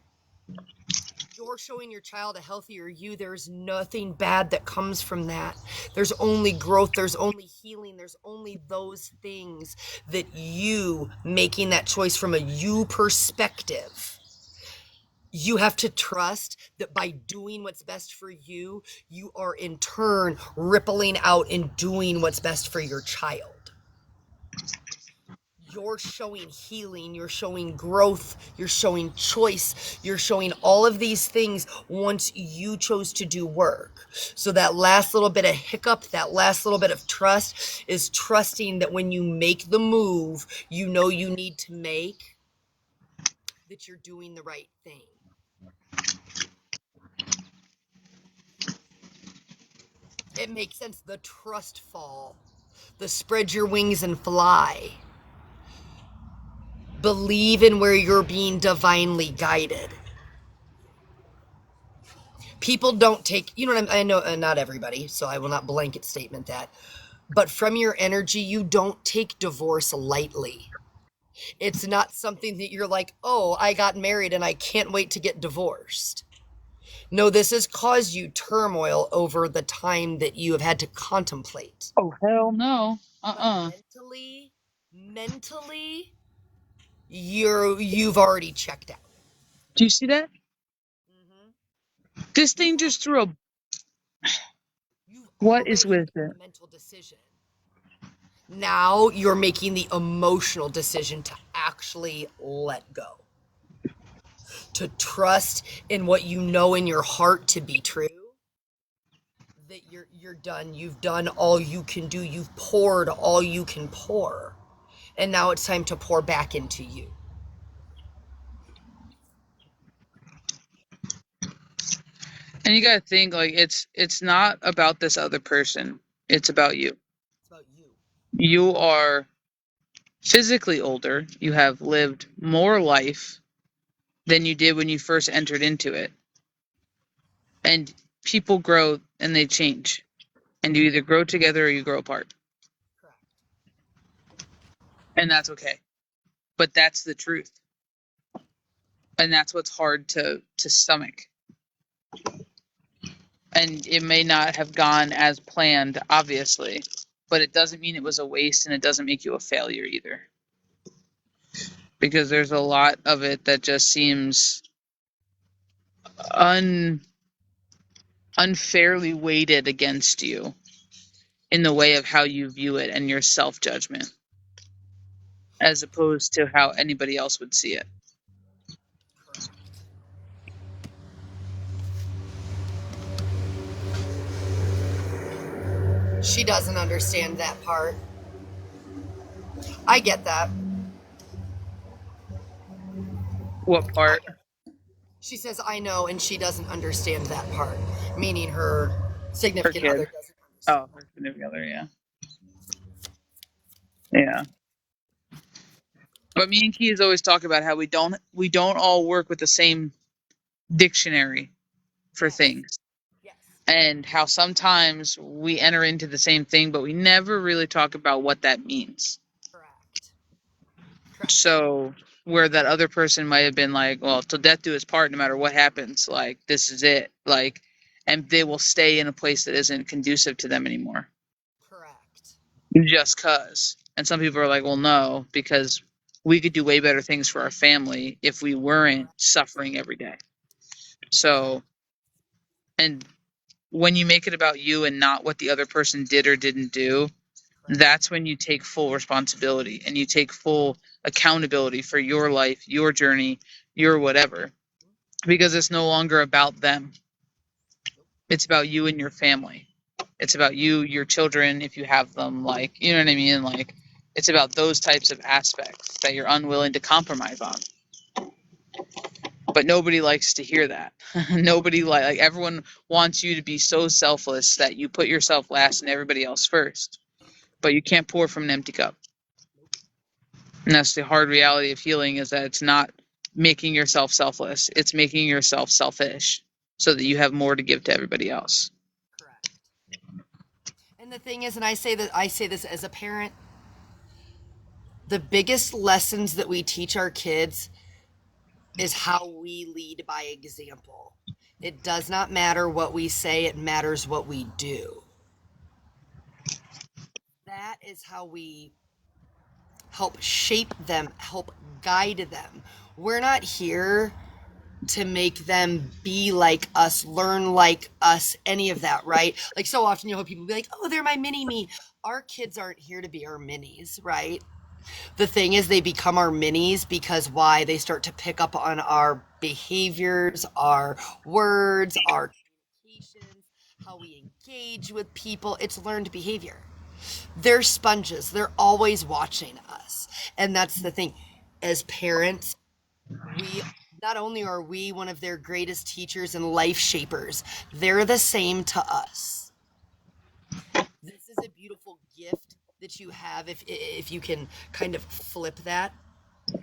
You're showing your child a healthier you. There's nothing bad that comes from that. There's only growth. There's only healing. There's only those things that you making that choice from a you perspective. You have to trust that by doing what's best for you, you are in turn rippling out and doing what's best for your child. You're showing healing, you're showing growth, you're showing choice, you're showing all of these things once you chose to do work. So that last little bit of hiccup, that last little bit of trust is trusting that when you make the move you know you need to make, that you're doing the right thing. It makes sense. The trust fall, the spread your wings and fly. Believe in where you're being divinely guided. People don't take, I know not everybody, so I will not blanket statement that, but from your energy, you don't take divorce lightly. It's not something that you're like, oh, I got married and I can't wait to get divorced. No, this has caused you turmoil over the time that you have had to contemplate. Oh, hell no. But mentally, you've already checked out. Do you see that? Mm-hmm. This thing just threw a... You've What is already with made it? a mental decision. Now you're making the emotional decision to actually let go. To trust in what you know in your heart to be true. That you're done. You've done all you can do. You've poured all you can pour. And now it's time to pour back into you. And you gotta think, like, it's not about this other person. It's about you. It's about you. You are physically older. You have lived more life than you did when you first entered into it. And people grow and they change. And you either grow together or you grow apart. Correct. And that's okay. But that's the truth. And that's what's hard to stomach. And it may not have gone as planned, obviously, but it doesn't mean it was a waste, and it doesn't make you a failure either. Because there's a lot of it that just seems unfairly weighted against you in the way of how you view it and your self-judgment, as opposed to how anybody else would see it. Correct. She doesn't understand that part. I get that. What part? She says, I know, and she doesn't understand that part, meaning her Her significant kid. other doesn't understand. Oh, her significant other, yeah. Yeah. But me and Keys always talk about how we don't all work with the same dictionary for Yes. things. Yes. And how sometimes we enter into the same thing, but we never really talk about what that means. Correct. Correct. So where that other person might have been like, well, till death do his part, no matter what happens, like, this is it. Like, and they will stay in a place that isn't conducive to them anymore. Correct. Just cause. And some people are like, well, no, because we could do way better things for our family if we weren't suffering every day. So, and when you make it about you and not what the other person did or didn't do, that's when you take full responsibility and you take full accountability for your life, your journey, your whatever. Because it's no longer about them. It's about you and your family. It's about you, your children, if you have them, like, you know what I mean? Like, it's about those types of aspects that you're unwilling to compromise on. But nobody likes to hear that. Nobody like everyone wants you to be so selfless that you put yourself last and everybody else first. But you can't pour from an empty cup. And that's the hard reality of healing, is that it's not making yourself selfless. It's making yourself selfish so that you have more to give to everybody else. Correct. And the thing is, and I say this as a parent, the biggest lessons that we teach our kids is how we lead by example. It does not matter what we say, it matters what we do. That is how we help shape them, help guide them. We're not here to make them be like us, learn like us, any of that, right? Like, so often you'll have people be like, oh, they're my mini me. Our kids aren't here to be our minis, right? The thing is, they become our minis because why? They start to pick up on our behaviors, our words, our communications, how we engage with people. It's learned behavior. They're sponges. They're always watching us. And that's the thing. As parents, we not only are we one of their greatest teachers and life shapers, they're the same to us. This is a beautiful gift that you have if you can kind of flip that.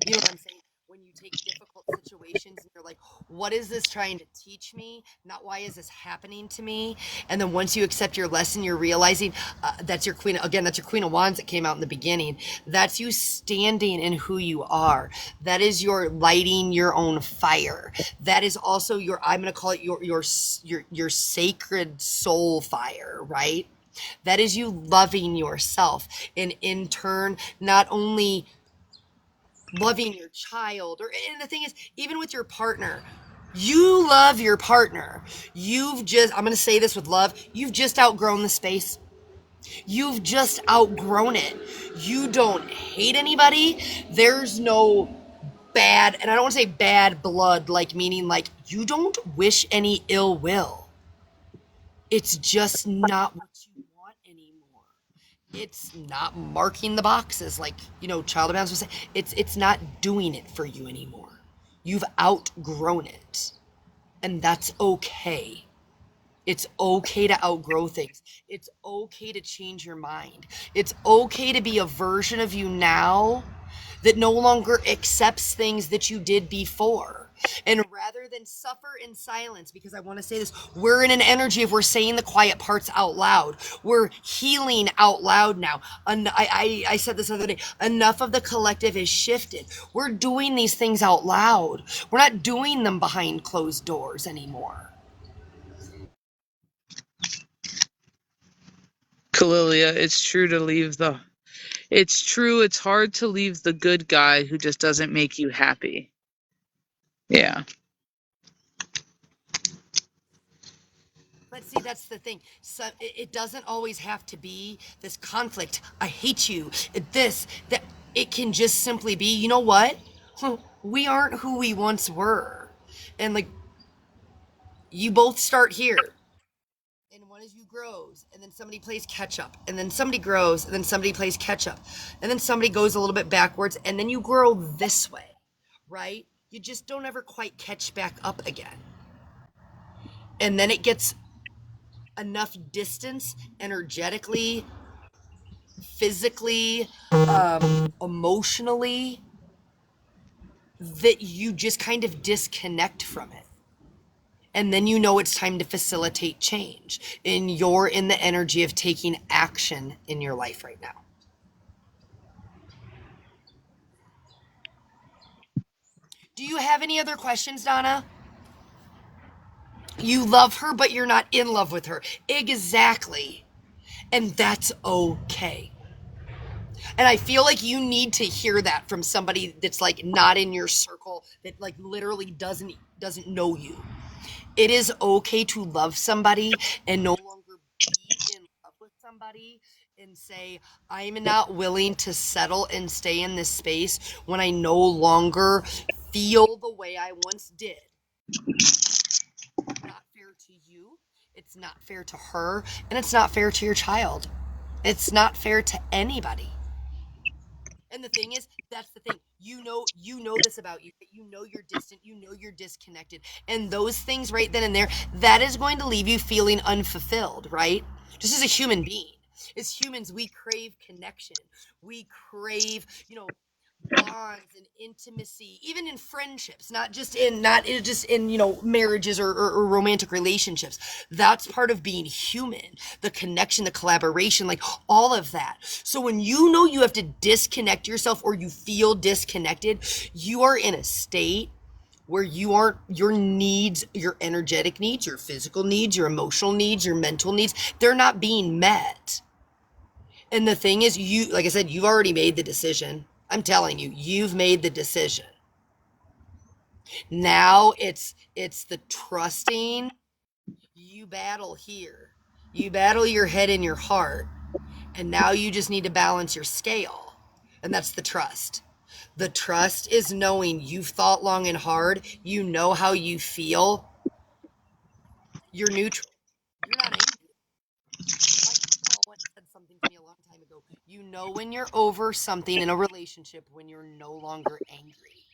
You know what I'm saying? When you take difficult situations and you're like, what is this trying to teach me? Not why is this happening to me? And then once you accept your lesson, you're realizing that's your queen. Again, that's your Queen of Wands that came out in the beginning. That's you standing in who you are. That is your lighting your own fire. That is also your, I'm going to call it your sacred soul fire, right? That is you loving yourself. And in turn, not only loving your child, and the thing is, even with your partner, you love your partner. I'm going to say this with love, you've just outgrown the space. You've just outgrown it. You don't hate anybody. There's no bad, and I don't want to say bad blood, like meaning like you don't wish any ill will. It's just not what you want anymore. It's not marking the boxes like, ChildOfBalance was saying. It's not doing it for you anymore. You've outgrown it. And that's okay. It's okay to outgrow things. It's okay to change your mind. It's okay to be a version of you now that no longer accepts things that you did before. And rather than suffer in silence, because I want to say this, we're in an energy of we're saying the quiet parts out loud. We're healing out loud now. I said this the other day, enough of the collective is shifted. We're doing these things out loud. We're not doing them behind closed doors anymore. Kalilia, it's true to leave the. It's true. It's hard to leave the good guy who just doesn't make you happy. Yeah. But see, that's the thing. So it doesn't always have to be this conflict. I hate you. This, that. It can just simply be, you know what? We aren't who we once were. And like, you both start here. And one of you grows, and then somebody plays catch up, and then somebody grows, and then somebody plays catch up, and then somebody goes a little bit backwards, and then you grow this way, right? You just don't ever quite catch back up again. And then it gets enough distance energetically, physically, emotionally, that you just kind of disconnect from it. And then you know it's time to facilitate change. And you're in the energy of taking action in your life right now. Do you have any other questions, Donna? You love her, but you're not in love with her. Exactly. And that's okay. And I feel like you need to hear that from somebody that's like not in your circle, that like literally doesn't know you. It is okay to love somebody and no longer be in love with somebody and say, I'm not willing to settle and stay in this space when I no longer feel the way I once did. It's not fair to you. It's not fair to her. And it's not fair to your child. It's not fair to anybody. And the thing is, that's the thing. You know this about you. You know you're distant. You know you're disconnected. And those things right then and there, that is going to leave you feeling unfulfilled, right? Just as a human being. As humans, we crave connection. We crave, bonds and intimacy, even in friendships, not just in marriages or romantic relationships. That's part of being human, the connection, the collaboration, like all of that. So when you know you have to disconnect yourself or you feel disconnected, you are in a state where your needs, your energetic needs, your physical needs, your emotional needs, your mental needs, they're not being met. And the thing is, like I said, you've already made the decision. I'm telling you, you've made the decision. Now it's the trusting. You battle here. You battle your head and your heart. And now you just need to balance your scale. And that's the trust. The trust is knowing you've thought long and hard. You know how you feel. You're neutral. You're not angry. Said something to me a long time ago. You know when you're over something in a relationship when you're no longer angry.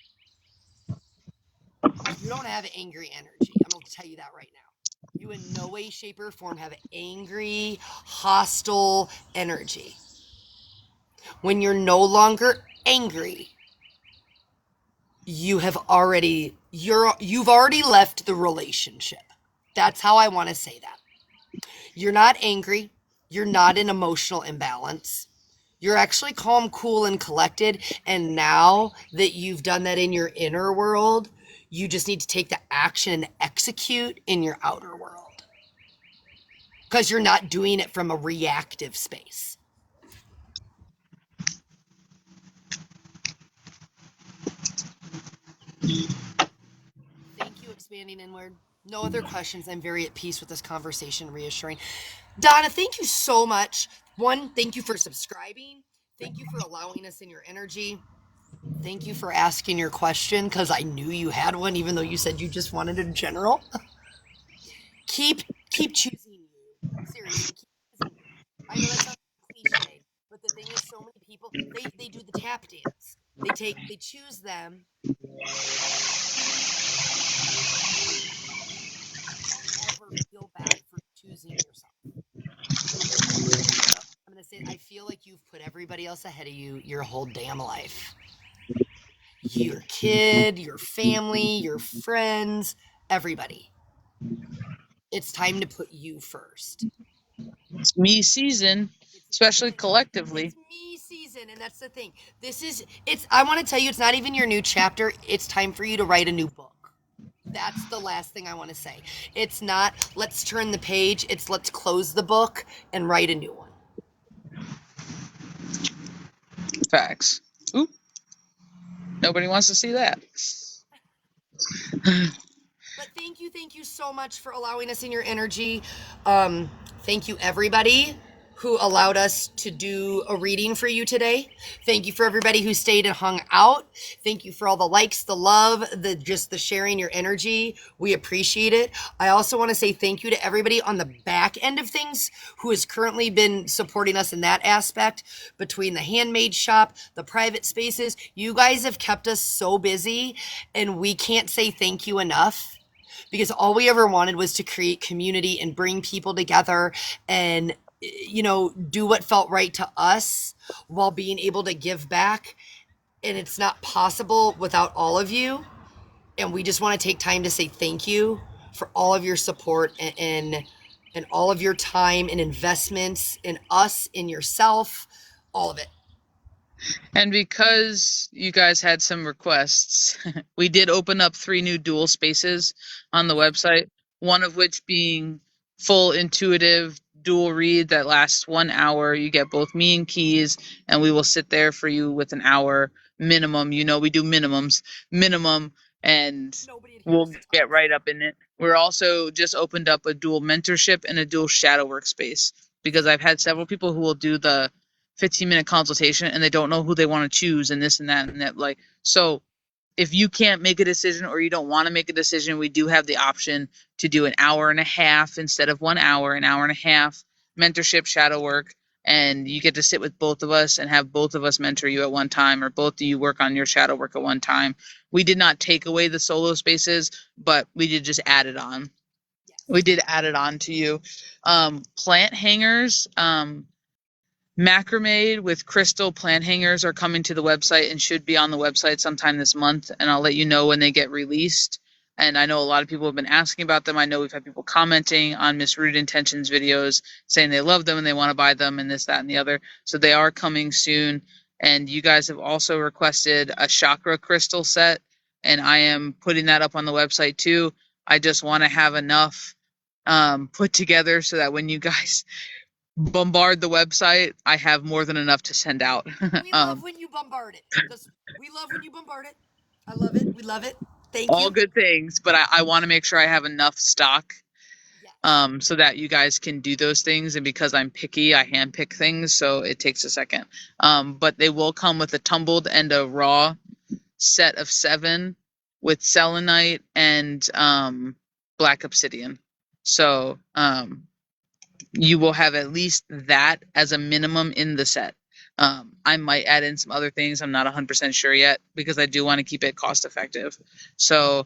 You don't have angry energy. I'm going to tell you that right now. You in no way, shape, or form have angry, hostile energy. When you're no longer angry, you've already left the relationship. That's how I want to say that. You're not angry. You're not in emotional imbalance. You're actually calm, cool, and collected. And now that you've done that in your inner world, you just need to take the action and execute in your outer world. Because you're not doing it from a reactive space. Thank you, expanding inward. No other questions. I'm very at peace with this conversation, reassuring. Donna, thank you so much. One, thank you for subscribing. Thank you for allowing us in your energy. Thank you for asking your question, because I knew you had one, even though you said you just wanted a general. Keep choosing you. Seriously, keep choosing you. I know that sounds cliche, but the thing is, so many people, they do the tap dance. They choose them. Ever feel bad for I feel like you've put everybody else ahead of you your whole damn life. Your kid, your family, your friends, everybody. It's time to put you first. It's me season, especially collectively. It's me season, and that's the thing. I want to tell you, it's not even your new chapter. It's time for you to write a new book. That's the last thing I want to say. It's not, let's turn the page. It's let's close the book and write a new one. Facts. Oop. Nobody wants to see that. But thank you so much for allowing us in your energy. Thank you, everybody who allowed us to do a reading for you today. Thank you for everybody who stayed and hung out. Thank you for all the likes, the love, the sharing your energy. We appreciate it. I also want to say thank you to everybody on the back end of things who has currently been supporting us in that aspect, between the handmade shop, the private spaces. You guys have kept us so busy, and we can't say thank you enough. Because all we ever wanted was to create community and bring people together and, do what felt right to us while being able to give back. And it's not possible without all of you. And we just want to take time to say thank you for all of your support and all of your time and investments in us, in yourself, all of it. And because you guys had some requests, we did open up 3 new dual spaces on the website, one of which being full intuitive dual read that lasts 1 hour. You get both me and Keys, and we will sit there for you with an hour minimum. We do minimum, and we'll get right up in it. We're also just opened up a dual mentorship and a dual shadow workspace, because I've had several people who will do the 15-minute consultation and they don't know who they want to choose and this and that and that. So if you can't make a decision or you don't want to make a decision, we do have the option to do an hour and a half instead of 1 hour, an hour and a half mentorship shadow work. And you get to sit with both of us and have both of us mentor you at one time, or both of you work on your shadow work at one time. We did not take away the solo spaces, but we did just add it on. We did add it on to you. Plant hangers, macrame with crystal plant hangers are coming to the website and should be on the website sometime this month, and I'll let you know when they get released. And I know a lot of people have been asking about them. I know we've had people commenting on Miss Rude Intentions videos saying they love them and they want to buy them and this, that, and the other. So they are coming soon. And you guys have also requested a chakra crystal set, and I am putting that up on the website too. I just want to have enough put together so that when you guys bombard the website, I have more than enough to send out. We love when you bombard it. We love when you bombard it. I love it. We love it. Thank you. All good things, but I want to make sure I have enough stock, so that you guys can do those things. And because I'm picky, I handpick things, so it takes a second. But they will come with a tumbled and a raw set of 7 with selenite and black obsidian. So you will have at least that as a minimum in the set. I might add in some other things. I'm not 100% sure yet, because I do want to keep it cost effective. So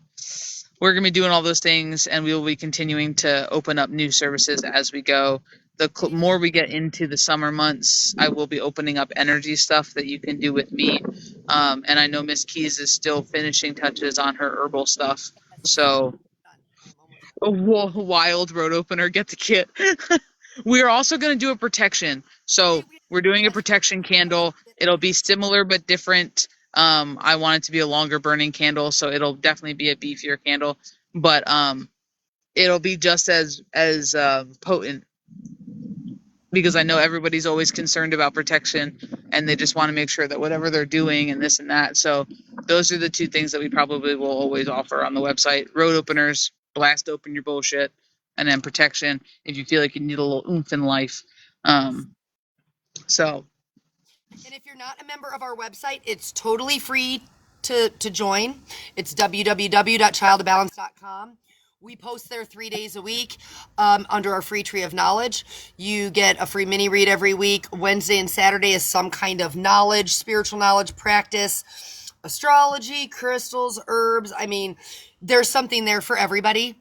we're going to be doing all those things, and we will be continuing to open up new services as we go. The more we get into the summer months, I will be opening up energy stuff that you can do with me. And I know Miss Keys is still finishing touches on her herbal stuff. So a wild road opener, get the kit. We're also going to do a protection. So we're doing a protection candle. It'll be similar but different. I want it to be a longer burning candle, so it'll definitely be a beefier candle, but it'll be just as potent, because I know everybody's always concerned about protection and they just want to make sure that whatever they're doing and this and that. So those are the 2 things that we probably will always offer on the website: road openers, blast open your bullshit, and then protection if you feel like you need a little oomph in life. So. And if you're not a member of our website, it's totally free to join. It's www.ChildOfBalance.com. We post there 3 days a week under our free tree of knowledge. You get a free mini read every week. Wednesday and Saturday is some kind of knowledge, spiritual knowledge practice, astrology, crystals, herbs. I mean, there's something there for everybody.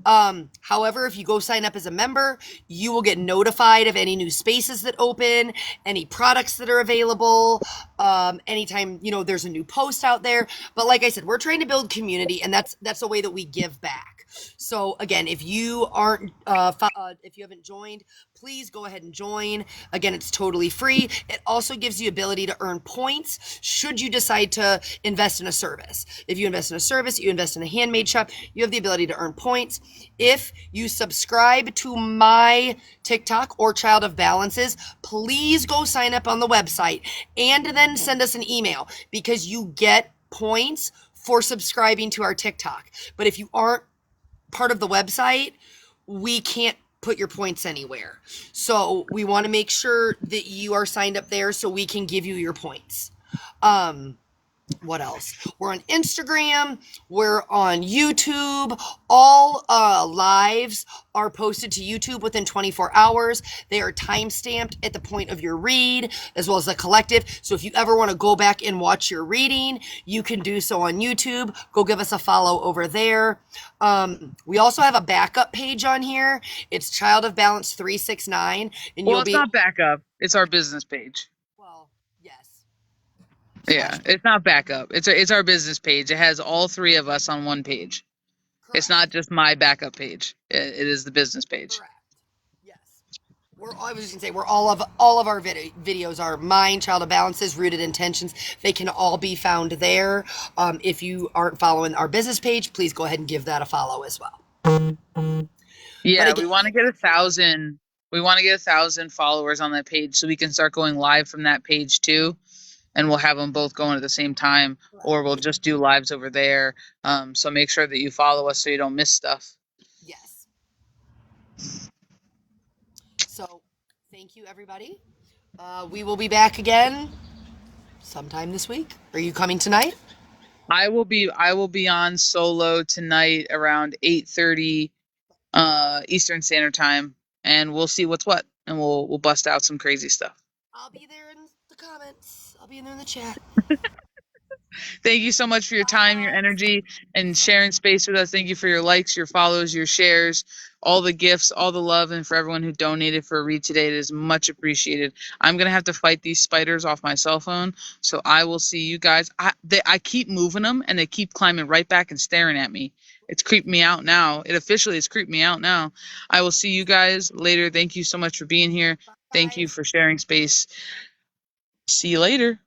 However, if you go sign up as a member, you will get notified of any new spaces that open, any products that are available, anytime, you know, there's a new post out there. But like I said, we're trying to build community, and that's a way that we give back. So again, if you aren't, if you haven't joined, please go ahead and join. Again, it's totally free. It also gives you ability to earn points should you decide to invest in a service. If you invest in a service, you invest in a handmade shop, you have the ability to earn points. If you subscribe to my TikTok or Child of Balances, please go sign up on the website and then send us an email, because you get points for subscribing to our TikTok. But if you aren't part of the website, we can't put your points anywhere. So we want to make sure that you are signed up there so we can give you your points. What else? We're on Instagram. We're on YouTube. All lives are posted to YouTube within 24 hours. They are time-stamped at the point of your read, as well as the collective. So if you ever want to go back and watch your reading, you can do so on YouTube. Go give us a follow over there. We also have a backup page on here. It's Child of Balance 369. And Well, it's not backup. It's our business page. Well, yes. Yeah, it's not backup. It's our business page. It has all three of us on one page. Correct. It's not just my backup page. It is the business page. Correct. Yes. I was just gonna say, all of our videos are mine, Child of Balances, Rooted Intentions. They can all be found there. If you aren't following our business page, please go ahead and give that a follow as well. Yeah, we want to get 1,000. We want to get 1,000 followers on that page so we can start going live from that page too. And we'll have them both going at the same time, or we'll just do lives over there. So make sure that you follow us so you don't miss stuff. Yes. So thank you, everybody. We will be back again sometime this week. Are you coming tonight? I will be on solo tonight around 8:30 Eastern Standard Time, and we'll see what's what, and we'll bust out some crazy stuff. I'll be there in the comments. I'll be in there in the chat. Thank you so much for your time, your energy, and sharing space with us. Thank you for your likes, your follows, your shares, all the gifts, all the love, and for everyone who donated for a read today. It is much appreciated. I'm going to have to fight these spiders off my cell phone, so I will see you guys. I keep moving them, and they keep climbing right back and staring at me. It's creeped me out now. It officially has creeped me out now. I will see you guys later. Thank you so much for being here. Thank you for sharing space. See you later.